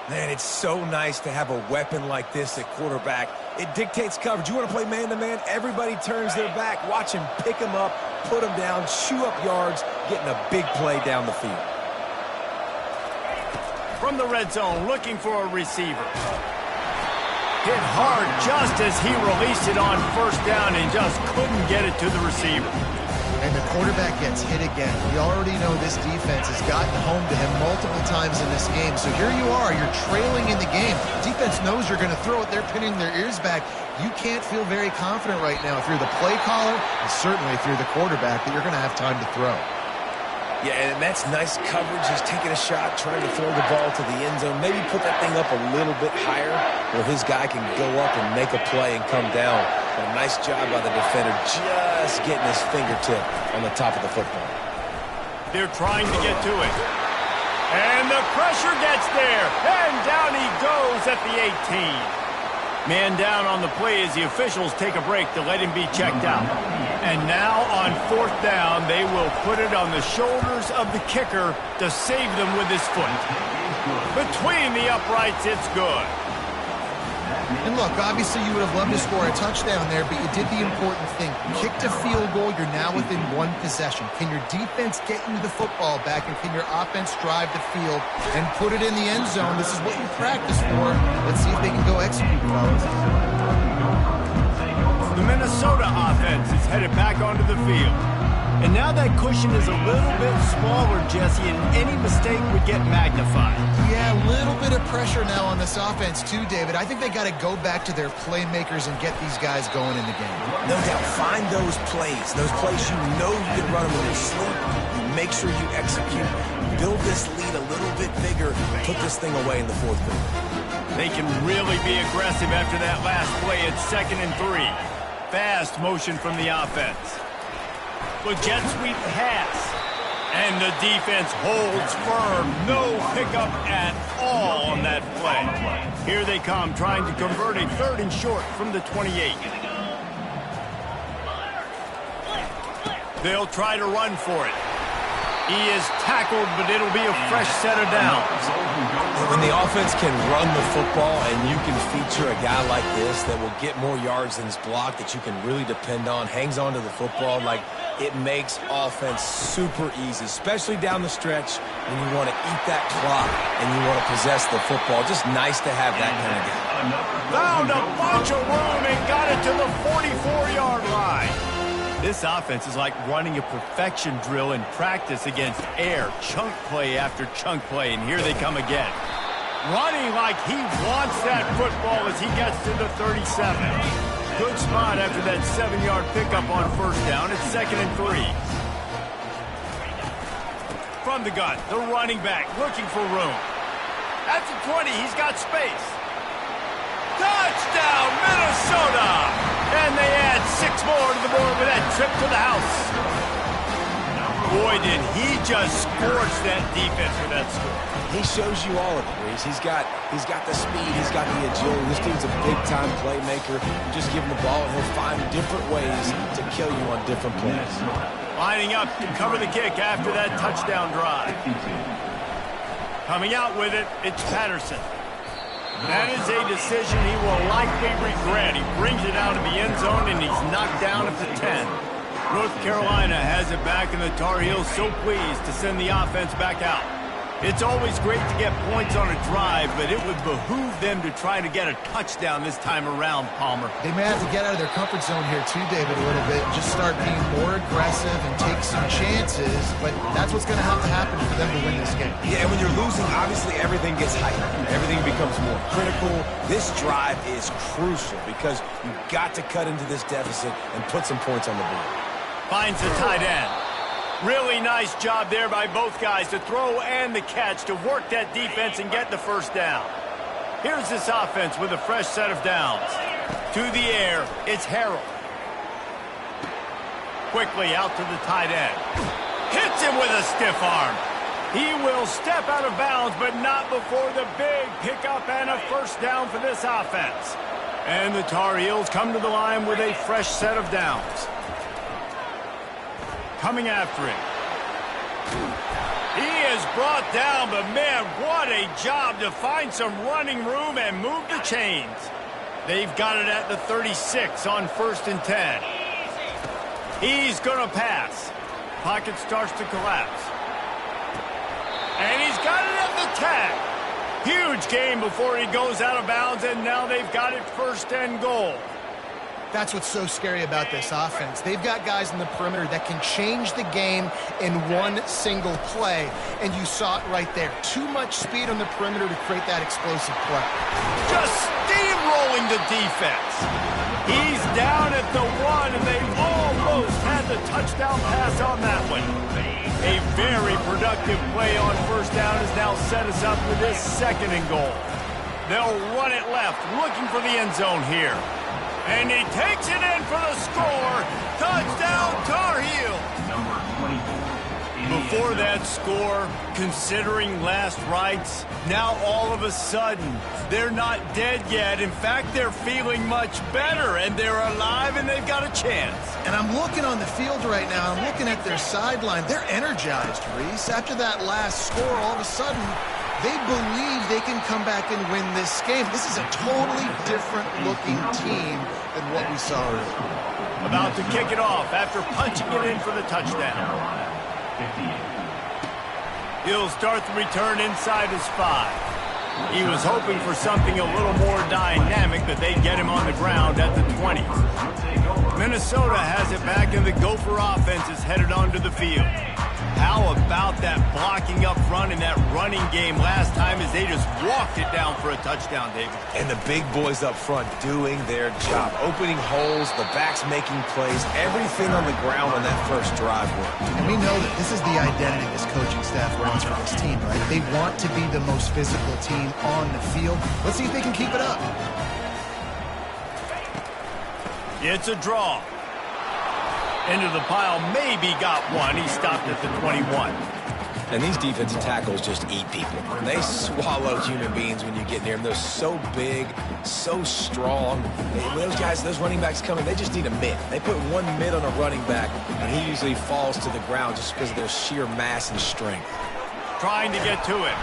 Man, it's so nice to have a weapon like this at quarterback. It dictates coverage. You want to play man-to-man? Everybody turns their back. Watch him pick him up, put him down, chew up yards, getting a big play down the field. From the red zone, looking for a receiver. Hit hard just as he released it on first down and just couldn't get it to the receiver. And the quarterback gets hit again. We already know this defense has gotten home to him multiple times in this game. So here you are, you're trailing in the game. Defense knows you're going to throw it. They're pinning their ears back. You can't feel very confident right now if you're the play caller, and certainly if you're the quarterback, that you're going to have time to throw. Yeah, and that's nice coverage. He's taking a shot, trying to throw the ball to the end zone. Maybe put that thing up a little bit higher where his guy can go up and make a play and come down. But a nice job by the defender just getting his fingertip on the top of the football. They're trying to get to it. And the pressure gets there. And down he goes at the 18. Man down on the play as the officials take a break to let him be checked out. And now on fourth down, they will put it on the shoulders of the kicker to save them with his foot. Between the uprights, it's good. And look, obviously you would have loved to score a touchdown there, but you did the important thing. Kicked a field goal, you're now within one possession. Can your defense get you the football back, and can your offense drive the field and put it in the end zone? This is what you practice for. Let's see if they can go execute, fellas. The Minnesota offense is headed back onto the field. And now that cushion is a little bit smaller, Jesse, and any mistake would get magnified. Yeah, a little bit of pressure now on this offense too, David. I think they got to go back to their playmakers and get these guys going in the game. No doubt. Find those plays you know you can run them in your sleep. You make sure you execute. Build this lead a little bit bigger. Put this thing away in the fourth quarter. They can really be aggressive after that last play. It's 2nd and 3. Fast motion from the offense. A jet sweep pass. And the defense holds firm. No pickup at all on that play. Here they come, trying to convert a 3rd and short from the 28. They'll try to run for it. He is tackled, but it'll be a fresh set of downs. When the offense can run the football and you can feature a guy like this that will get more yards than his block, that you can really depend on, hangs on to the football, like it makes offense super easy, especially down the stretch when you want to eat that clock and you want to possess the football. Just nice to have that kind of guy. Found a bunch of room and got it to the 44-yard line. This offense is like running a perfection drill in practice against air, chunk play after chunk play, and here they come again. Running like he wants that football as he gets to the 37. Good spot after that 7-yard pickup on 1st down. It's 2nd and 3. From the gun, the running back looking for room. At the 20, he's got space. Touchdown, Minnesota! And they add 6 more to the board with that trip to the house. Boy, did he just scorch that defense with that score. He shows you all of it, Reese. He's got the speed, he's got the agility. This dude's a big-time playmaker. You just give him the ball, and he'll find different ways to kill you on different plays. Lining up to cover the kick after that touchdown drive. Coming out with it, it's Patterson. That is a decision he will likely regret. He brings it out of the end zone, and he's knocked down at the 10. North Carolina has it back, and the Tar Heels so pleased to send the offense back out. It's always great to get points on a drive, but it would behoove them to try to get a touchdown this time around, Palmer. They may have to get out of their comfort zone here too, David, a little bit, and just start being more aggressive and take some chances, but that's what's going to have to happen for them to win this game. Yeah, and when you're losing, obviously everything gets heightened. Everything becomes more critical. This drive is crucial because you've got to cut into this deficit and put some points on the board. Finds the tight end. Really nice job there by both guys to throw and the catch to work that defense and get the 1st down. Here's this offense with a fresh set of downs. To the air, it's Harrell. Quickly out to the tight end. Hits him with a stiff arm. He will step out of bounds, but not before the big pickup and a 1st down for this offense. And the Tar Heels come to the line with a fresh set of downs. Coming after him. He is brought down, but man, what a job to find some running room and move the chains. They've got it at the 36 on 1st and 10. He's going to pass. Pocket starts to collapse. And he's got it at the tag. Huge gain before he goes out of bounds, and now they've got it 1st and goal. That's what's so scary about this offense. They've got guys in the perimeter that can change the game in one single play, and you saw it right there. Too much speed on the perimeter to create that explosive play. Just steamrolling the defense. He's down at the 1, and they almost had the touchdown pass on that one. A very productive play on 1st down has now set us up with this 2nd and goal. They'll run it left, looking for the end zone here. And he takes it in for the score. Touchdown, Tar Heels. Before that score, considering last rites, now all of a sudden, they're not dead yet. In fact, they're feeling much better, and they're alive, and they've got a chance. And I'm looking on the field right now. I'm looking at their sideline. They're energized, Reese. After that last score, all of a sudden, they believe they can come back and win this game. This is a totally different-looking team than what we saw earlier. About to kick it off after punching it in for the touchdown. He'll start the return inside his 5. He was hoping for something a little more dynamic, but they get him on the ground at the 20. Minnesota has it back, and the Gopher offense is headed onto the field. How about that blocking up front in that running game last time as they just walked it down for a touchdown, David? And the big boys up front doing their job. Opening holes, the backs making plays, everything on the ground on that first drive worked. And we know that this is the identity this coaching staff wants for this team, right? They want to be the most physical team on the field. Let's see if they can keep it up. It's a draw. Into the pile, maybe got one. He stopped at the 21. And these defensive tackles just eat people. They swallow human beings when you get near them. They're so big, so strong. When those guys, those running backs come in, they just need a mid. They put one mid on a running back, and he usually falls to the ground just because of their sheer mass and strength. Trying to get to him.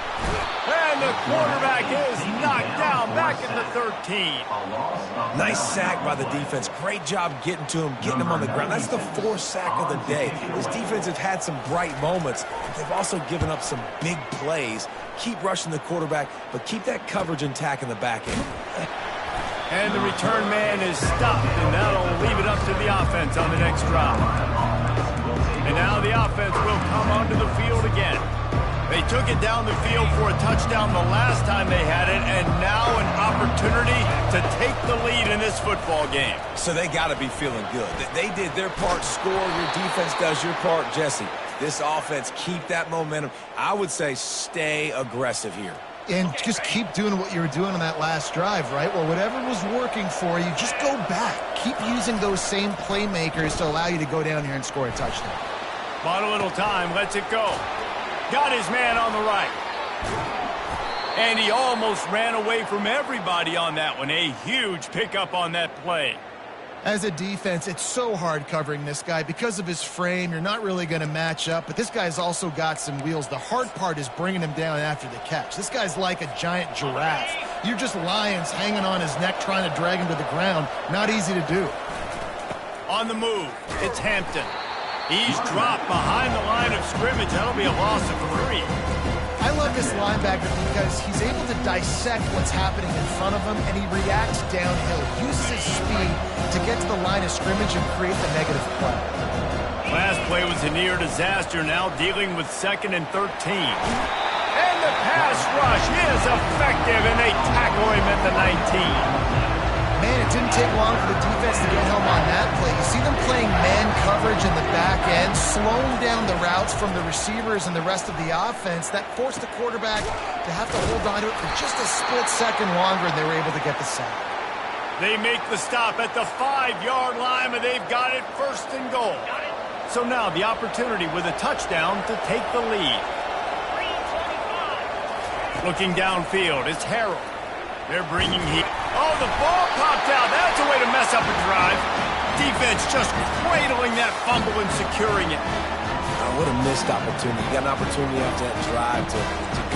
And the quarterback is knocked down back at the 13. Nice sack by the defense. Great job getting to him, getting him on the ground. That's the fourth sack of the day. This defense have had some bright moments, but they've also given up some big plays. Keep rushing the quarterback, but keep that coverage intact in the back end. And the return man is stopped, and that'll leave it up to the offense on the next drive. And now the offense will come onto the field again. They took it down the field for a touchdown the last time they had it, and now an opportunity to take the lead in this football game. So they got to be feeling good. They did their part, score. Your defense does your part, Jesse. This offense, keep that momentum. I would say stay aggressive here. And just keep doing what you were doing on that last drive, right? Well, whatever was working for you, just go back. Keep using those same playmakers to allow you to go down here and score a touchdown. Bought a little time, lets it go. Got his man on the right. And he almost ran away from everybody on that one. A huge pickup on that play. As a defense, it's so hard covering this guy. Because of his frame, you're not really going to match up, but this guy's also got some wheels. The hard part is bringing him down after the catch. This guy's like a giant giraffe. You're just lions hanging on his neck trying to drag him to the ground. Not easy to do. On the move, it's Hampton. He's dropped behind the line of scrimmage. That'll be a loss of 3. I love this linebacker because he's able to dissect what's happening in front of him, and he reacts downhill, uses his speed to get to the line of scrimmage and create the negative play. Last play was a near disaster, now dealing with 2nd and 13. And the pass rush is effective, and they tackle him at the 19. Man, it didn't take long for the defense to get home on that play. You see them playing man coverage in the back end, slowing down the routes from the receivers and the rest of the offense. That forced the quarterback to have to hold on to it for just a split second longer, and they were able to get the sack. They make the stop at the 5-yard line, and they've got it 1st and goal. So now the opportunity with a touchdown to take the lead. Looking downfield, it's Harold. They're bringing heat. Oh, the ball popped out. That's a way to mess up a drive. Defense just cradling that fumble and securing it. Oh, what a missed opportunity. You got an opportunity after that drive to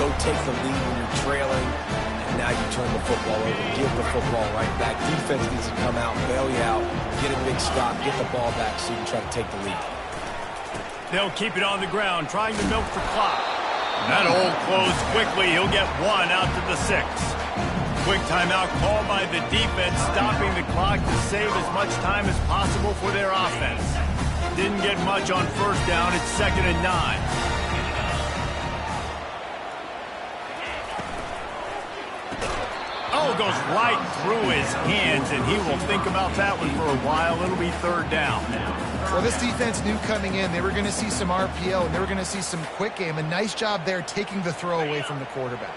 go take the lead when you're trailing, and now you turn the football over, give the football right back. Defense needs to come out, bail you out, get a big stop, get the ball back so you can try to take the lead. They'll keep it on the ground, trying to milk the clock. That'll close quickly. He'll get 1 out to the 6. Quick timeout called by the defense, stopping the clock to save as much time as possible for their offense. Didn't get much on 1st down. It's 2nd and 9. Oh, goes right through his hands, and he will think about that one for a while. It'll be 3rd down. Well, this defense knew coming in they were going to see some RPO, and they were going to see some quick game. A nice job there taking the throw away from the quarterback.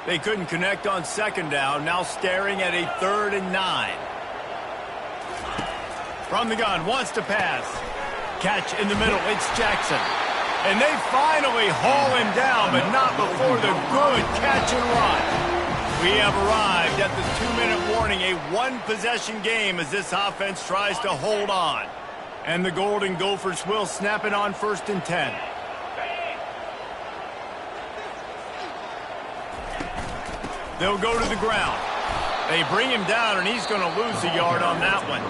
They couldn't connect on 2nd down, now staring at a 3rd and 9. From the gun, wants to pass. Catch in the middle, it's Jackson. And they finally haul him down, but not before the good catch and run. We have arrived at the 2-minute warning, a 1-possession game as this offense tries to hold on. And the Golden Gophers will snap it on 1st and 10. They'll go to the ground. They bring him down, and he's going to lose a yard on that one.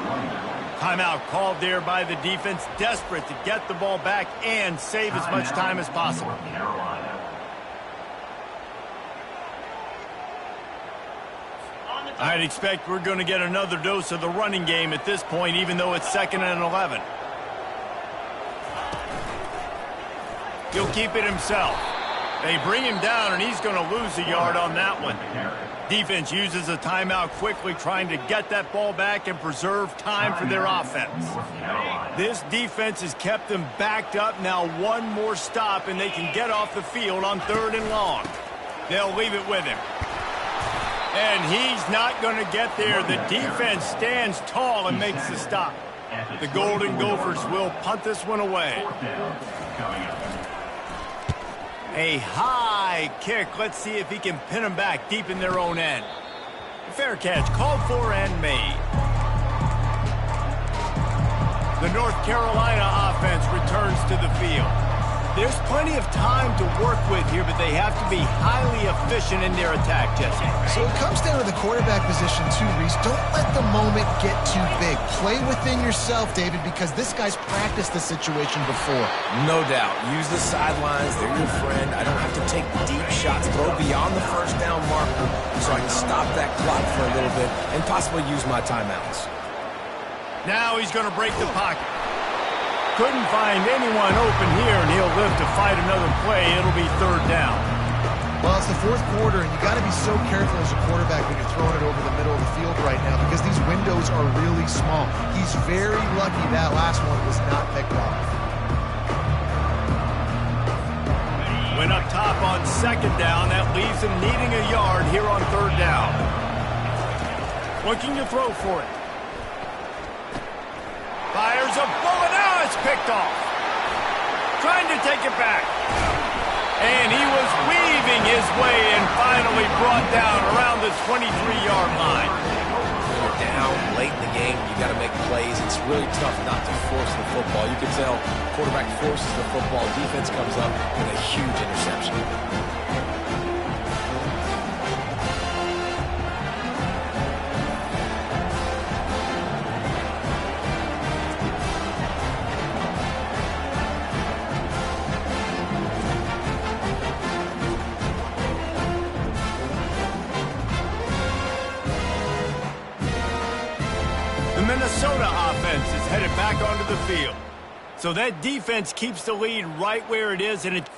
Timeout called there by the defense, desperate to get the ball back and save as much time as possible. I'd expect we're going to get another dose of the running game at this point, even though it's 2nd and 11. He'll keep it himself. They bring him down, and he's going to lose a yard on that one. Defense uses a timeout quickly, trying to get that ball back and preserve time for their offense. This defense has kept them backed up. Now one more stop, and they can get off the field on 3rd and long. They'll leave it with him. And he's not going to get there. The defense stands tall and makes the stop. The Golden Gophers will punt this one away. A high kick. Let's see if he can pin them back deep in their own end. Fair catch called for and made. The North Carolina offense returns to the field. There's plenty of time to work with here, but they have to be highly efficient in their attack, Jesse. So it comes down to the quarterback position too, Reese. Don't let the moment get too big. Play within yourself, David, because this guy's practiced this situation before. No doubt. Use the sidelines. They're your friend. I don't have to take deep shots. Throw beyond the 1st down marker so I can stop that clock for a little bit and possibly use my timeouts. Now he's going to break the pocket. Couldn't find anyone open here, and he'll live to fight another play. It'll be 3rd down. Well, it's the 4th quarter, and you got to be so careful as a quarterback when you're throwing it over the middle of the field right now because these windows are really small. He's very lucky that last one was not picked off. Went up top on 2nd down. That leaves him needing a yard here on 3rd down. Looking to throw for it. Fires a bullet. Now it's picked off. Trying to take it back. And he was weaving his way and finally brought down around the 23-yard line. When you're down late in the game, you got to make plays. It's really tough not to force the football. You can tell quarterback forces the football. Defense comes up with a huge interception. Minnesota offense is headed back onto the field. So that defense keeps the lead right where it is, and it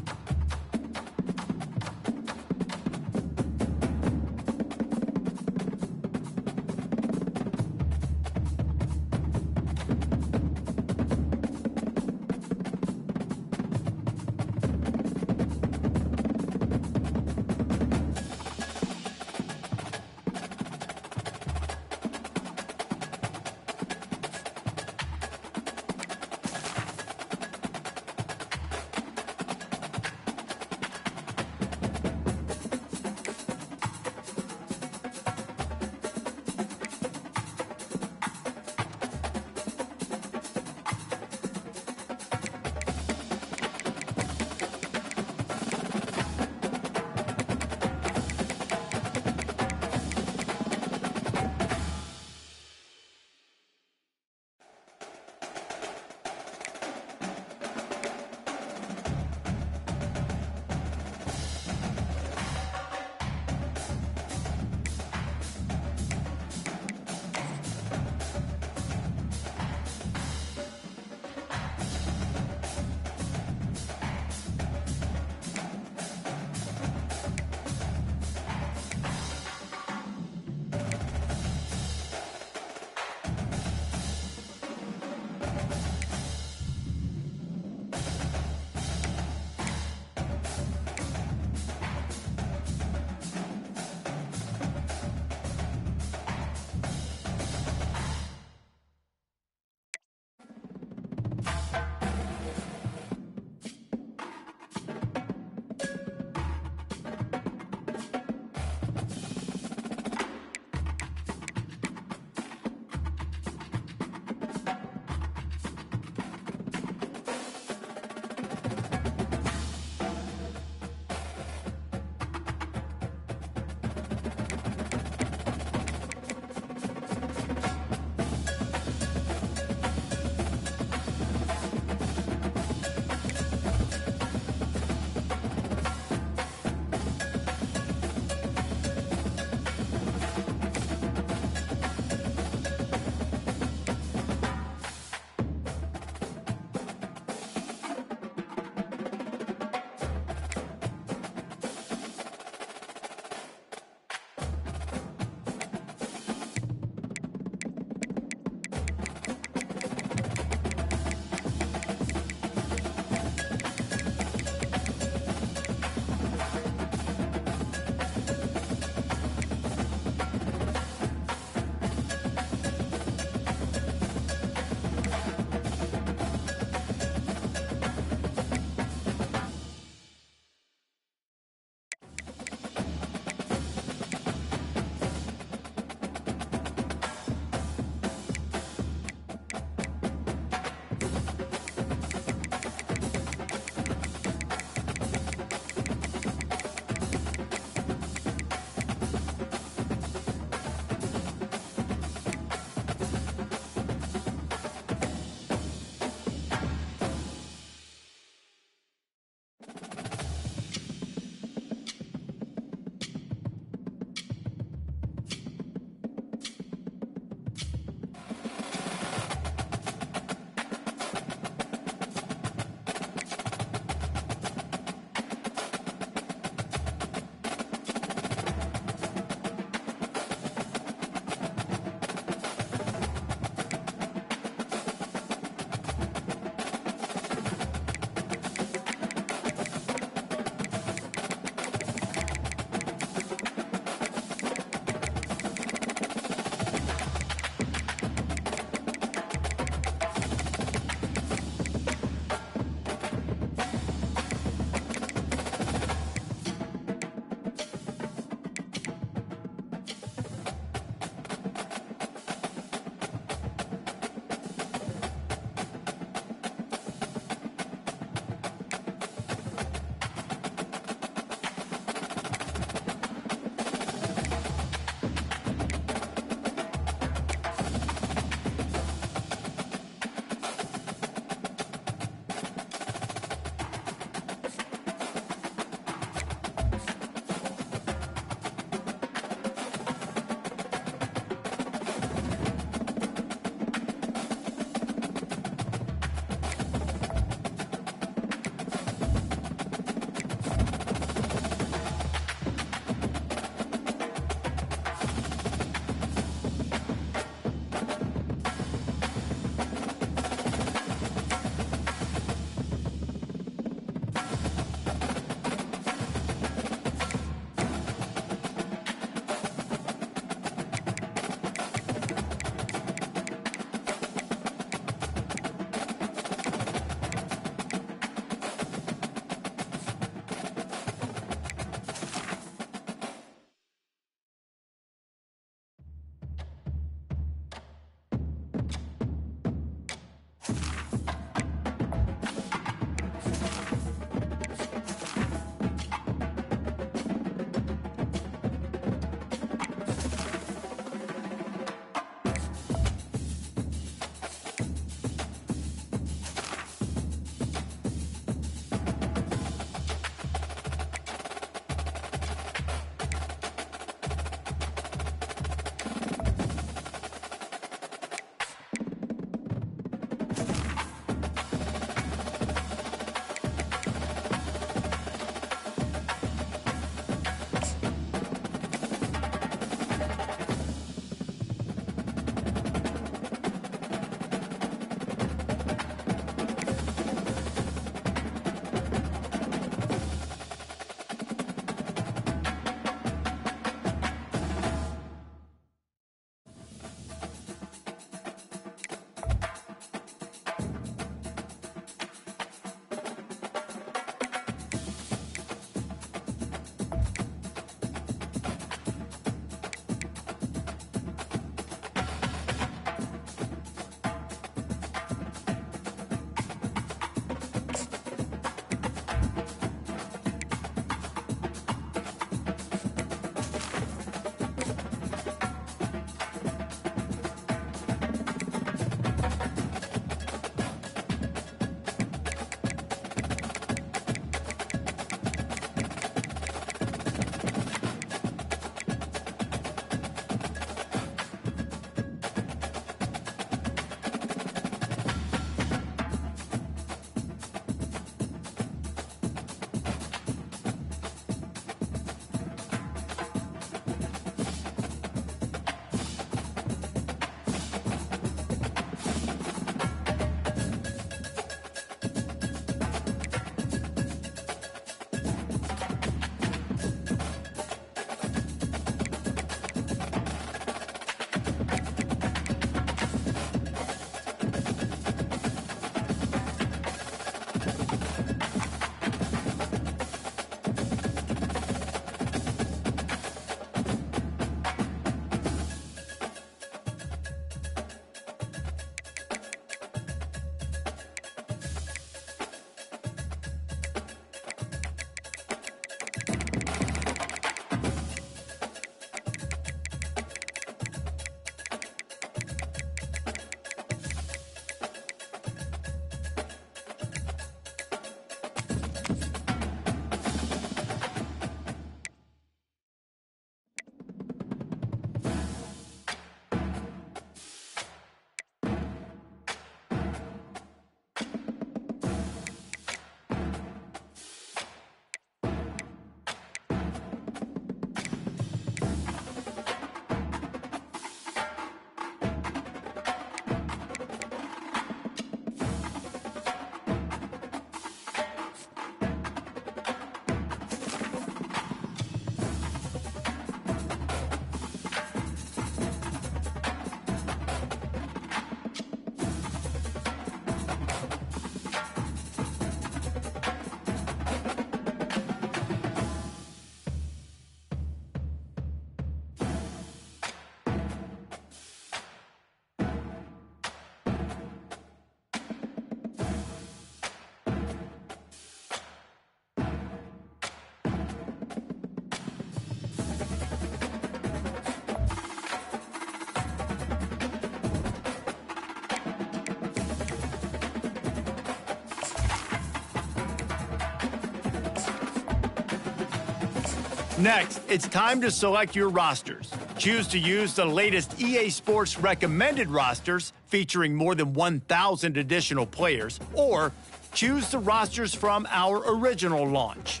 Next, it's time to select your rosters. Choose to use the latest EA Sports recommended rosters featuring more than 1,000 additional players, or choose the rosters from our original launch.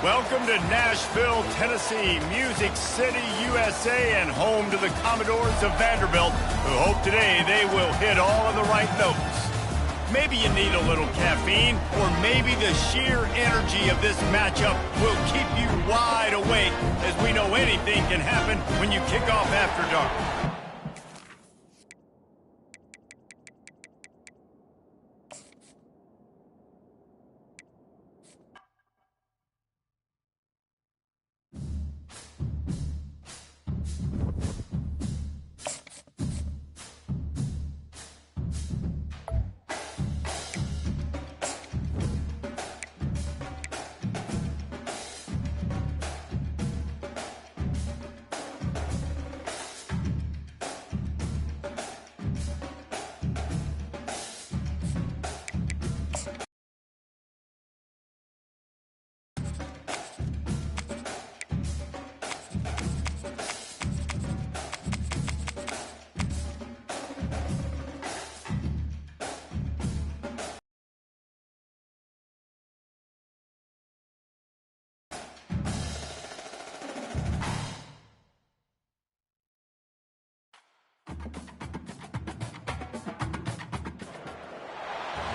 Welcome to Nashville, Tennessee, Music City, USA, and home to the Commodores of Vanderbilt, who hope today they will hit all of the right notes. Maybe you need a little caffeine, or maybe the sheer energy of this matchup will keep you wide awake, as we know anything can happen when you kick off after dark.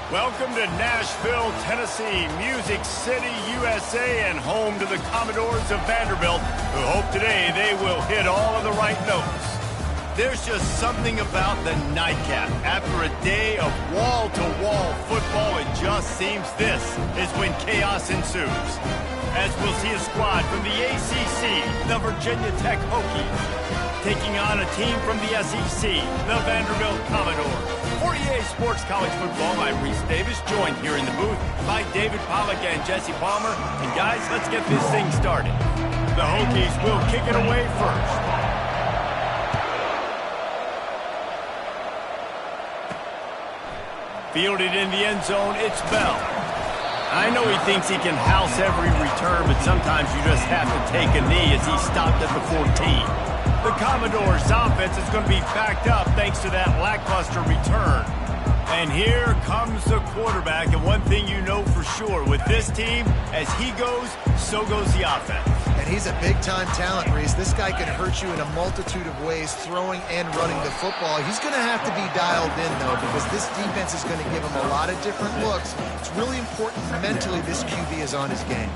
Welcome to Nashville, Tennessee, Music City, USA, and home to the Commodores of Vanderbilt, who hope today they will hit all of the right notes. There's just something about the nightcap. After a day of wall-to-wall football, it just seems this is when chaos ensues. As we'll see a squad from the ACC, the Virginia Tech Hokies, taking on a team from the SEC, the Vanderbilt Commodores. For EA Sports College Football, I'm Reese Davis, joined here in the booth by David Pollack and Jesse Palmer. And guys, let's get this thing started. The Hokies will kick it away first. Fielded in the end zone, it's Bell. I know he thinks he can house every return, but sometimes you just have to take a knee as he stopped at the 14. The Commodores' offense is going to be backed up thanks to that lackluster return. And here comes the quarterback, and one thing you know for sure, with this team, as he goes, so goes the offense. And he's a big-time talent, Reese. This guy can hurt you in a multitude of ways, throwing and running the football. He's going to have to be dialed in, though, because this defense is going to give him a lot of different looks. It's really important mentally this QB is on his game.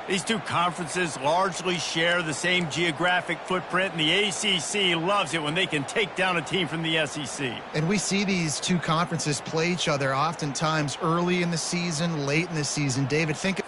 These two conferences largely share the same geographic footprint, and the ACC loves it when they can take down a team from the SEC. And we see these two conferences play each other oftentimes early in the season, late in the season. David, think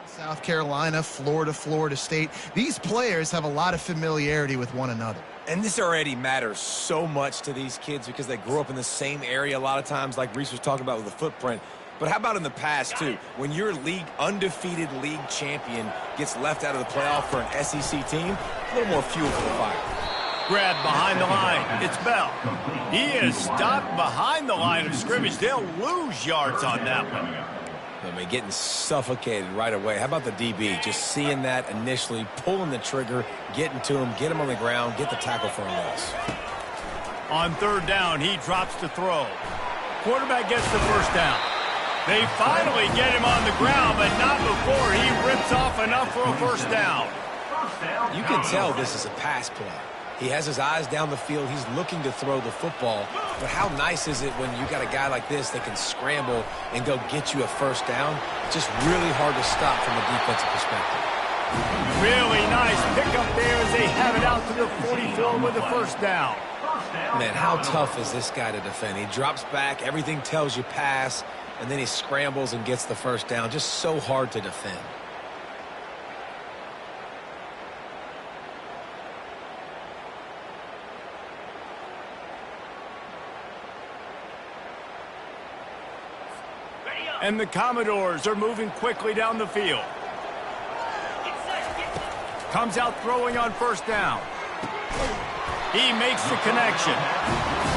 South Carolina, Florida State. These players have a lot of familiarity with one another. And this already matters so much to these kids because they grew up in the same area a lot of times, like Reese was talking about with the footprint. But how about in the past, too? When your undefeated league champion gets left out of the playoff for an SEC team, a little more fuel for the fire. Grabbed behind the line. It's Bell. He is stopped behind the line of scrimmage. They'll lose yards on that one. I mean, getting suffocated right away. How about the DB? Just seeing that initially, pulling the trigger, getting to him, get him on the ground, get the tackle for a loss. On third down, he drops to throw. Quarterback gets the first down. They finally get him on the ground, but not before he rips off enough for a first down. You can tell this is a pass play. He has his eyes down the field. He's looking to throw the football. But how nice is it when you got a guy like this that can scramble and go get you a first down? It's just really hard to stop from a defensive perspective. Really nice pickup there as they have it out to the 44 with the first down. Man, how tough is this guy to defend? He drops back, everything tells you pass, and then he scrambles and gets the first down. Just so hard to defend. And the Commodores are moving quickly down the field. Comes out throwing on first down. He makes the connection.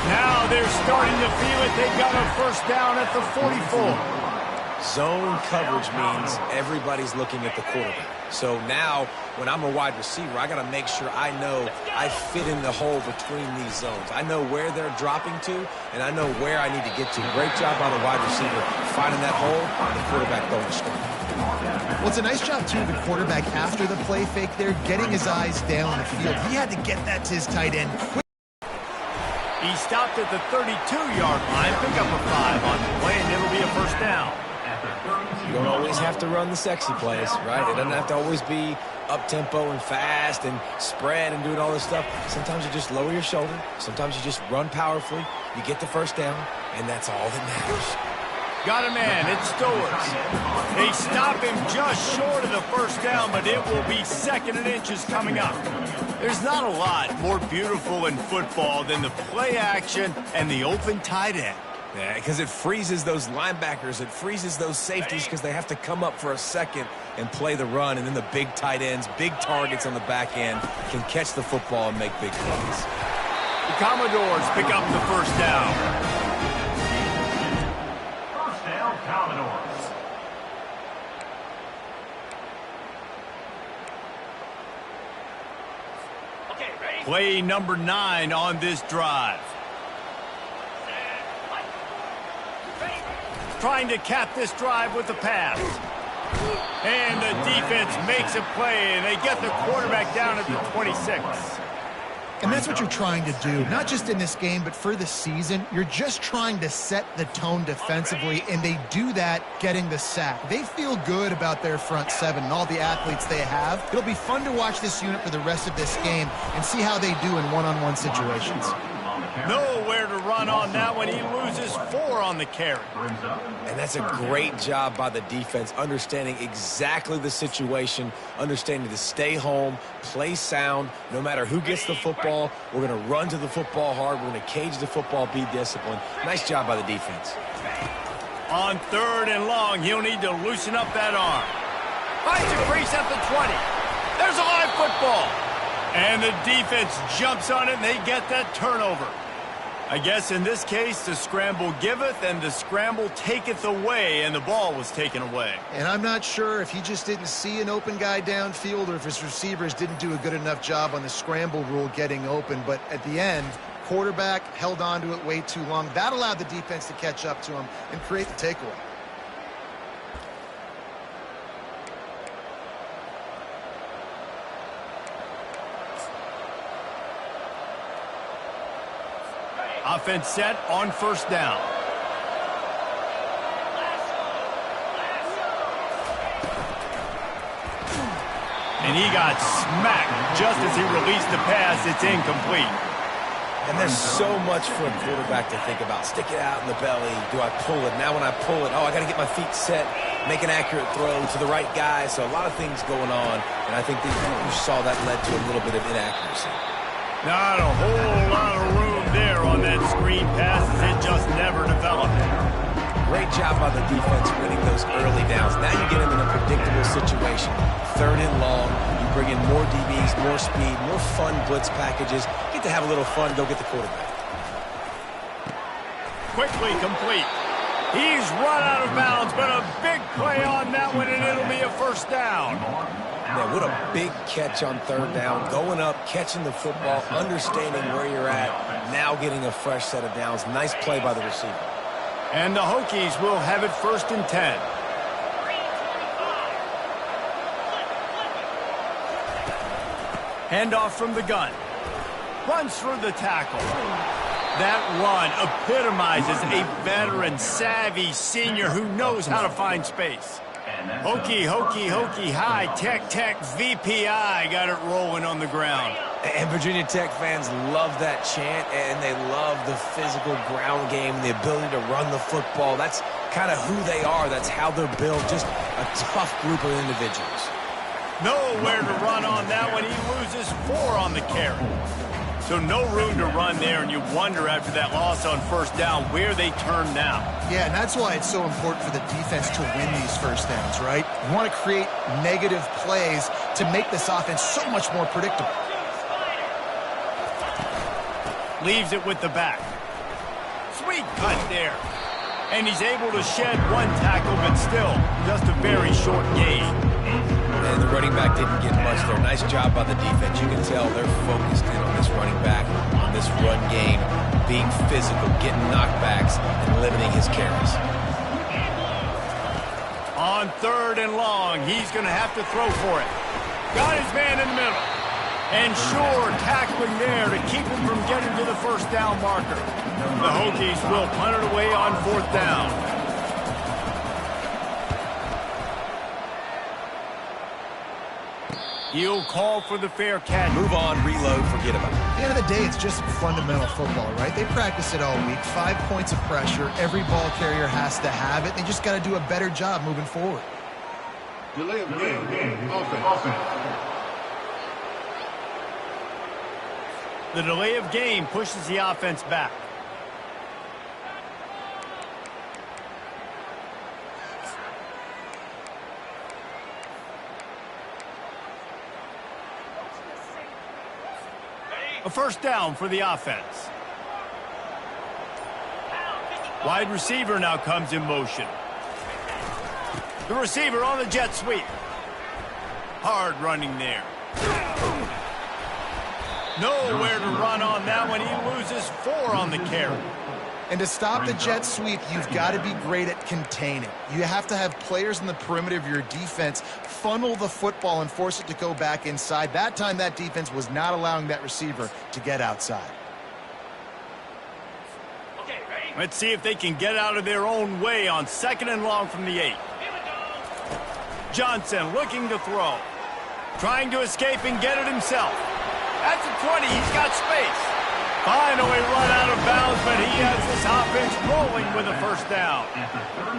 Now they're starting to feel it. They got a first down at the 44. Zone coverage means everybody's looking at the quarterback. So now, when I'm a wide receiver, I got to make sure I know I fit in the hole between these zones. I know where they're dropping to, and I know where I need to get to. Great job by the wide receiver finding that hole, and the quarterback going straight. Well, it's a nice job, too, the quarterback after the play fake there, getting his eyes down the field. He had to get that to his tight end. He stopped at the 32-yard line, pick up a 5 on the play, and it'll be a first down. You don't always have to run the sexy plays, right? It doesn't have to always be up-tempo and fast and spread and doing all this stuff. Sometimes you just lower your shoulder. Sometimes you just run powerfully. You get the first down, and that's all that matters. Got a man, it's Stowers. They stop him just short of the first down, but it will be 2nd and inches coming up. There's not a lot more beautiful in football than the play action and the open tight end. Yeah, because it freezes those linebackers. It freezes those safeties because they have to come up for a second and play the run. And then the big tight ends, big targets on the back end can catch the football and make big plays. The Commodores pick up the first down. First down, Commodores. Play number 9 on this drive. Trying to cap this drive with the pass. And the defense makes a play, and they get the quarterback down at the 26. And that's what you're trying to do, not just in this game, but for the season. You're just trying to set the tone defensively, and they do that getting the sack. They feel good about their front seven and all the athletes they have. It'll be fun to watch this unit for the rest of this game and see how they do in one-on-one situations. Nowhere to run on that one. He loses 4 on the carry. And that's a great job by the defense, understanding exactly the situation, understanding to stay home, play sound. No matter who gets the football, we're going to run to the football hard. We're going to cage the football, be disciplined. Nice job by the defense. On 3rd and long, he'll need to loosen up that arm. Finds a crease at the 20. There's a live football. And the defense jumps on it, and they get that turnover. I guess in this case, the scramble giveth and the scramble taketh away, and the ball was taken away. And I'm not sure if he just didn't see an open guy downfield or if his receivers didn't do a good enough job on the scramble rule getting open. But at the end, quarterback held on to it way too long. That allowed the defense to catch up to him and create the takeaway. Offense set on first down. And he got smacked just as he released the pass. It's incomplete. And there's so much for a quarterback to think about. Stick it out in the belly. Do I pull it? Now when I pull it, I got to get my feet set, make an accurate throw to the right guy. So a lot of things going on. And I think that you saw that led to a little bit of inaccuracy. Not a whole lot of room there on that screen pass. It just never developed. Great job by the defense winning those early downs. Now you get them in a predictable situation. 3rd and long. You bring in more DBs, more speed, more fun blitz packages. Get to have a little fun. Go get the quarterback. Quickly complete. He's run out of bounds, but a big play on that one, and it'll be a first down. Yeah, what a big catch on 3rd down. Going up, catching the football, understanding where you're at, now getting a fresh set of downs. Nice play by the receiver. And the Hokies will have it 1st and 10. Handoff from the gun. Runs through the tackle. That run epitomizes a veteran, savvy senior who knows how to find space. Hokey, hokey, hokey, high, tech, tech, VPI got it rolling on the ground. And Virginia Tech fans love that chant, and they love the physical ground game, the ability to run the football. That's kind of who they are. That's how they're built, just a tough group of individuals. Nowhere to run on that one. He loses 4 on the carry. So no room to run there, and you wonder after that loss on first down where they turn now. Yeah, and that's why it's so important for the defense to win these first downs, right? You want to create negative plays to make this offense so much more predictable. Leaves it with the back. Sweet cut there. And he's able to shed one tackle, but still just a very short gain. And the running back didn't get much there. Nice job by the defense. You can tell they're focused in on this running back, on this run game, being physical, getting knockbacks, and limiting his carries. On 3rd and long, he's going to have to throw for it. Got his man in the middle. And sure, tackling there to keep him from getting to the first down marker. The Hokies will punt it away on 4th down. He'll call for the fair catch. Move on, reload, forget about it. At the end of the day, it's just fundamental football, right? They practice it all week. 5 points of pressure. Every ball carrier has to have it. They just got to do a better job moving forward. Delay of game. Offense. The delay of game pushes the offense back. A first down for the offense. Wide receiver now comes in motion. The receiver on the jet sweep. Hard running there. Nowhere to run on that one. He loses 4 on the carry. And to stop the jet sweep, you've got to be great at containing. You have to have players in the perimeter of your defense funnel the football and force it to go back inside. That time, that defense was not allowing that receiver to get outside. Let's see if they can get out of their own way on 2nd and long from the 8. Johnson looking to throw. Trying to escape and get it himself. At the 20, he's got space. Finally run out of bounds, but he has this offense rolling with a first down.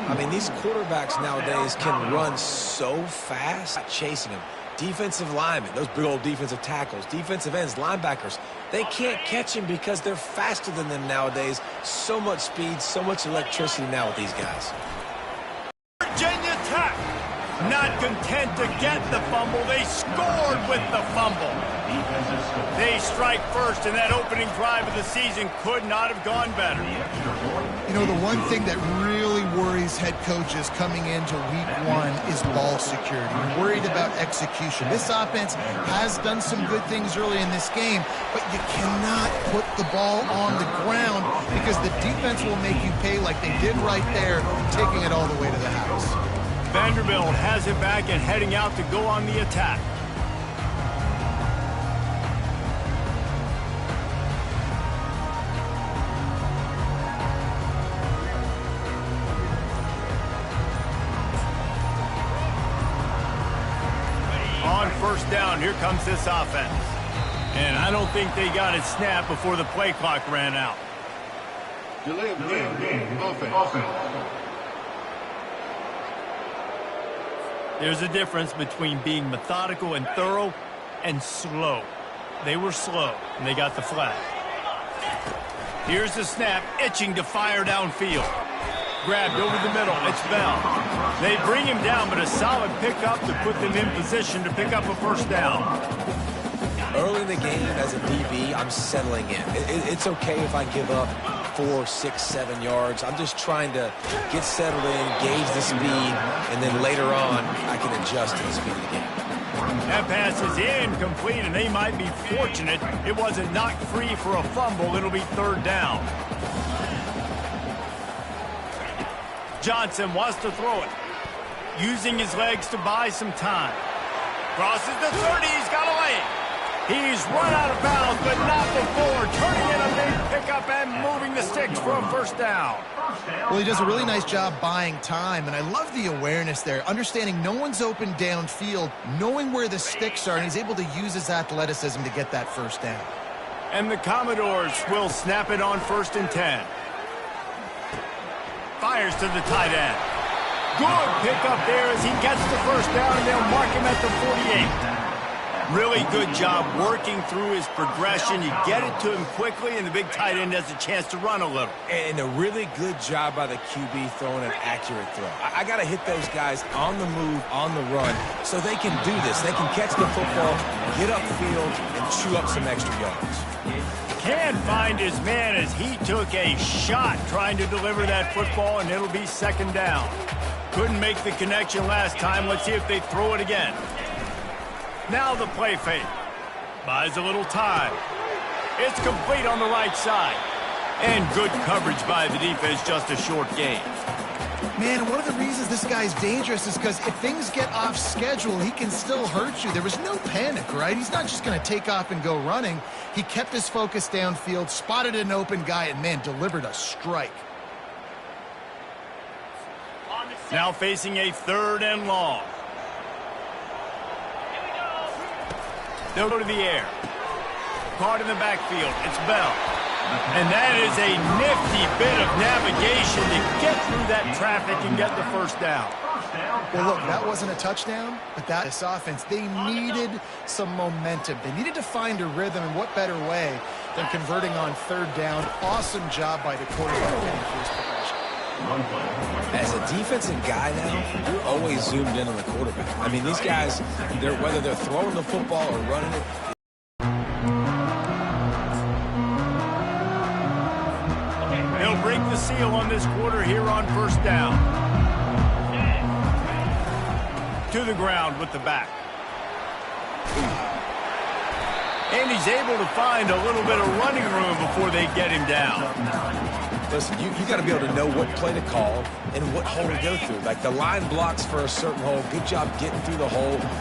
I mean, these quarterbacks nowadays can run so fast, chasing them. Defensive linemen, those big old defensive tackles, defensive ends, linebackers, they can't catch him because they're faster than them nowadays. So much speed, so much electricity now with these guys. Virginia Tech, not content to get the fumble, they scored with the fumble. They strike first, and that opening drive of the season could not have gone better. You know, the one thing that really worries head coaches coming into week 1 is ball security. You're worried about execution. This offense has done some good things early in this game, but you cannot put the ball on the ground because the defense will make you pay like they did right there, taking it all the way to the house. Vanderbilt has it back and heading out to go on the attack. On first down, here comes this offense. And I don't think they got it snapped before the play clock ran out. Delay of game. Offense. There's a difference between being methodical and thorough and slow. They were slow, and they got the flag. Here's the snap, itching to fire downfield. Grabbed over the middle, it's Bell. They bring him down, but a solid pickup to put them in position to pick up a first down. Early in the game, as a DB, I'm settling in. It's okay if I give up 4, 6, 7 yards. I'm just trying to get settled in, gauge the speed, and then later on, I can adjust to the speed of the game. That pass is incomplete, and they might be fortunate it wasn't knocked free for a fumble. It'll be 3rd down. Johnson wants to throw it, using his legs to buy some time. Crosses the 30, he's got a lane. He's run out of bounds, but not before turning in a big pickup and moving the sticks for a first down. Well, he does a really nice job buying time, and I love the awareness there, understanding no one's open downfield, knowing where the sticks are, and he's able to use his athleticism to get that first down. And the Commodores will snap it on 1st and 10. Fires to the tight end. Good pickup there as he gets the first down, and they'll mark him at the 48. Really good job working through his progression. You get it to him quickly, and the big tight end has a chance to run a little. And a really good job by the QB throwing an accurate throw. I got to hit those guys on the move, on the run, so they can do this. They can catch the football, get upfield, and chew up some extra yards. Can't find his man as he took a shot trying to deliver that football, and it'll be second down. Couldn't make the connection last time. Let's see if they throw it again. Now the play fake. Buys a little time. It's complete on the right side. And good coverage by the defense, just a short gain. Man, one of the reasons this guy's dangerous is because if things get off schedule, he can still hurt you. There was no panic, right? He's not just going to take off and go running. He kept his focus downfield, spotted an open guy, and, man, delivered a strike. Now facing a 3rd and long. They'll go to the air. Caught in the backfield. It's Bell. And that is a nifty bit of navigation to get through that traffic and get the first down. Well, look, that wasn't a touchdown, but this offense, they needed some momentum. They needed to find a rhythm, and what better way than converting on 3rd down. Awesome job by the quarterback getting through his progression. As a defensive guy now, you're always zoomed in on the quarterback. I mean, these guys, whether they're throwing the football or running it, they'll break the seal on this quarter here on 1st down. To the ground with the back. And he's able to find a little bit of running room before they get him down. Listen, you got to be able to know what play to call and what hole to go through. Like the line blocks for a certain hole. Good job getting through the hole.